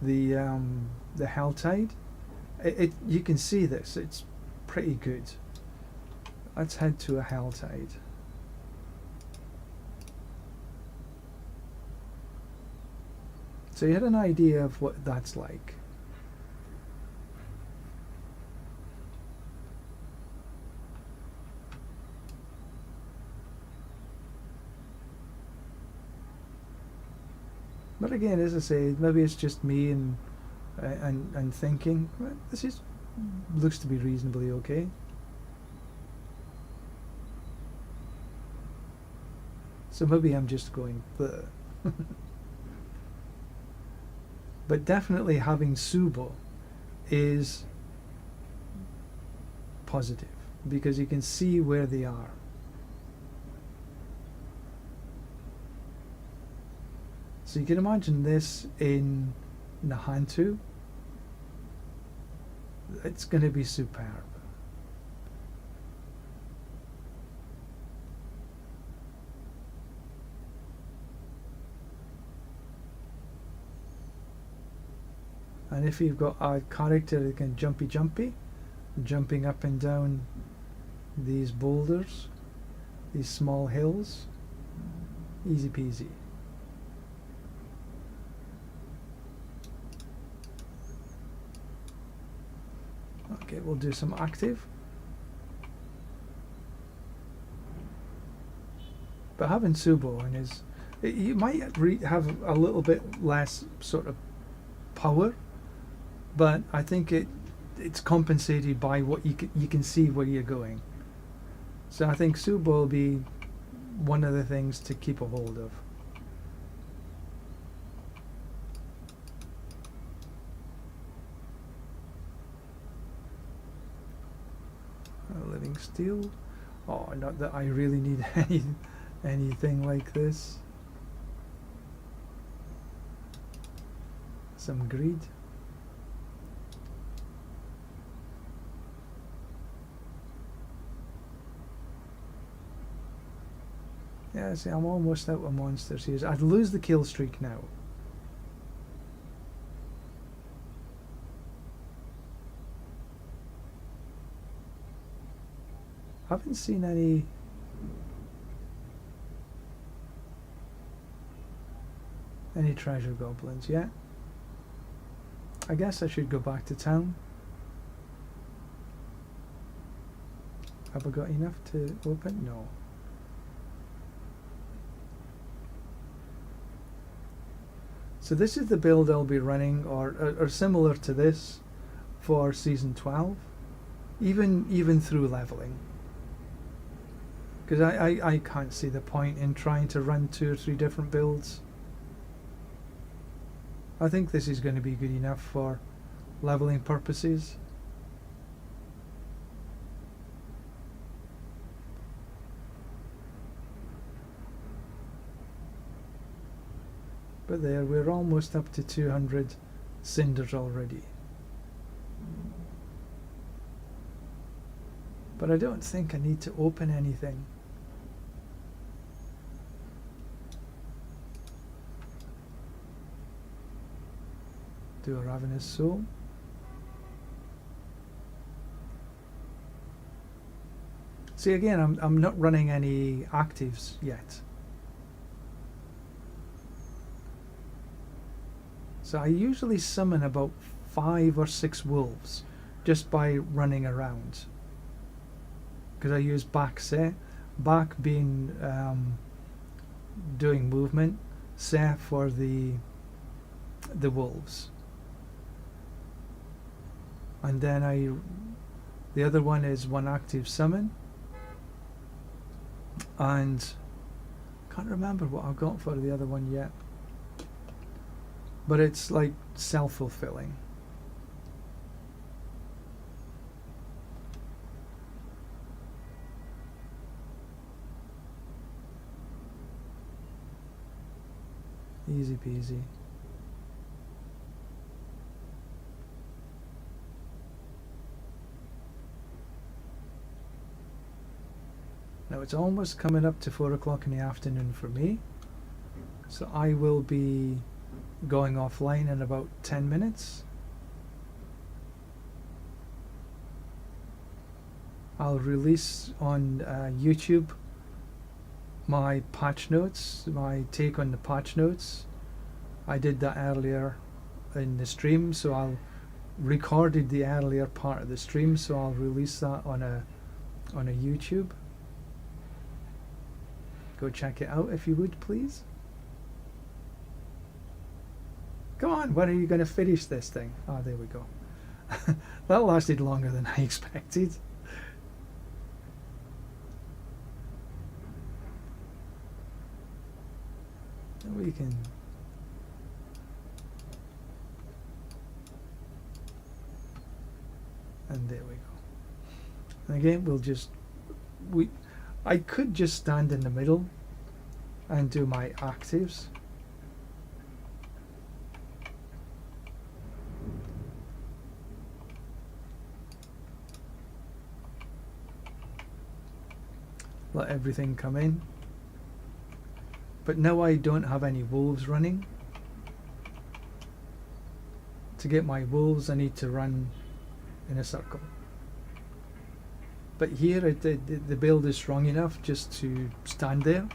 the Helltide. You can see this; it's pretty good. Let's head to a Helltide. So you had an idea of what that's like. But again, as I say, maybe it's just me and thinking, well, looks to be reasonably okay. So maybe I'm just going bleh. But definitely having Subo is positive because you can see where they are. So you can imagine this in Nahantu. It's going to be superb. And if you've got a character that can jumpy, jumping up and down these boulders, these small hills, easy peasy. Okay, we'll do some active. But having Subo in his, you might have a little bit less sort of power, but I think it's compensated by what you can see where you're going. So I think Subo will be one of the things to keep a hold of. Living steel. Oh, not that I really need anything like this. Some greed. Yeah, see, I'm almost out of monsters here. I'd lose the kill streak now. Haven't seen any treasure goblins yet. I guess I should go back to town. Have I got enough to open? No. So this is the build I'll be running, or similar to this, for season 12, even through leveling. Because I can't see the point in trying to run 2 or 3 different builds. I think this is going to be good enough for leveling purposes. But there, we're almost up to 200 cinders already. But I don't think I need to open anything. Do a ravenous soul. See, again, I'm not running any actives yet. So I usually summon about 5 or 6 wolves just by running around. Because I use back set, back being doing movement, set for the wolves. And then the other one is 1 active summon, and can't remember what I've got for the other one yet. But it's like self-fulfilling. Easy peasy. Now it's almost coming up to 4 o'clock in the afternoon for me, so I will be going offline in about 10 minutes. I'll release on YouTube my patch notes, my take on the patch notes. I did that earlier in the stream, so I'll recorded the earlier part of the stream, so I'll release that on a YouTube. Go check it out if you would, please. Come on, when are you going to finish this thing? Oh, there we go. That lasted longer than I expected. We can... And there we go. And again, we'll just... I could just stand in the middle and do my actives. Let everything come in. But now I don't have any wolves running To get my wolves, I need to run in a circle. But here, the build is strong enough just to stand there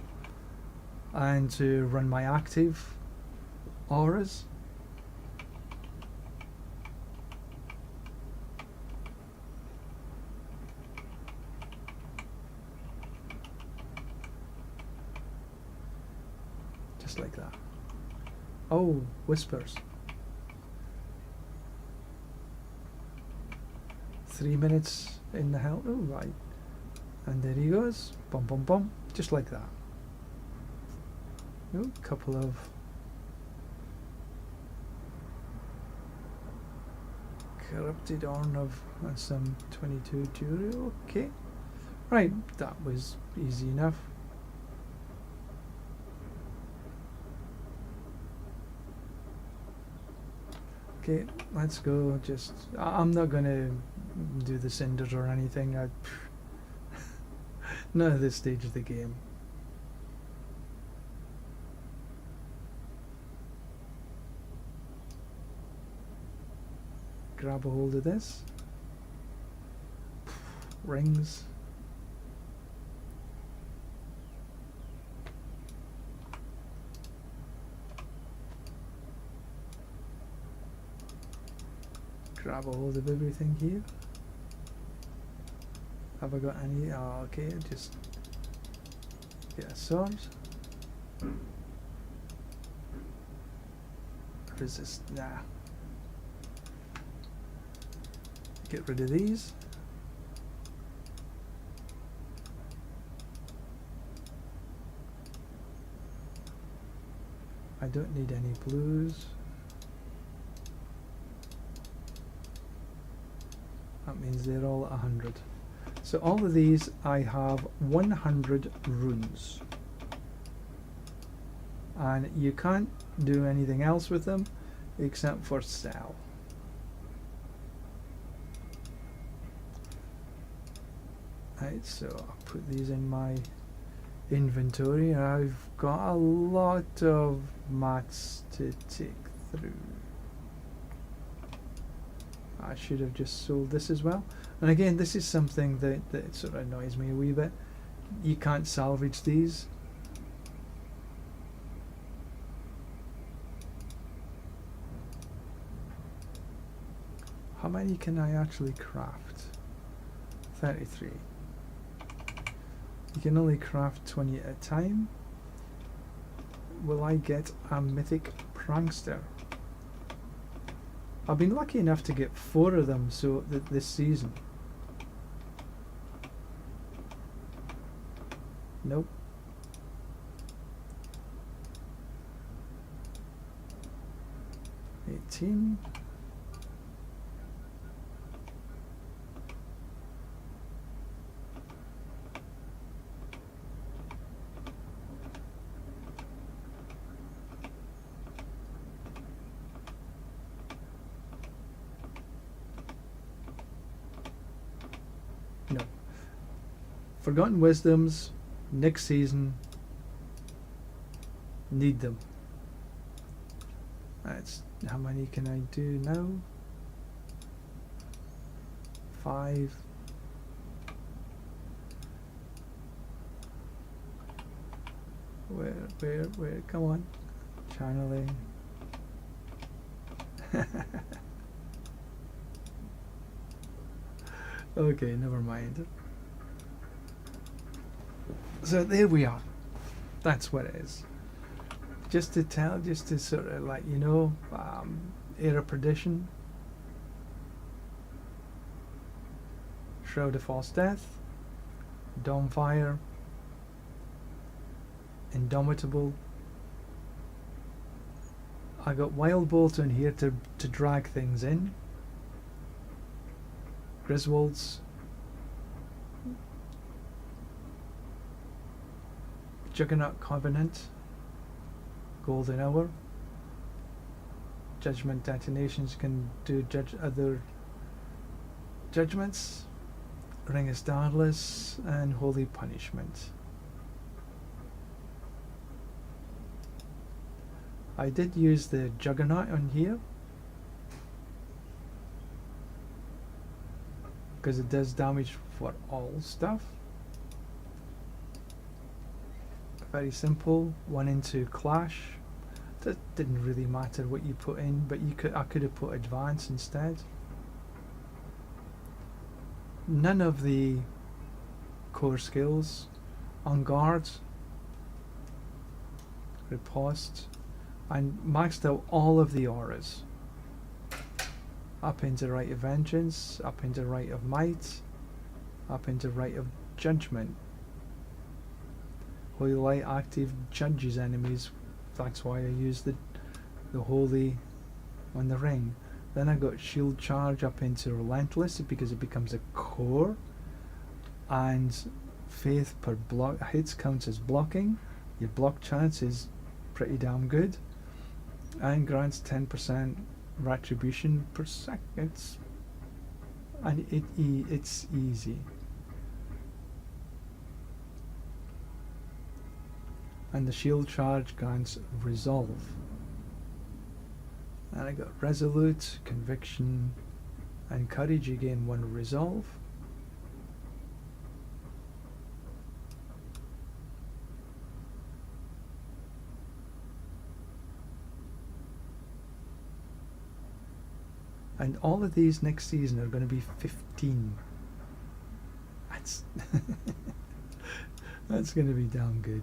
and to run my active auras. Just like that. Oh, whispers. 3 minutes in the hell. Oh, right. And there he goes. Bum, bum, bum. Just like that. Oh, couple of corrupted horn of some 22 jewelry. Okay. Right, that was easy enough. Okay, let's go. Just I'm not gonna do the cinders or anything. Not at this stage of the game. Grab a hold of this. Rings. Grab a hold of everything here. Have I got any? Oh, okay, just get a sword. Resist. Nah. Get rid of these. I don't need any blues. That means they're all 100. So all of these I have 100 runes. And you can't do anything else with them except for sell. Right, so I'll put these in my inventory. I've got a lot of mats to take through. I should have just sold this as well. And again, this is something that sort of annoys me a wee bit. You can't salvage these. How many can I actually craft? 33. You can only craft 20 at a time. Will I get a mythic prankster? I've been lucky enough to get 4 of them so this season. Nope. $18. No. Forgotten Wisdoms, next season, need them. That's how many can I do now? 5. Where, come on. Channeling. Okay, never mind. So there we are. That's what it is. Just to sort of let you know, Era Perdition, Shroud of False Death, Dawnfire, Indomitable. I got Wild Bolt on here to drag things in. Griswolds, Juggernaut Covenant, Golden Hour. Judgment detonations can do other judgments. Ring of Starless and Holy Punishment. I did use the Juggernaut on here because it does damage for all stuff. Very simple. 1 into clash. That didn't really matter what you put in, but I could have put advance instead. None of the core skills. On guard, riposte, and maxed out all of the auras. Up into Rite of Vengeance, up into Rite of Might, up into Rite of Judgment. Holy Light active judges enemies. That's why I used the Holy on the ring. Then I got Shield Charge up into Relentless because it becomes a core. And Faith per block hits counts as blocking. Your block chance is pretty damn good. And grants 10% retribution per second. And it's easy. And the shield charge grants resolve. And I got resolute, conviction, and courage. You gain 1 resolve. And all of these next season are going to be 15. That's that's going to be damn good.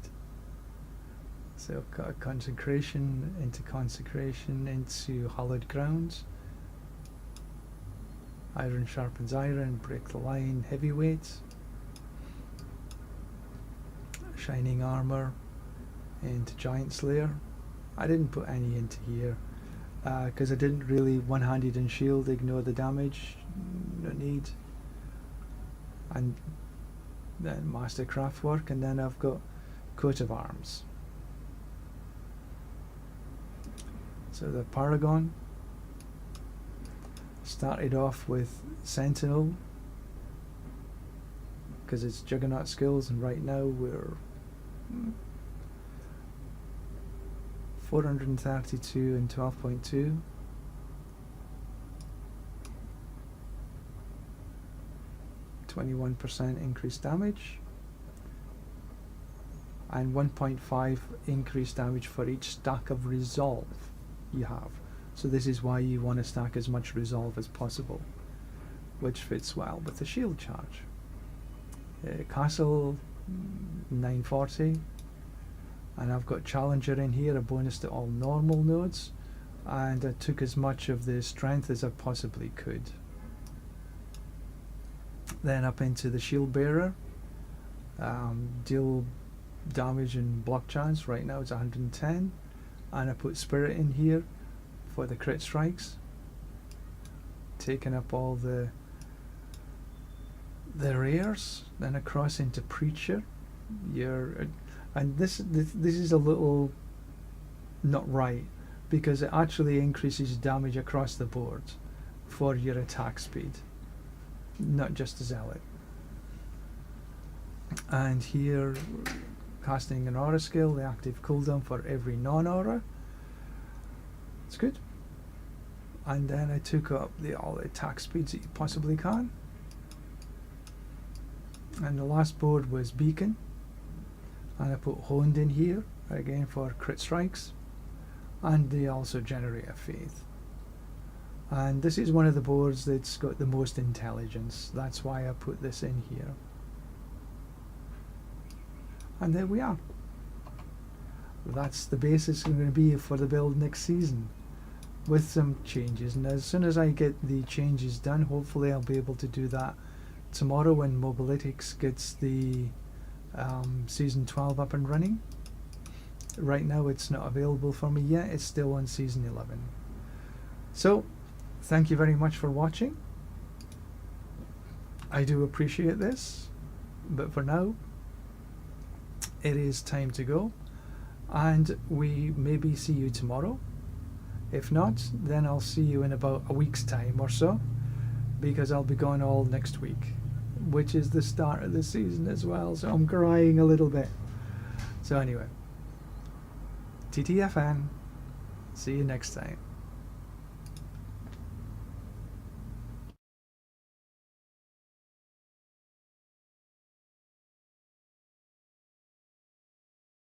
So consecration into hallowed grounds. Iron sharpens iron, break the line, heavyweight. Shining armor into giant slayer. I didn't put any into here because I didn't really one-handed and shield, ignore the damage, no need. And then master craftwork, and then I've got coat of arms. So the Paragon started off with Sentinel because it's Juggernaut skills, and right now we're 432 and 12.2. %, increased damage, and 1.5 increased damage for each stack of resolve you have. So this is why you want to stack as much resolve as possible, which fits well with the shield charge. Castle 940, and I've got Challenger in here, a bonus to all normal nodes, and I took as much of the strength as I possibly could. Then up into the Shield Bearer, deal damage and block chance. Right now it's 110, and I put Spirit in here for the crit strikes, taking up all the rares. Then across into Preacher. And this is a little not right, because it actually increases damage across the board for your attack speed, not just a zealot. And here, casting an aura skill, the active cooldown for every non-aura. It's good. And then I took up all the attack speeds that you possibly can. And the last board was Beacon, and I put Honed in here again for crit strikes, and they also generate a faith. And this is one of the boards that's got the most intelligence. That's why I put this in here. And there we are. That's the basis going to be for the build next season, with some changes. And as soon as I get the changes done, hopefully I'll be able to do that tomorrow when Mobalytics gets the season 12 up and running. Right now it's not available for me yet. It's still on season 11. So thank you very much for watching. I do appreciate this, but for now it is time to go, and we maybe see you tomorrow. If not, then I'll see you in about a week's time or so, because I'll be gone all next week, which is the start of the season as well, so I'm crying a little bit. So anyway, TTFN, see you next time.